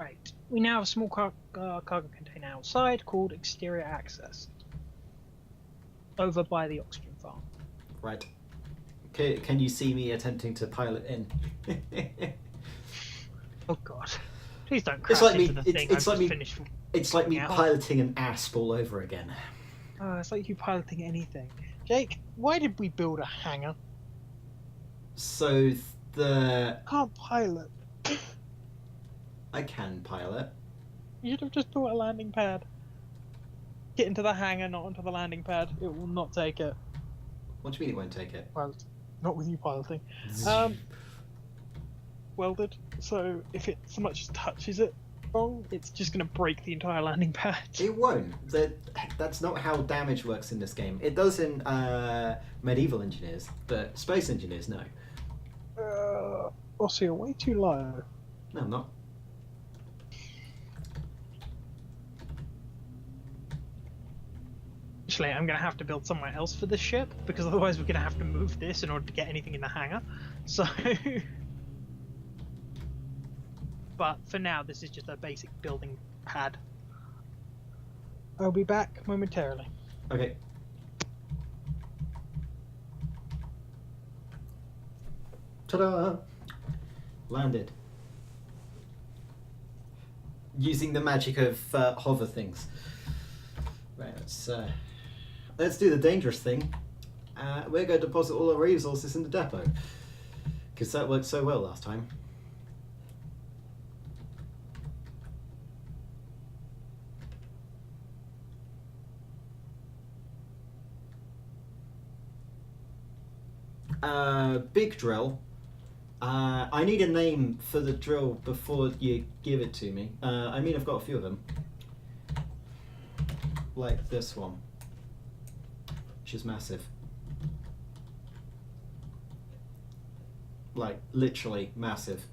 Right. We now have a small cargo container outside called exterior access. Over by the oxygen farm. Right. Can you see me attempting to pilot in? Oh god. Please don't It's crash like into me. the thing I've just finished. It's like me out. piloting an asp all over again. It's like you piloting anything. Jake, why did we build a hangar? So Can't pilot. I can pilot. You should have just built a landing pad. Get into the hangar, not onto the landing pad. It will not take it. What do you mean it won't take it? Well, not with you piloting. Welded, so if it so much as touches it wrong, it's just going to break the entire landing pad. It won't. That's not how damage works in this game. It does in medieval engineers, but space engineers, no. Also, you're way too low. No, I'm not. Actually, I'm going to have to build somewhere else for this ship, because otherwise we're going to have to move this in order to get anything in the hangar. So... But for now, this is just a basic building pad. I'll be back momentarily. Okay. Ta-da! Landed. Using the magic of hover things. Right, let's do the dangerous thing. We're going to deposit all our resources in the depot. Because that worked so well last time. Big drill. I need a name for the drill before you give it to me. I mean, I've got a few of them. Like this one, which is massive. Like, literally massive.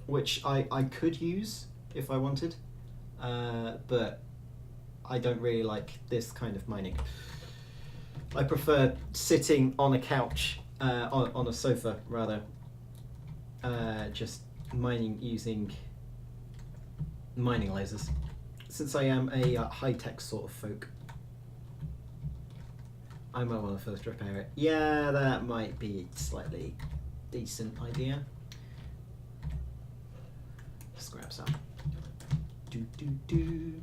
Which I could use if I wanted, but I don't really like this kind of mining. I prefer sitting on a couch, on a sofa rather, just mining using mining lasers, since I am a high-tech sort of folk. I might want to first repair it. Yeah, that might be a slightly decent idea. Just grab some. Do do do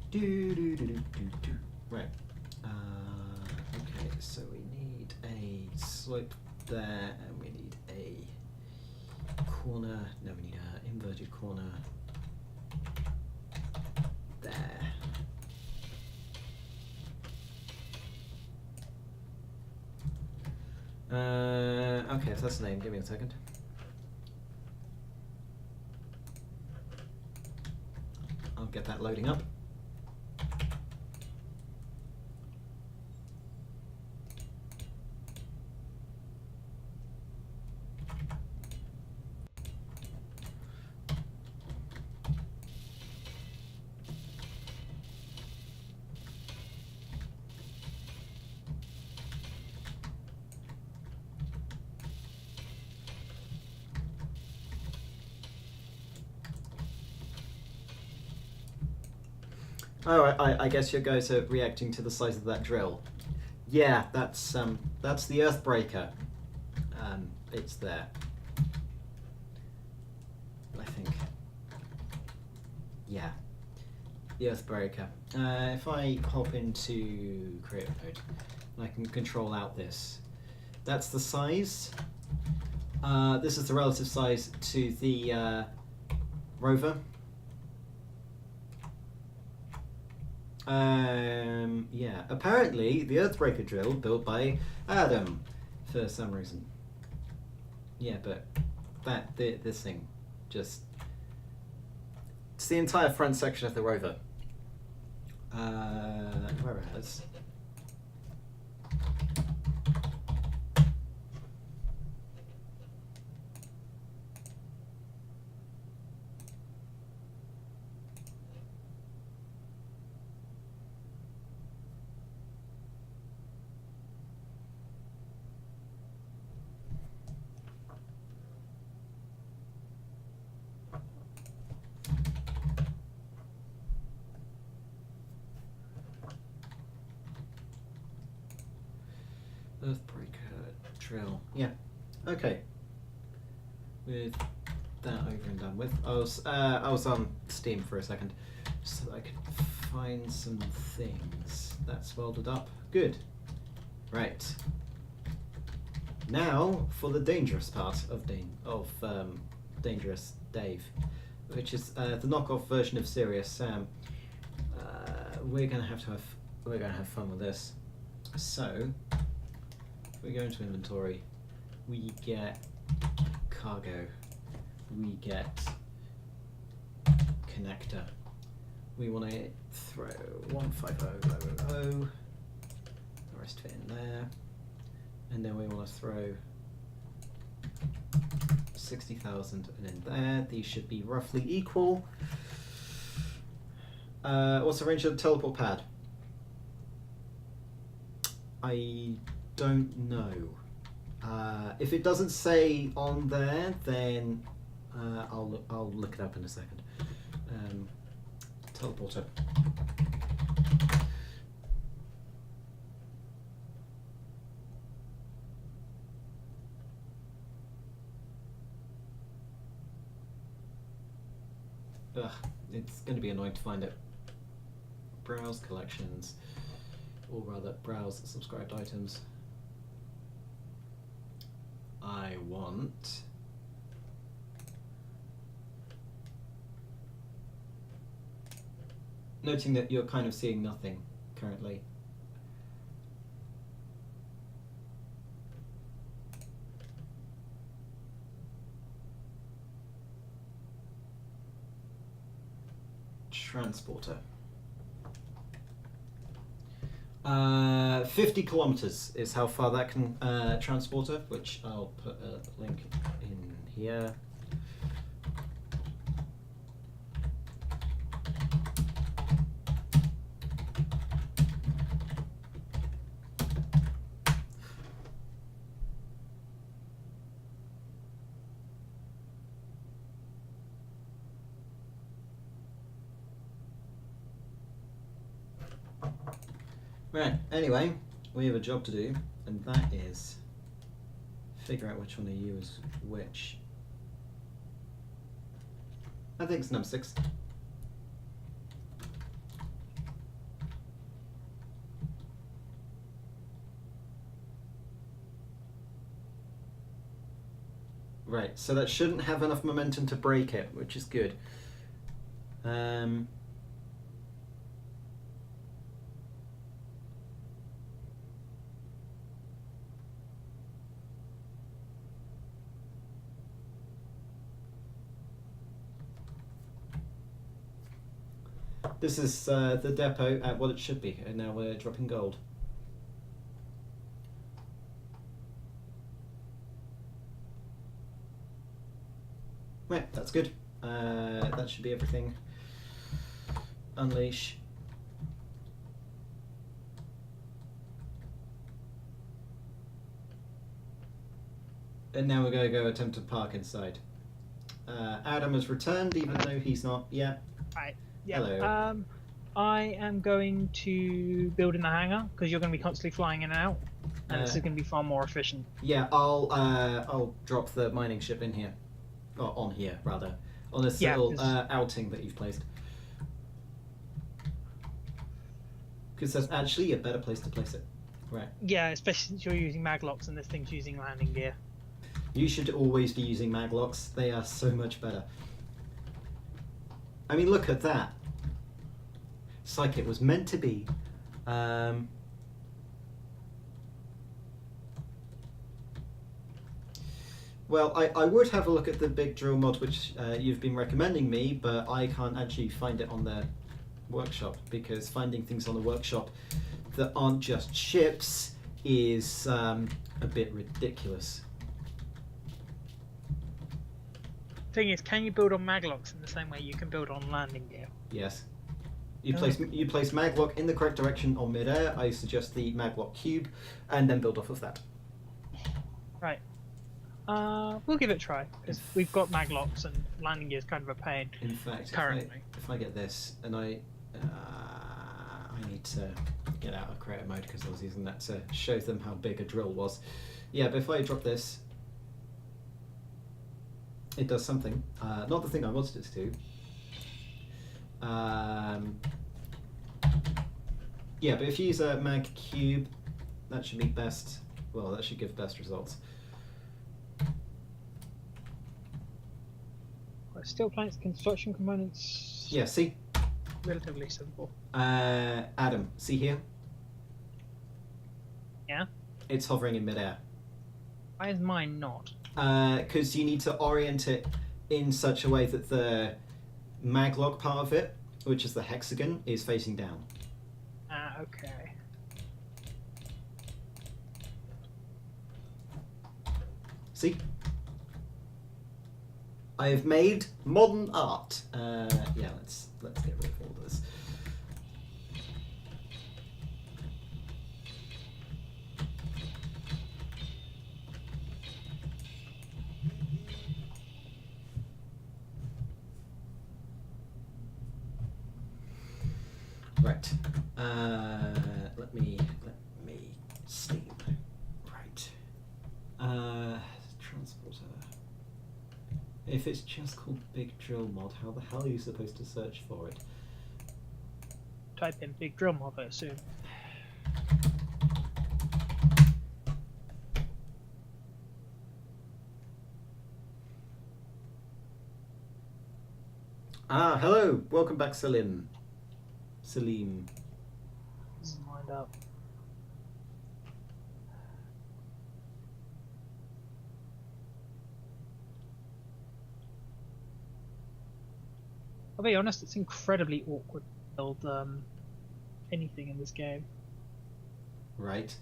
do do do do do. Right. Okay, so we need a slope there, and we need a corner. No, we need an inverted corner there. Okay, so that's the name. Give me a second. I'll get that loading up. Oh, I guess your guys are reacting to the size of that drill. Yeah, that's the Earthbreaker. It's there. I think. Yeah, the Earthbreaker. If I hop into creative mode, I can control out this. That's the size. This is the relative size to the Rover. Yeah, apparently the Earthbreaker drill built by Adam for some reason. Yeah, but this thing just, it's the entire front section of the Rover. Whereas drill. Yeah. Okay. With that over and done with, I was on Steam for a second, so that I could find some things. That's welded up. Good. Right. Now for the dangerous part of Dangerous Dave, which is the knockoff version of Serious Sam. We're gonna have fun with this. So if we go into inventory, we get cargo, we get connector. We want to throw 150,000, the rest of it in there, and then we want to throw 60,000 in there. These should be roughly equal. What's the range of the teleport pad? I don't know. If it doesn't say on there, then I'll look it up in a second. Teleporter. Ugh, it's going to be annoying to find it. Browse collections, or rather, browse subscribed items. I want noting that you're kind of seeing nothing currently. Transporter. 50 kilometers is how far that can transporter, which I'll put a link in here. Right, anyway, we have a job to do, and that is figure out which one to use which. I think it's number 6. Right, so that shouldn't have enough momentum to break it, which is good. This is the depot at what it should be, and now we're dropping gold. Right, that's good. That should be everything. Unleash. And now we're going to go attempt to park inside. Adam has returned, even though he's not yet. Right. Yeah. Hello. I am going to build in the hangar because you're going to be constantly flying in and out, and this is going to be far more efficient. Yeah, I'll drop the mining ship in here, or on here rather, on this little outing that you've placed. Because that's actually a better place to place it. Right. Yeah, especially since you're using maglocks and this thing's using landing gear. You should always be using maglocks. They are so much better. I mean, look at that. It's like it was meant to be. Well, I would have a look at the big drill mod, which you've been recommending me, but I can't actually find it on the workshop, because finding things on the workshop that aren't just ships is a bit ridiculous. Thing is, can you build on maglocks in the same way you can build on landing gear? Yes. You place maglock in the correct direction on mid-air. I suggest the maglock cube, and then build off of that. Right. We'll give it a try, because we've got maglocks and landing gear is kind of a pain. In fact, currently, if I get this, and I need to get out of creative mode because I was using that to show them how big a drill was. Yeah, but if I drop this, it does something. Not the thing I wanted it to do. Yeah, but if you use a mag cube, that should be best. Well, that should give best results. Steel plates, construction components. Yeah, see? Relatively simple. Adam, see here? Yeah? It's hovering in midair. Why is mine not? Because you need to orient it in such a way that the maglog part of it, which is the hexagon, is facing down. Okay. See? I have made modern art. Yeah, let's get rid of all this. Right. Let me sleep. Right. Transporter. If it's just called Big Drill Mod, how the hell are you supposed to search for it? Type in Big Drill Mod, I assume. Ah, hello! Welcome back, Salim. Salim. Mind up. I'll be honest, it's incredibly awkward to build anything in this game. Right.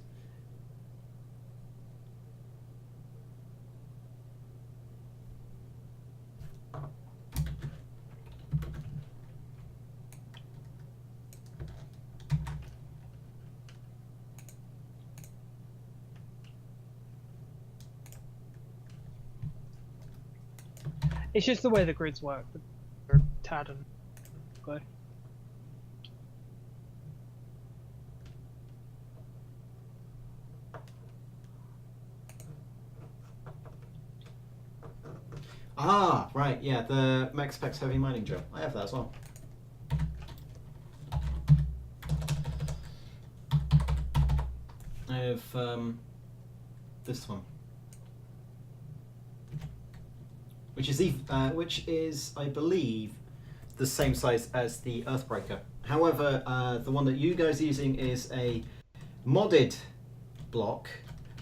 It's just the way the grids work. They're tad and go. Ah, right, yeah, the Max Specs Heavy Mining Drill. I have that as well. I have this one, which is, I believe, the same size as the Earthbreaker. However, the one that you guys are using is a modded block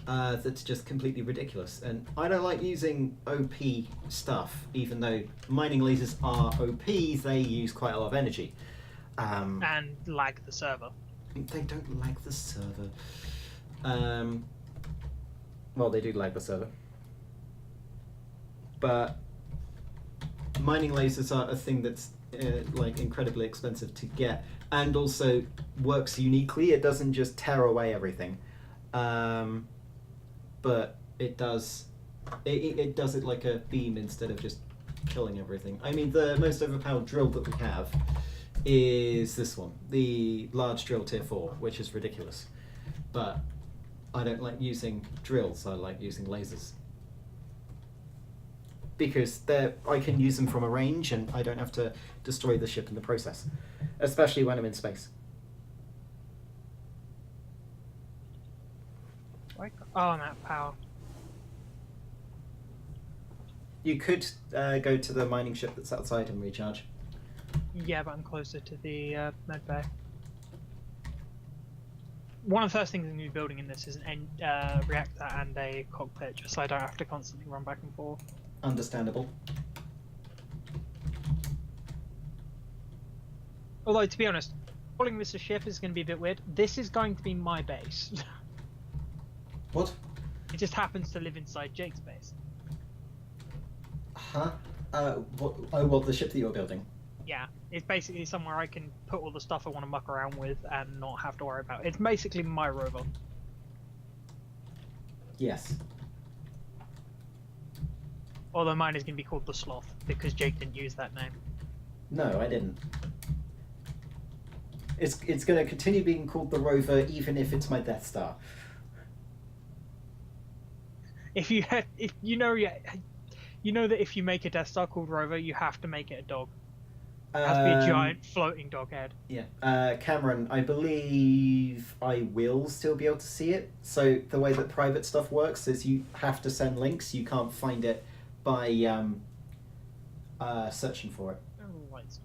that's just completely ridiculous. And I don't like using OP stuff, even though mining lasers are OP, they use quite a lot of energy. And lag the server. They don't lag the server. Well, they do lag the server. But mining lasers are a thing that's like incredibly expensive to get, and also works uniquely. It doesn't just tear away everything, but it does it like a beam instead of just killing everything. I mean, the most overpowered drill that we have is this one, the large drill tier 4, which is ridiculous. But I don't like using drills. I like using lasers, because I can use them from a range and I don't have to destroy the ship in the process, especially when I'm in space. Oh, I'm out of power. You could go to the mining ship that's outside and recharge. Yeah, but I'm closer to the med bay. One of the first things I'm going to be building in this is an reactor and a cockpit, just so I don't have to constantly run back and forth. Understandable. Although, to be honest, calling this a ship is going to be a bit weird. This is going to be my base. What? It just happens to live inside Jake's base. Huh? What? Oh, well, the ship that you're building. Yeah, it's basically somewhere I can put all the stuff I want to muck around with and not have to worry about. It's basically my Rover. Yes. Although mine is going to be called the Sloth, because Jake didn't use that name. No, I didn't. It's going to continue being called the Rover, even if it's my Death Star. If you had, if you know, you know that if you make a Death Star called Rover, you have to make it a dog. It has to be a giant floating dog head. Yeah. Cameron, I believe I will still be able to see it. So the way that private stuff works is you have to send links. You can't find it by searching for it. Oh, lights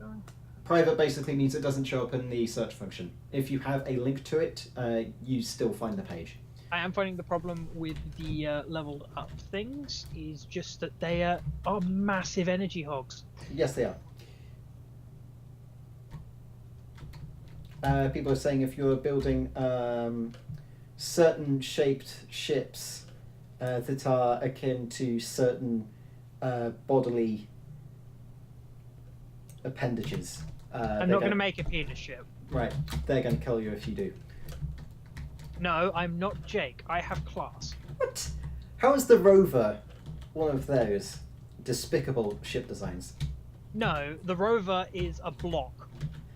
on that. Private basically means it doesn't show up in the search function. If you have a link to it, you still find the page. I am finding the problem with the leveled up things is just that they are massive energy hogs. Yes, they are. People are saying if you're building certain shaped ships that are akin to certain bodily appendages. I'm not going to make a penis ship. Right, they're going to kill you if you do. No, I'm not Jake. I have class. What? How is the Rover one of those despicable ship designs? No, the Rover is a block.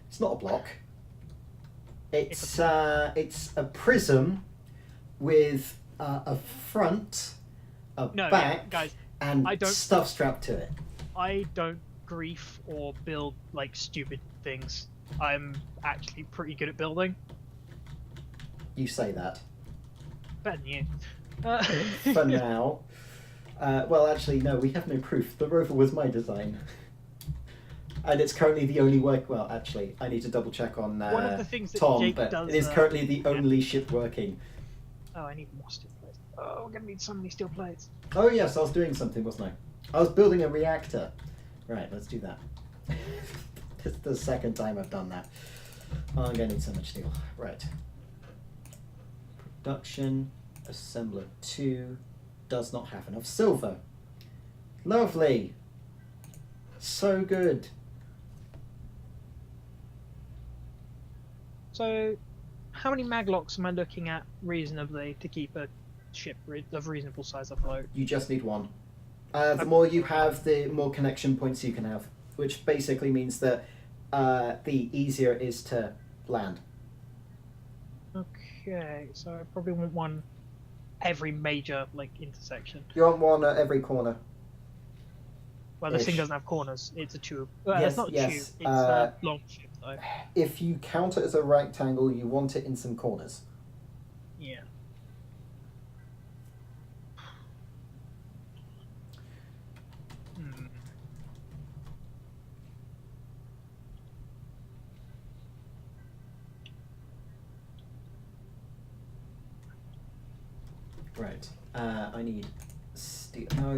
It's not a block. It's a prism with a front, a back, guys, and stuff strapped to it. I don't grief or build like stupid things. I'm actually pretty good at building. You say that. Better than you. For now. Well, actually, no, we have no proof. The Rover was my design. And it's currently the only work. Well, actually, I need to double check on one of the things that Tom, Jake but does, it is currently the only ship working. Oh, I need more steel plates. Oh, we're gonna need so many steel plates. Oh yes, I was doing something, wasn't I? I was building a reactor. Right, let's do that. It's the second time I've done that. Oh, I'm gonna need so much steel. Right. Production assembler 2 does not have enough silver. Lovely. So good. So, how many maglocks am I looking at reasonably to keep a ship of reasonable size afloat? You just need one. The more you have, the more connection points you can have, which basically means that the easier it is to land. Okay, so I probably want one every major intersection. You want one at every corner. Well, this thing doesn't have corners. It's a tube. Well, Yes, it's not a yes, tube. It's a long ship, though. If you count it as a rectangle, you want it in some corners. Yeah. Right. I need steel. No.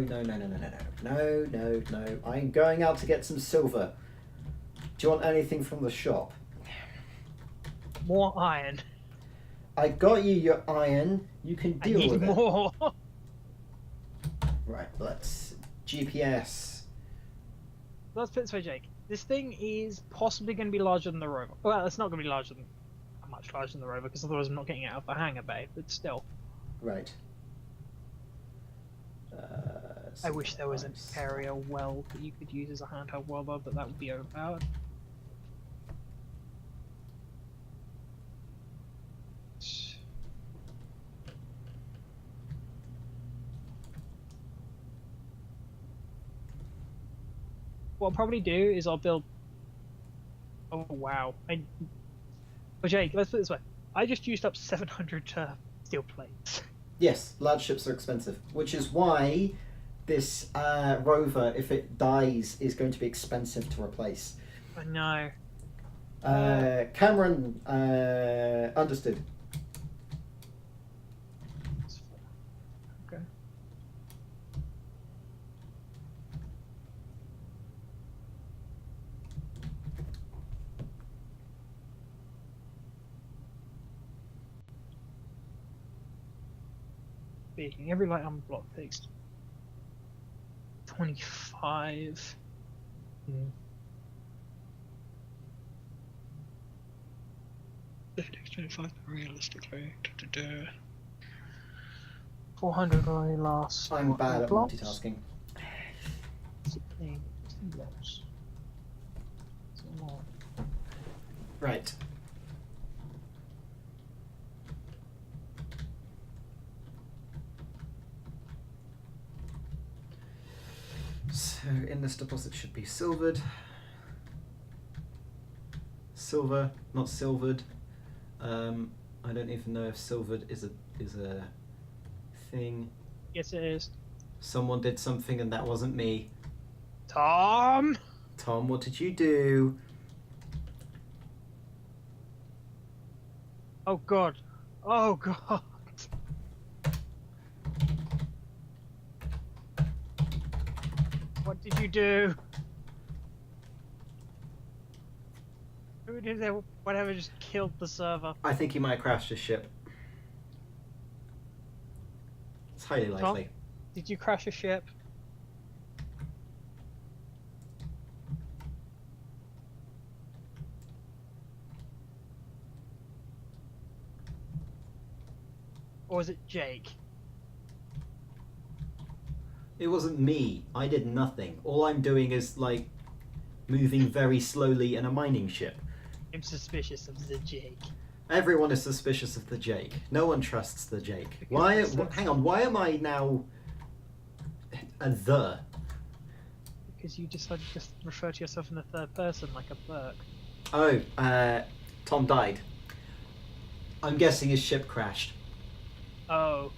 I'm going out to get some silver. Do you want anything from the shop? More iron. I got you your iron. You can deal with it. I need more. Right, let's... GPS. Let's put it this way, Jake. This thing is possibly going to be larger than the Rover. Well, it's not going to be much larger than the Rover, because otherwise I'm not getting it out of the hangar bay, but still. Right. I wish there was an area weld that you could use as a handheld welder, but that would be overpowered. What I'll probably do is I'll build... Oh wow. But Jake, let's put it this way. I just used up 700 steel plates. Yes, large ships are expensive, which is why this Rover, if it dies, is going to be expensive to replace. I know. Cameron understood. Okay. Speaking, every light on the block takes 25. It takes 25 realistically. 400 only lasts. I'm bad at multitasking. 16 blocks. Right. So in this deposit should be silvered. Silver, not silvered. I don't even know if silvered is a thing. Yes, it is. Someone did something and that wasn't me. Tom! Tom, what did you do? Oh god. Oh god. What did you do? Who did that? Whatever just killed the server. I think he might have crashed his ship. It's highly Tom? likely. Did you crash a ship? Or was it Jake? It wasn't me. I did nothing. All I'm doing is, like, moving very slowly in a mining ship. I'm suspicious of the Jake. Everyone is suspicious of the Jake. No one trusts the Jake. Why? Hang on. Why am I now a the? Because you decided to just refer to yourself in the third person like a Burke. Oh, Tom died. I'm guessing his ship crashed. Oh.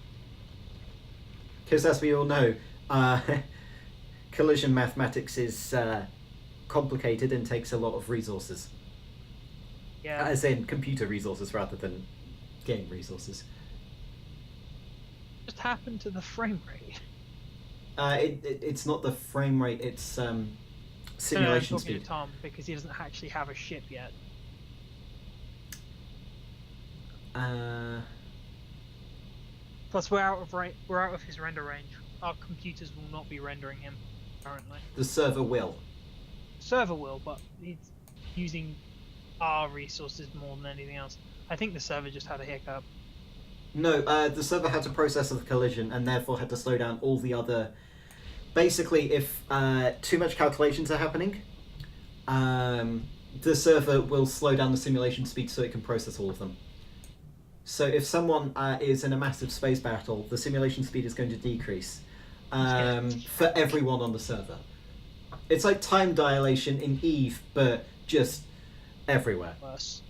Because as we all know, collision mathematics is complicated and takes a lot of resources. Yeah. As in computer resources rather than game resources. Just happened to the frame rate. It's not the frame rate, it's simulation I'm talking speed. to Tom because he doesn't actually have a ship yet. Plus, we're out of his render range. Our computers will not be rendering him currently. The server will. Server will, but he's using our resources more than anything else. I think the server just had a hiccup. No, the server had to process the collision and therefore had to slow down all the other... Basically, if too much calculations are happening, the server will slow down the simulation speed so it can process all of them. So if someone is in a massive space battle, the simulation speed is going to decrease for everyone on the server. It's like time dilation in Eve, but just everywhere. Worse.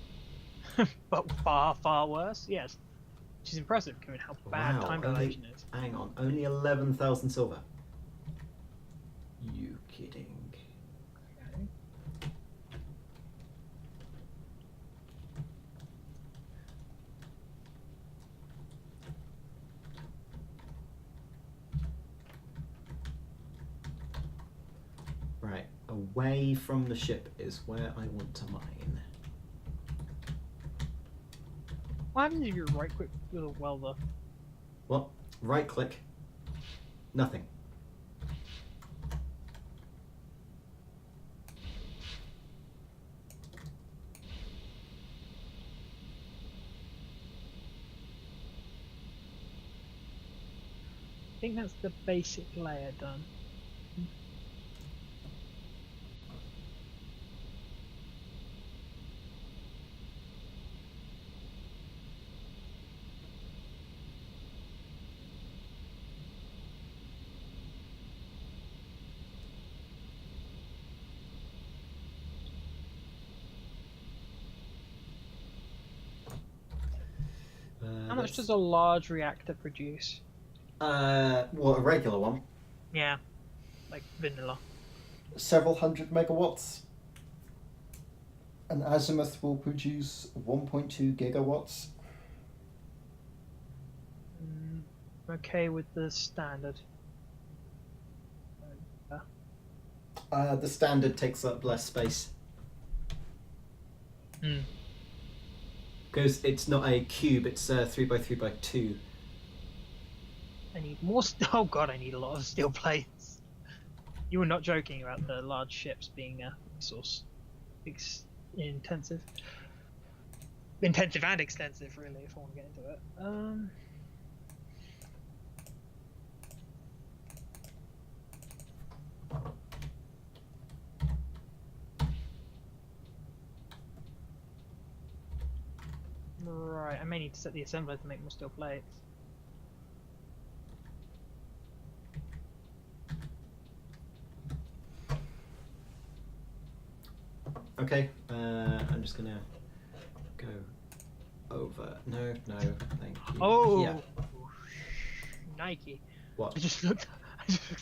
But far, far worse, yes. Which is impressive given how bad time dilation is. Hang on, only 11,000 silver. You kidding? Okay. Right, away from the ship is where I want to mine. What happens if you right click with a welder? What? Right click. Nothing. I think that's the basic layer done. How much does a large reactor produce? What, a regular one? Yeah, like vanilla. Several hundred megawatts. An azimuth will produce 1.2 gigawatts. I'm okay with the standard. The standard takes up less space. Hmm. Because it's not a cube, it's 3x3x2. I need more. Oh god, I need a lot of steel plates. You were not joking about the large ships being resource intensive. Intensive and extensive, really, if I want to get into it. Right, I may need to set the assembler to make more steel plates. Okay. I'm just gonna go over. No, thank you. Oh, Yeah. Nike. What? I just looked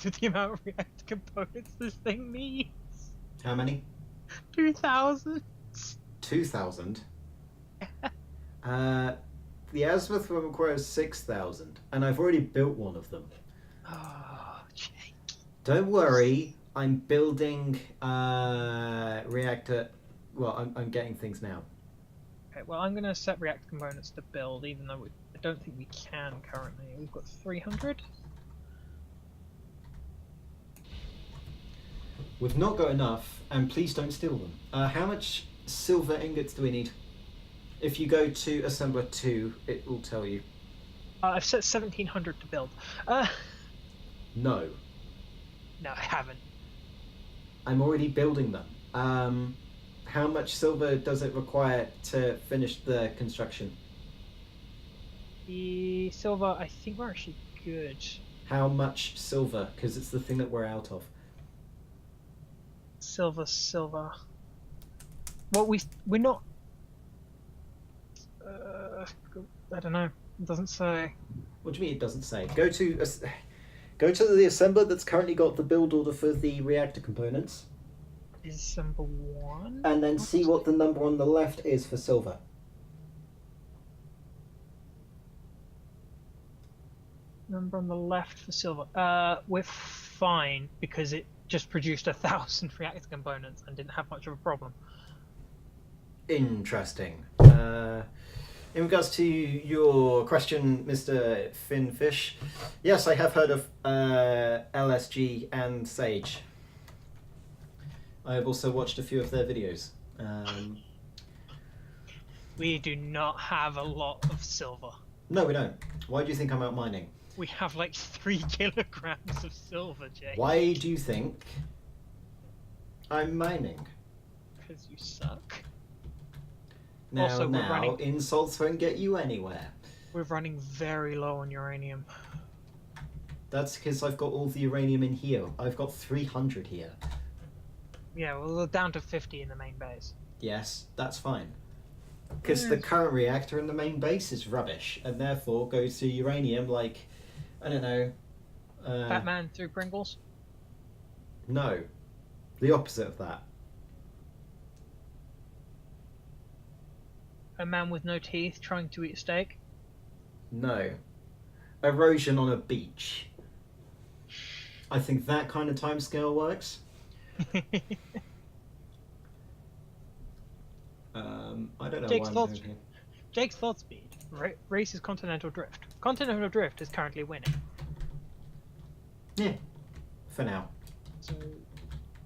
at the amount of Reactor components this thing needs. How many? 2,000. 2,000. The azimuth one requires 6,000, and I've already built one of them. Oh, Jake. Don't worry, I'm building reactor. Well, I'm getting things now. Okay, well, I'm going to set reactor components to build, even though I don't think we can currently. We've got 300. We've not got enough, and please don't steal them. How much silver ingots do we need? If you go to Assembler 2, it will tell you. I've set 1,700 to build. No. No, I haven't. I'm already building them. How much silver does it require to finish the construction? The silver, I think we're actually good. How much silver? Because it's the thing that we're out of. Silver. Well, we're not. I don't know. It doesn't say. What do you mean it doesn't say? Go to the assembler that's currently got the build order for the reactor components. December 1? And then see what the number on the left is for silver. Number on the left for silver. We're fine because it just produced 1,000 reactor components and didn't have much of a problem. Interesting. In regards to your question, Mr. Finfish, yes, I have heard of LSG and Sage. I have also watched a few of their videos. We do not have a lot of silver. No, we don't. Why do you think I'm out mining? We have like 3 kilograms of silver, Jake. Why do you think I'm mining? Because you suck. Now, Also, we're running- insults won't get you anywhere. We're running very low on uranium. That's because I've got all the uranium in here. I've got 300 here. Yeah, well, we're down to 50 in the main base. Yes, that's fine. Because the current reactor in the main base is rubbish, and therefore goes to uranium like, I don't know... Batman through Pringles? No. The opposite of that. A man with no teeth trying to eat a steak? No. Erosion on a beach. I think that kind of timescale works. I don't know Jake's why I'm thoughts. doing here. Jake's thought speed races Continental Drift. Continental Drift is currently winning. Yeah. For now. So,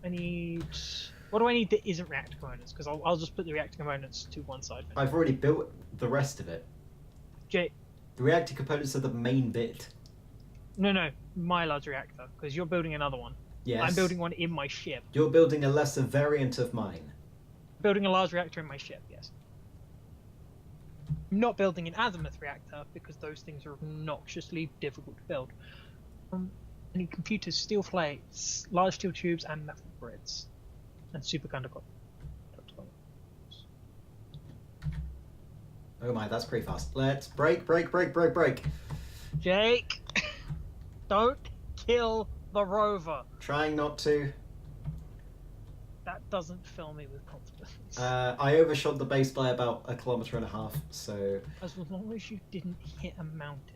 I need... What do I need that isn't reactor components? Because I'll just put the reactor components to one side. For now. I've already built the rest of it. Jake... The reactor components are the main bit. No, my large reactor. Because you're building another one. Yes. I'm building one in my ship. You're building a lesser variant of mine. Building a large reactor in my ship, yes. I'm not building an azimuth reactor because those things are obnoxiously difficult to build. I need computers, steel plates, large steel tubes, and metal grids. And superconductor. Oh my, that's pretty fast. Let's break. Jake! Don't kill the rover! Trying not to. That doesn't fill me with confidence. I overshot the base by about 1.5 kilometers, so... As long as you didn't hit a mountain.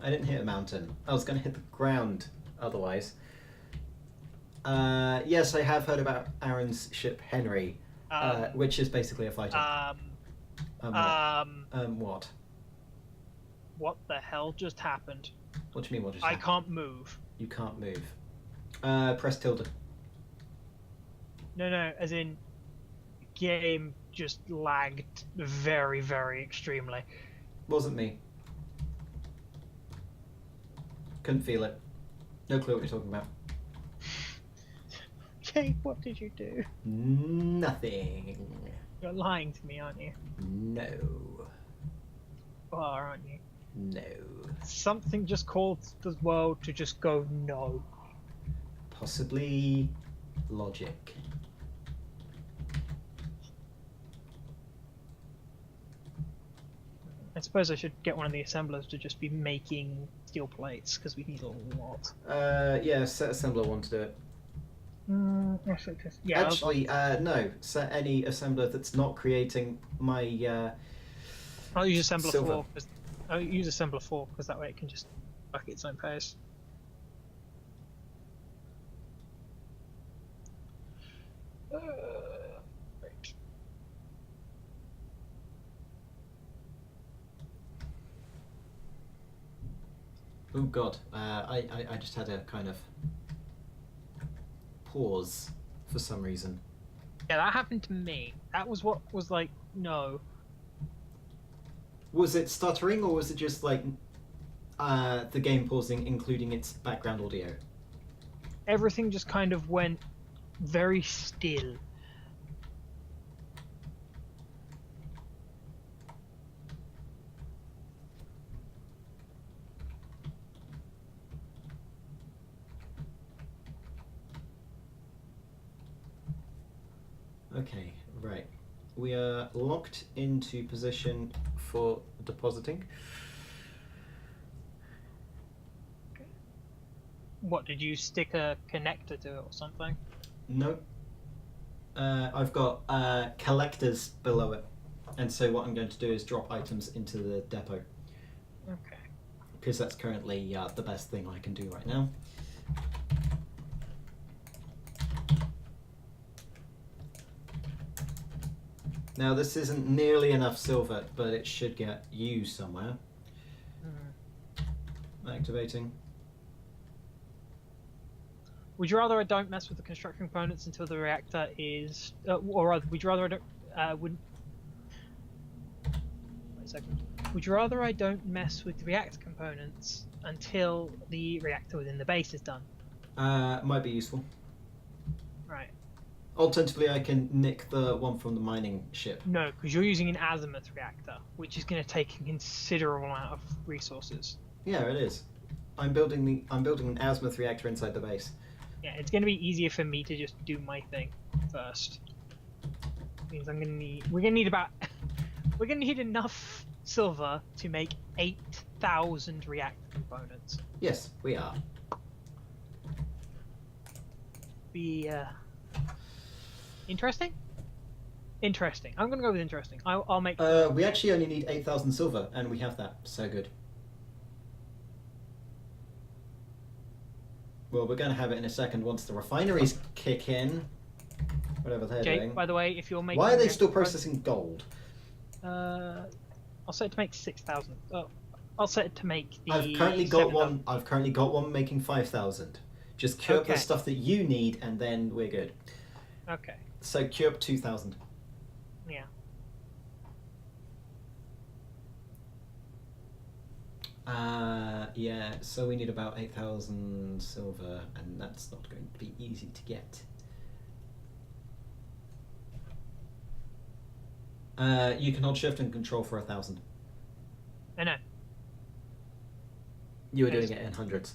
I didn't hit a mountain. I was going to hit the ground otherwise. Yes, I have heard about Aaron's ship, Henry, which is basically a fighter. What? What the hell just happened? What do you mean, what just I happened? can't move. You can't move. Press tilde. No, as in, game just lagged very, very extremely. Wasn't me. Couldn't feel it. No clue what you're talking about. Jake, what did you do? Nothing. You're lying to me, aren't you? No. You are, aren't you? No. Something just caused the world to just go no. Possibly logic. I suppose I should get one of the assemblers to just be making steel plates, because we need a lot. Yeah, set assembler one to do it. Actually, yeah. Actually, no. Set any assembler that's not creating my. I'll use assembler Silver. 4. I'll use assembler 4 because that way it can just buck its own pace. Right. Oh God, I just had a kind of pause for some reason. Yeah, that happened to me. That was what was like, no. Was it stuttering or was it just like the game pausing, including its background audio? Everything just kind of went very still. Okay, right. We are locked into position for depositing. What, did you stick a connector to it or something? No. I've got collectors below it. And so what I'm going to do is drop items into the depot. Okay. Because that's currently the best thing I can do right now. Now this isn't nearly enough silver, but it should get used somewhere. Activating. Would you rather I don't mess with the construction components until the reactor is, or rather, would you rather I don't, wait a second. Would you rather I don't mess with the reactor components until the reactor within the base is done? Might be useful. Right. Alternatively, I can nick the one from the mining ship. No, because you're using an azimuth reactor, which is going to take a considerable amount of resources. Yeah, it is. I'm building an azimuth reactor inside the base. Yeah, it's going to be easier for me to just do my thing first. Means we're going to need enough silver to make 8,000 reactor components. Yes, we are. Be interesting. Interesting. I'm going to go with interesting. I'll make. We actually only need 8,000 silver, and we have that. So good. Well, we're going to have it in a second once the refineries kick in. Whatever they're Jake, doing. by the way, if you're making. Why are they still processing gold? I'll set it to make 6,000. Oh, I'll set it to make the. I've currently got one. I've currently got one making 5,000. Just queue up the Okay. stuff that you need, and then we're good. Okay. So queue up 2,000. Yeah. Yeah. So we need about 8,000 silver, and that's not going to be easy to get. You can hold shift and control for 1,000. I know. You were doing it in hundreds.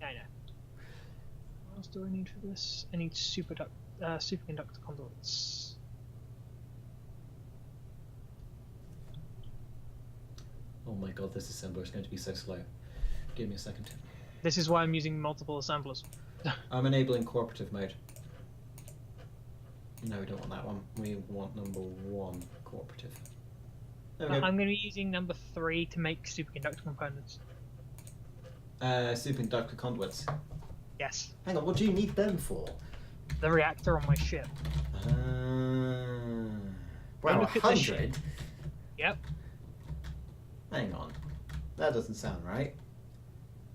I know. What else do I need for this? I need superconductor conduits. Oh my god, this assembler is going to be so slow. Give me a second. This is why I'm using multiple assemblers. I'm enabling cooperative mode. No, we don't want that one. We want number 1, cooperative. There we go. I'm going to be using number 3 to make superconductor components. Superconductor conduits. Yes. Hang on, what do you need them for? The reactor on my ship. Wow, look at the ship. 100? Yep. Hang on. That doesn't sound right.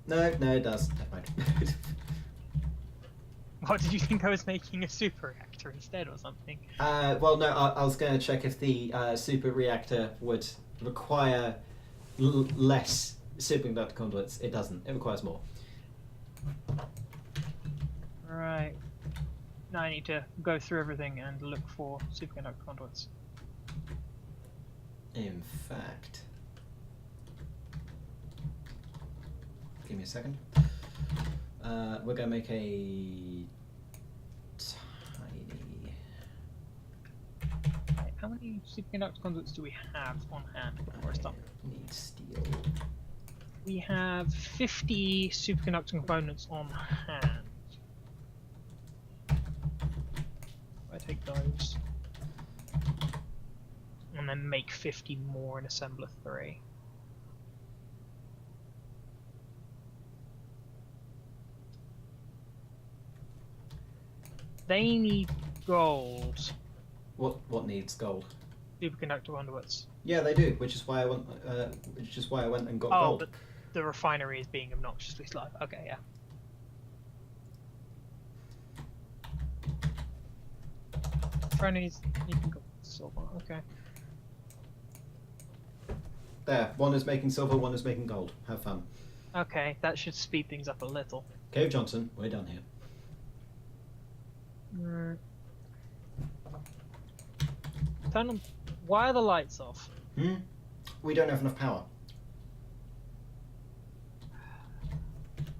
No, it does. Never mind. What, did you think I was making a super reactor instead or something? Well, no, I was going to check if the super reactor would require less superconductor conduits. It doesn't. It requires more. Right. Now I need to go through everything and look for superconductor conduits. In fact... Give me a second. We're going to make a tiny... Right, how how many superconductor conduits do we have on hand before I start? Need steel. We have 50 superconductor components on hand. I take those. And then make 50 more in assembler 3. They need gold. What needs gold? Superconductor conduits. Yeah, they do, which is why I went. Which is why I went and got Oh, gold. but the refinery is being obnoxiously slow. Okay, yeah. Refineries need to go silver. Okay. There, one is making silver, one is making gold. Have fun. Okay, that should speed things up a little. Cave Johnson, we're done here. Turn on. Why are the lights off? We don't have enough power.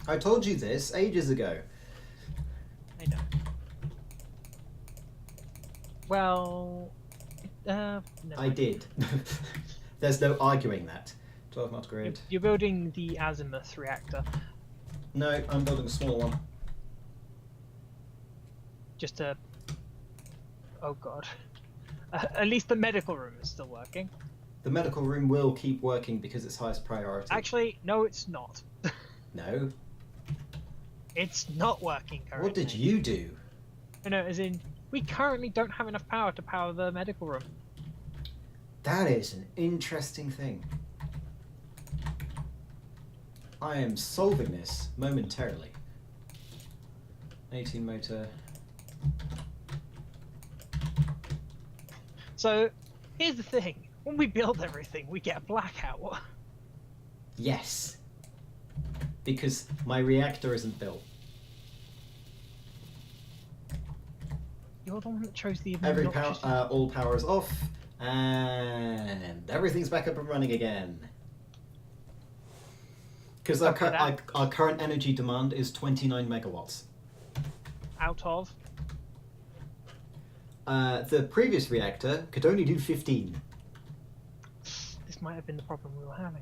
I told you this ages ago. I know. Well, never I mind. did. There's no arguing that. 12 mod grid. You're building the azimuth reactor. No, I'm building a small one. Just a. Oh god. At least the medical room is still working. The medical room will keep working because it's highest priority. Actually, no, it's not. No. It's not working currently. What did you do? No, as in, we currently don't have enough power to power the medical room. That is an interesting thing. I am solving this momentarily. 18 motor. So, here's the thing. When we build everything, we get a blackout. Yes. Because my reactor isn't built. You're the one that chose the Every power, obnoxious- all power is off, and everything's back up and running again. Because Okay, our current energy demand is 29 megawatts. out of. The previous reactor could only do 15. This might have been the problem we were having.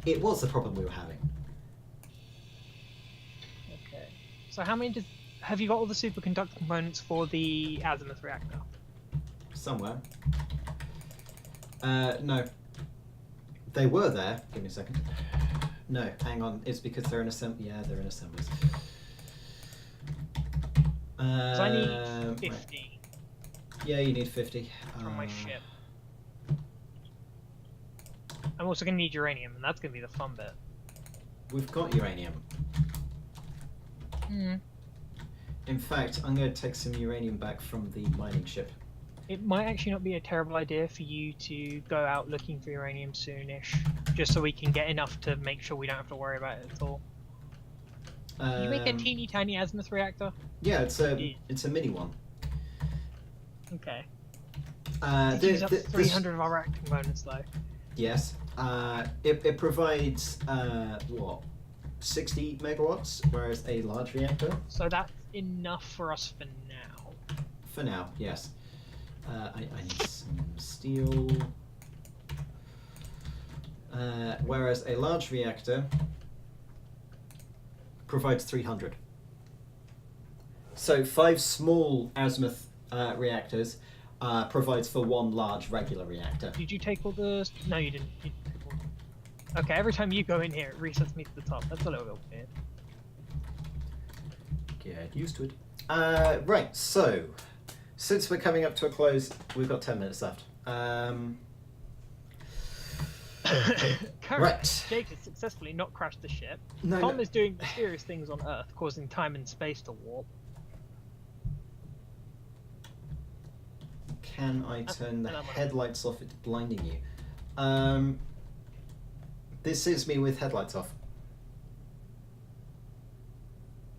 It was the problem we were having. Okay. So how many have you got all the superconductor components for the azimuth reactor? Somewhere. No. They were there. Give me a second. No, hang on. It's because they're in assembly. Yeah, they're in assemblies. So I need 50 right. Yeah, you need 50. from my ship. I'm also going to need uranium, and that's going to be the fun bit. We've got uranium. In fact, I'm going to take some uranium back from the mining ship. It might actually not be a terrible idea for you to go out looking for uranium soonish, just so we can get enough to make sure we don't have to worry about it at all. Can you make a teeny tiny azimuth reactor? Yeah, it's a mini one. Okay. Uh, Use up 300 of our reactor components though. Yes. It provides what, 60 megawatts, whereas a large reactor. So that's enough for us for now. For now, yes. I need some steel. Whereas a large reactor provides 300. So 5 small azimuth reactors provides for 1 large regular reactor. Did you take all the? No, you didn't. You didn't take all... Okay, every time you go in here, it resets me to the top. That's a little bit weird. Get used to it. Right, so since we're coming up to a close, we've got 10 minutes left. Right. Jake has successfully not crashed the ship. No, Tom no. is doing mysterious things on Earth, causing time and space to warp. Can I turn the and I'm on. headlights off? It's blinding you. This suits me with headlights off.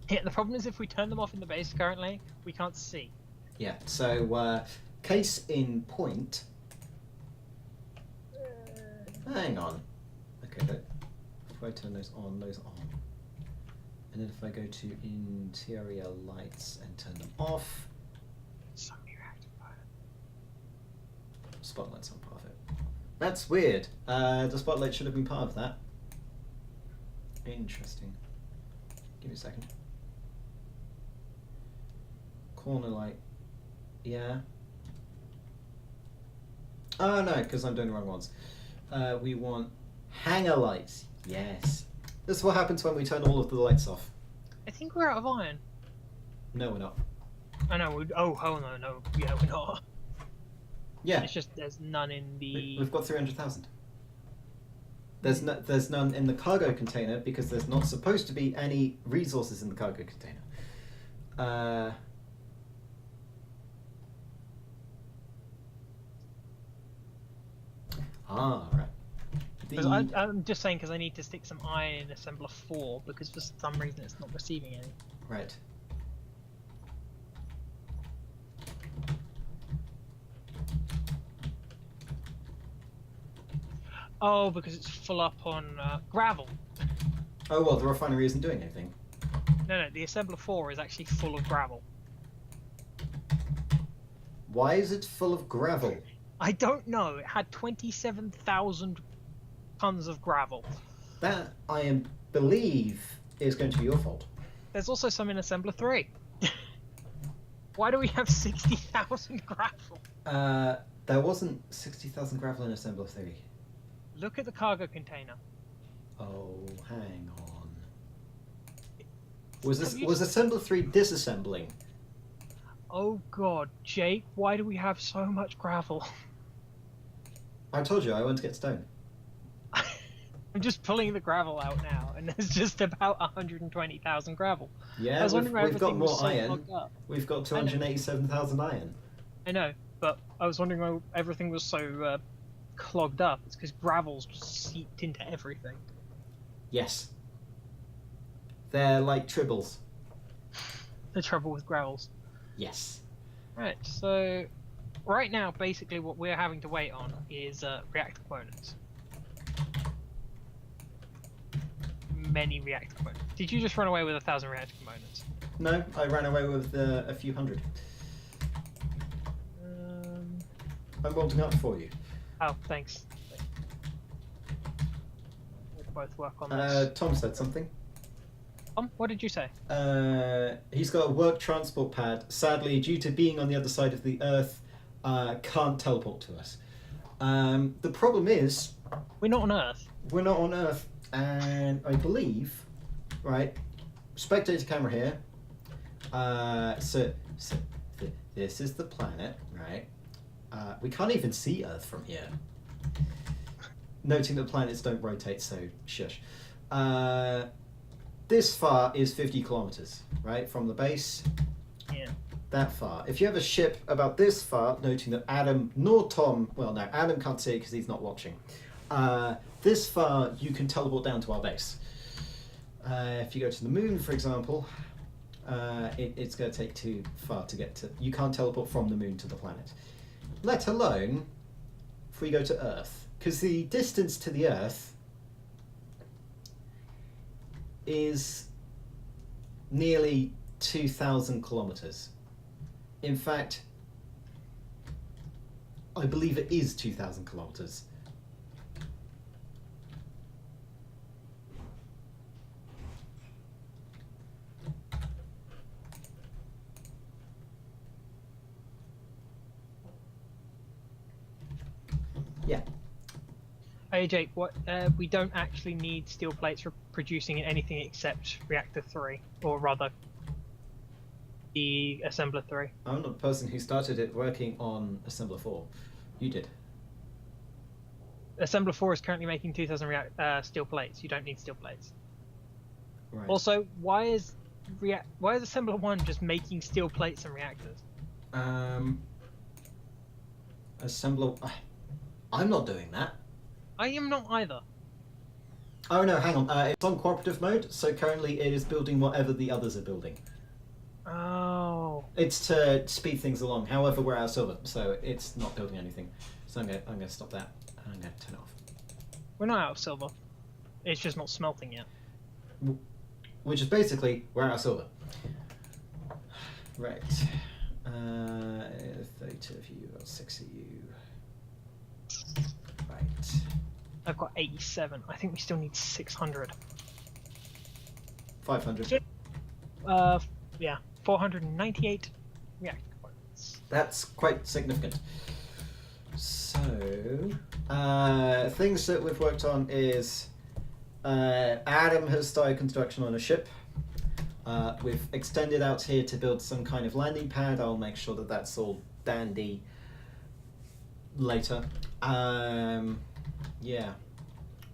Yeah, the problem is if we turn them off in the base currently, we can't see. Yeah, so case in point. Hang on. Okay, if I turn those on, and then if I go to interior lights and turn them off, So many reactor spotlights aren't part of it. That's weird. The spotlight should have been part of that. Interesting. Give me a second. Corner light. Yeah. Oh no, because I'm doing the wrong ones. We want hanger lights. Yes. This is what happens when we turn all of the lights off. I think we're out of iron. No, we're not. I know. Oh no. Yeah, we're not. Yeah. It's just there's none in the. We've got 300,000. There's none in the cargo container because there's not supposed to be any resources in the cargo container. Right. Because I'm just saying because I need to stick some iron in assembler 4 because for some reason it's not receiving any. Right. Oh, because it's full up on gravel. Oh well, the refinery isn't doing anything. No, the assembler 4 is actually full of gravel. Why is it full of gravel? I don't know. It had 27,000 tons of gravel. That, I believe, is going to be your fault. There's also some in assembler 3. Why do we have 60,000 gravel? There wasn't 60,000 gravel in assembler 3. Look at the cargo container. Oh, hang on. Was assembler 3 disassembling? Oh god, Jake, why do we have so much gravel? I told you I want to get stone. I'm just pulling the gravel out now, and there's just about 120,000 gravel. Yeah, I was wondering why we've got everything was more so iron. plugged up. We've got 287,000 iron. I know, but I was wondering why everything was so clogged up. It's because gravel's just seeped into everything. Yes. They're like tribbles. The trouble with gravels. Yes. Right, so right now, basically what we're having to wait on is reactor components. Many reactor components. Did you just run away with 1,000 reactor components? No, I ran away with a few hundred. I'm welding up for you. Oh, thanks. We'll both work on this. Tom said something. What did you say? He's got a work transport pad. Sadly, due to being on the other side of the Earth, can't teleport to us. The problem is... We're not on Earth. We're not on Earth, and I believe... Right, spectator camera here. So this is the planet, right? We can't even see Earth from here. Noting that planets don't rotate, so shush. This far is 50 kilometers, right, from the base. Yeah. That far. If you have a ship about this far, noting that Adam nor Tom, well, no, Adam can't see it because he's not watching. This far, you can teleport down to our base. If you go to the moon, for example, it's going to take too far to get to. You can't teleport from the moon to the planet. Let alone if we go to Earth, because the distance to the Earth is nearly 2,000 kilometers. In fact, I believe it is 2,000 kilometers. Yeah. Hey Jake, what? We don't actually need steel plates for producing anything except Reactor 3, or rather, the Assembler 3. I'm not the person who started it working on Assembler 4. You did. Assembler 4 is currently making 2,000 steel plates. You don't need steel plates. Right. Also, why is Assembler 1 just making steel plates and reactors? Assembler... I'm not doing that. I am not either. Oh no, hang on. It's on cooperative mode, so currently it is building whatever the others are building. Oh. It's to speed things along. However, we're out of silver, so it's not building anything. So I'm gonna stop that. And I'm gonna turn it off. We're not out of silver. It's just not smelting yet. Which is basically we're out of silver. Right. 32 of you, 6 of you. Right. I've got 87. I think we still need 600. 500. Yeah, 498 reactor components. That's quite significant. So, things that we've worked on is Adam has started construction on a ship. We've extended out here to build some kind of landing pad. I'll make sure that that's all dandy later. Yeah,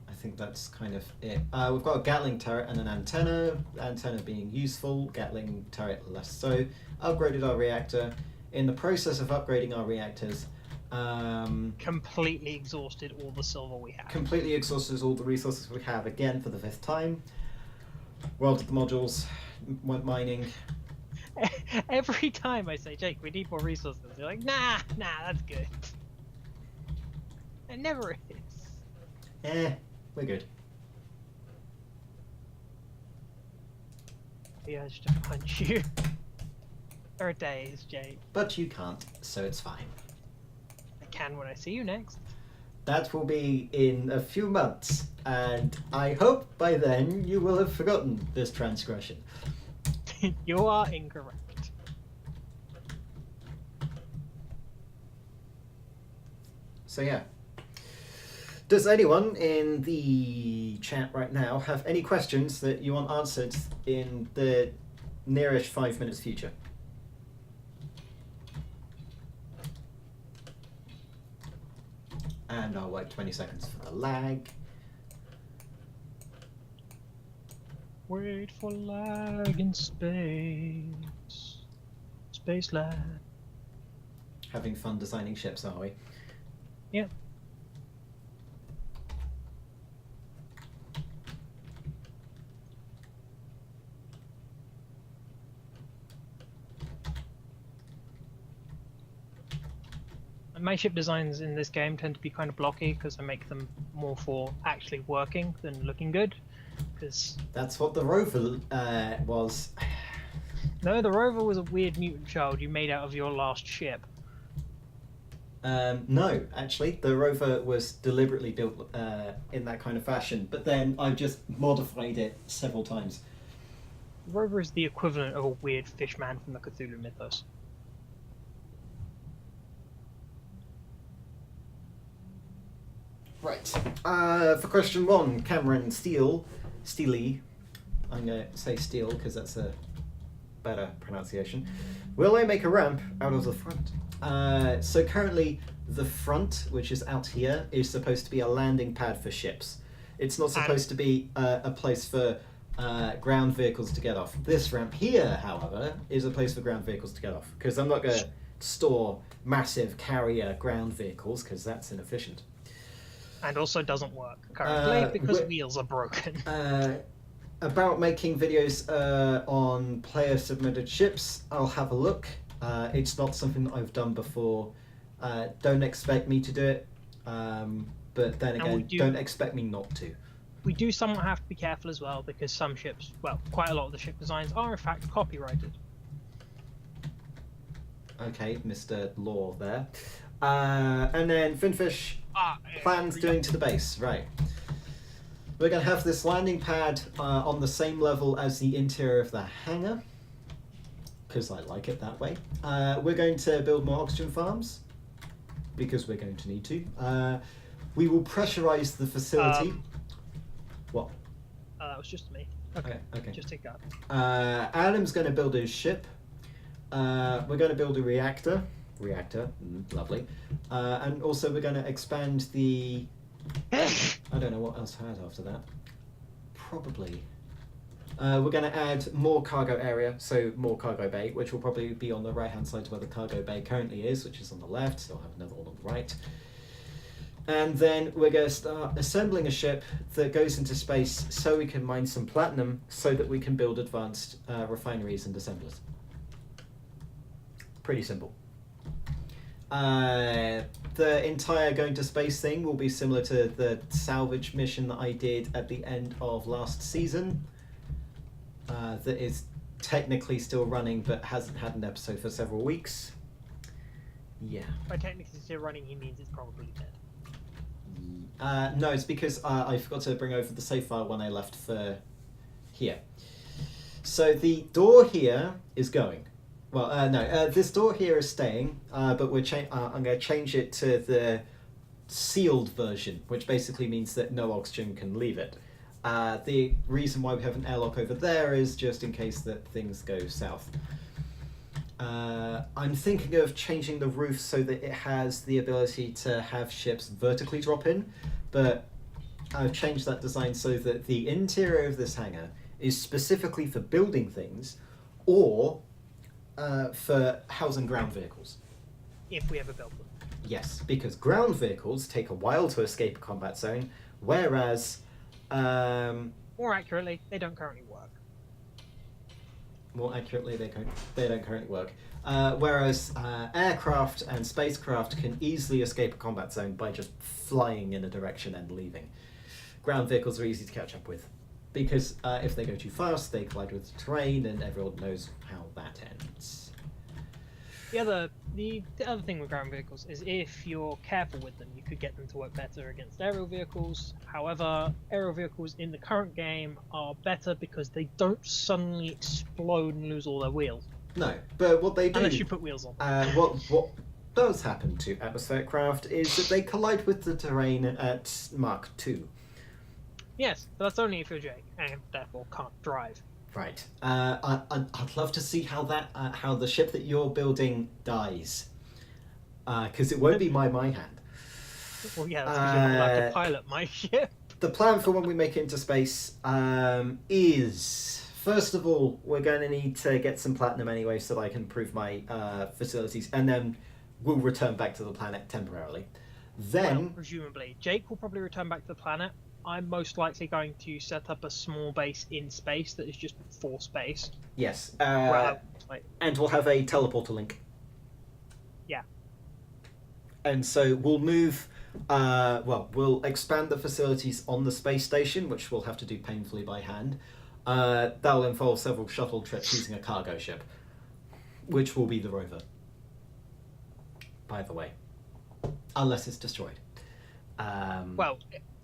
I think that's kind of it. We've got a Gatling turret and an antenna. Antenna being useful, Gatling turret less so. Upgraded our reactor. In the process of upgrading our reactors, Completely exhausted all the silver we have. completely exhausted all the resources we have again for the 5th time. Welded the modules, went mining. Every time I say, Jake, we need more resources, you're like, nah, that's good. It never is. We're good. The urge to punch you. There are days, Jake. But you can't, so it's fine. I can when I see you next. That will be in a few months, and I hope by then you will have forgotten this transgression. You are incorrect. So yeah. Does anyone in the chat right now have any questions that you want answered in the nearish 5 minutes future? And I'll wait 20 seconds for the lag. Wait for lag in space. Space lag. Having fun designing ships, are we? Yep. My ship designs in this game tend to be kind of blocky because I make them more for actually working than looking good. Because That's what the Rover was. no, the Rover was a weird mutant child you made out of your last ship. No, actually, the Rover was deliberately built in that kind of fashion, but then I've just modified it several times. The Rover is the equivalent of a weird fish man from the Cthulhu mythos. Right. For question 1, Cameron Steely, I'm going to say Steel because that's a better pronunciation. Will I make a ramp out of the front? So currently the front, which is out here, is supposed to be a landing pad for ships. It's not supposed to be a place for ground vehicles to get off. This ramp here, however, is a place for ground vehicles to get off, because I'm not going to store massive carrier ground vehicles because that's inefficient. And also doesn't work currently because wheels are broken. About making videos on player submitted ships, I'll have a look. It's not something that I've done before. Don't expect me to do it, but then again, don't expect me not to. We do somewhat have to be careful as well because some ships, well, quite a lot of the ship designs are in fact copyrighted. Okay, Mr. Law there. And then Finfish, plans doing to the base, right. We're going to have this landing pad on the same level as the interior of the hangar, because I like it that way. We're going to build more oxygen farms, because we're going to need to. We will pressurize the facility. What? That was just me. Okay. Just take that. Adam's going to build his ship. We're going to build a reactor. Lovely. And also we're going to expand the... I don't know what else I had after that. Probably. We're going to add more cargo area, so more cargo bay, which will probably be on the right-hand side where the cargo bay currently is, which is on the left, so I'll have another one on the right. And then we're going to start assembling a ship that goes into space so we can mine some platinum so that we can build advanced refineries and assemblers. Pretty simple. The entire going to space thing will be similar to the salvage mission that I did at the end of last season. That is technically still running but hasn't had an episode for several weeks. Yeah. By technically still running, he means it's probably dead. No, it's because I forgot to bring over the save file when I left for here. So the door here is going. Well, no, this door here is staying, but I'm going to change it to the sealed version, which basically means that no oxygen can leave it. The reason why we have an airlock over there is just in case that things go south. I'm thinking of changing the roof so that it has the ability to have ships vertically drop in, but I've changed that design so that the interior of this hangar is specifically for building things or for housing ground vehicles. If we ever build them. Yes, because ground vehicles take a while to escape a combat zone, whereas... More accurately, they don't currently work. More accurately, they don't currently work. Whereas aircraft and spacecraft can easily escape a combat zone by just flying in a direction and leaving. Ground vehicles are easy to catch up with, because if they go too fast, they collide with the terrain, and everyone knows how that ends. The other thing with ground vehicles is if you're careful with them, you could get them to work better against aerial vehicles. However, aerial vehicles in the current game are better because they don't suddenly explode and lose all their wheels. No, but what they do... Unless you put wheels on. What does happen to atmospheric craft is that they collide with the terrain at Mach 2. Yes, but that's only if you're Jake, and therefore can't drive. Right. I'd love to see how how the ship that you're building dies, because it won't be my hand. Well, yeah, that's because you're not allowed to pilot my ship. The plan for when we make it into space is, first of all, we're going to need to get some platinum anyway so that I can improve my facilities, and then we'll return back to the planet temporarily. Then, well, presumably, Jake will probably return back to the planet. I'm most likely going to set up a small base in space that is just for space. Yes. Like, and we'll have a teleporter link. Yeah. And so we'll move... we'll expand the facilities on the space station, which we'll have to do painfully by hand. That'll involve several shuttle trips using a cargo ship, which will be the Rover, by the way. Unless it's destroyed. Well,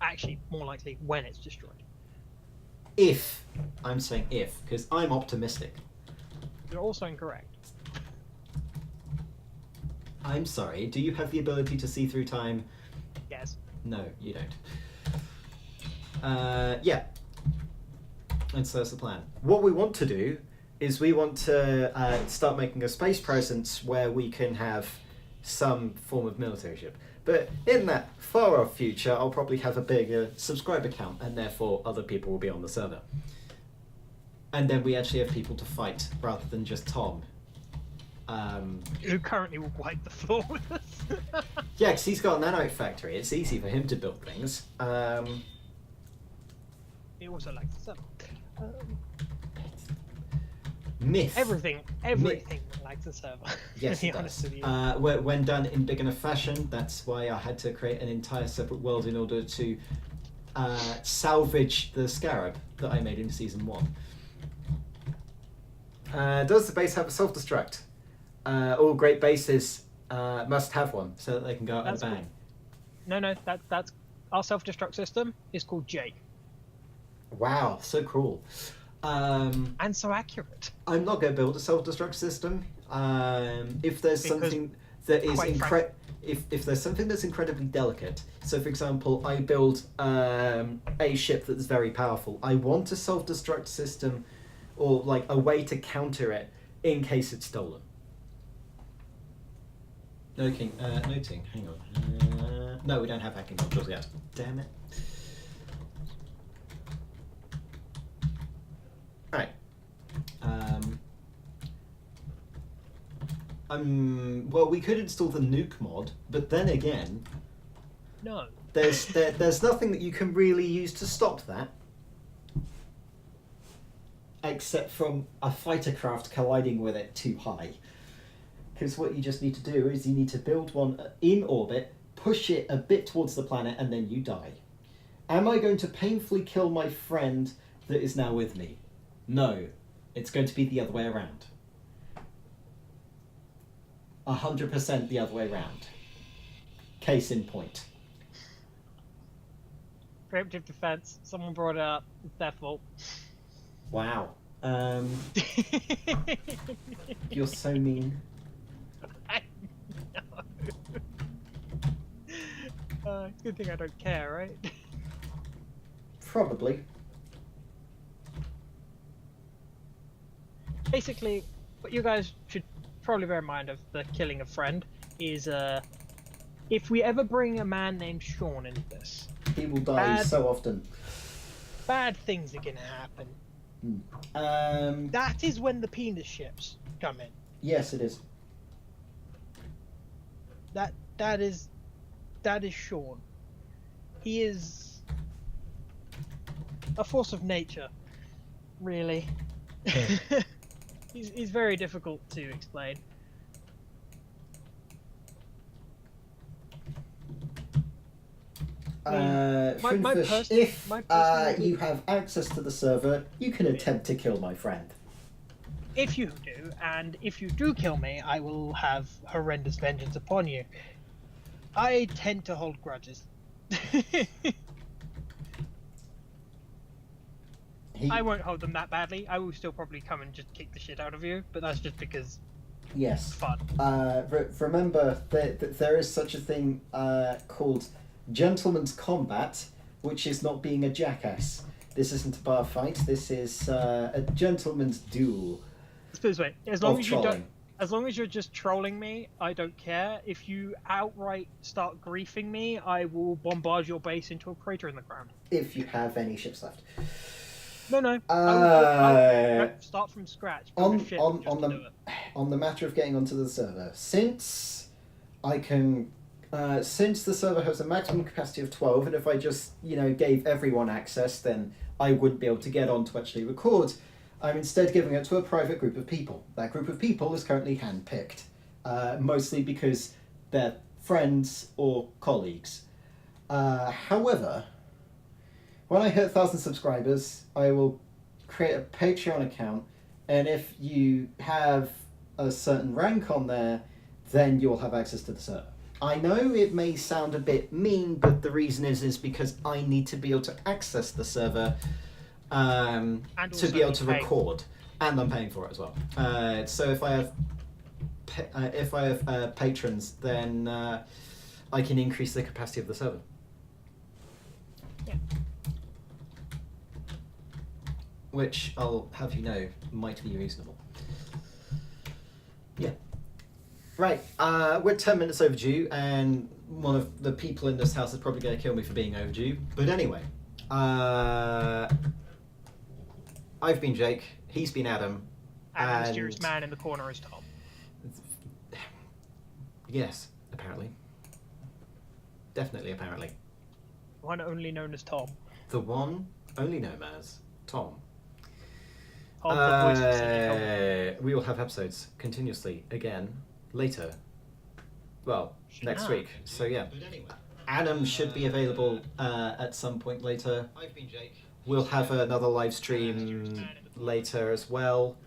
actually, more likely when it's destroyed. If. I'm saying if, because I'm optimistic. You're also incorrect. I'm sorry, do you have the ability to see through time? Yes. No, you don't. Yeah. And so that's the plan. What we want to do is we want to start making a space presence where we can have some form of military ship. But in that far-off future, I'll probably have a bigger subscriber count, and therefore other people will be on the server. And then we actually have people to fight, rather than just Tom. Who currently will wipe the floor with us. Yeah, because he's got a nanite factory. It's easy for him to build things. He also likes the server. Myth. Everything likes a server. Yes, to be it honest does. with you. When done in big enough fashion, that's why I had to create an entire separate world in order to salvage the scarab that I made in season 1. Does the base have a self-destruct? All great bases must have one, so that they can go out That's and bang. No, that's our self-destruct system is called Jake, Wow, so cool. and so accurate. I'm not going to build a self-destruct system. If there's Because, something that is quite if there's something that's incredibly delicate. So, for example, I build a ship that's very powerful. I want a self-destruct system, or like a way to counter it in case it's stolen. Noting. Hang on. No, we don't have hacking modules yet. Damn it. Alright. Well, we could install the nuke mod, but then again, No. there's nothing that you can really use to stop that, except from a fighter craft colliding with it too high. Because what you just need to do is you need to build one in orbit, push it a bit towards the planet, and then you die. Am I going to painfully kill my friend that is now with me? No, it's going to be the other way around. 100% the other way around. Case in point. Preemptive defense. Someone brought it up. It's their fault. Wow. You're so mean. I know. It's a good thing I don't care, right? Probably. Basically, what you guys should probably bear in mind of the killing a friend is, if we ever bring a man named Sean into this, He will die so often. bad things are gonna happen. Hmm. That is when the penis ships come in. Yes, it is. That is Sean. He is a force of nature, really. He's very difficult to explain. Shrinkfish, if you have access to the server, you can attempt to kill my friend. If you do, and if you do kill me, I will have horrendous vengeance upon you. I tend to hold grudges. I won't hold them that badly. I will still probably come and just kick the shit out of you, but that's just because Yes. it's fun. Remember that there is such a thing called gentleman's combat, which is not being a jackass. This isn't a bar fight. This is a gentleman's duel. Let's put it this way: as long as you trolling. don't, as long as you're just trolling me, I don't care. If you outright start griefing me, I will bombard your base into a crater in the ground. If you have any ships left. No. I will start from scratch. On build a ship just to do it. on the matter of getting onto the server, since I can, since the server has a maximum capacity of 12, and if I just gave everyone access, then I wouldn't be able to get on to actually record. I'm instead giving it to a private group of people. That group of people is currently handpicked, mostly because they're friends or colleagues. However, when I hit 1,000 subscribers, I will create a Patreon account, and if you have a certain rank on there, then you'll have access to the server. I know it may sound a bit mean, but the reason is because I need to be able to access the server to be able to record, and I'm paying for it as well. So if I have patrons, then I can increase the capacity of the server. Yeah. Which I'll have you know might be reasonable. Yeah. Right, we're 10 minutes overdue, and one of the people in this house is probably going to kill me for being overdue. But anyway, I've been Jake, he's been Adam. And the mysterious man in the corner is Tom. Yes, apparently. Definitely, apparently. One only known as Tom. The one only known as Tom. Tom, the voice of Sydney Tom. We will have episodes continuously again later. Well, next week. So yeah. Adam should be available at some point later. We'll have another live stream later as well.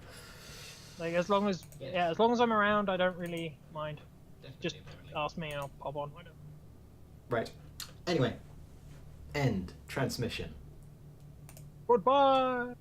Like as long as I'm around, I don't really mind. Just ask me and I'll pop on. Right. Anyway, end transmission. Goodbye.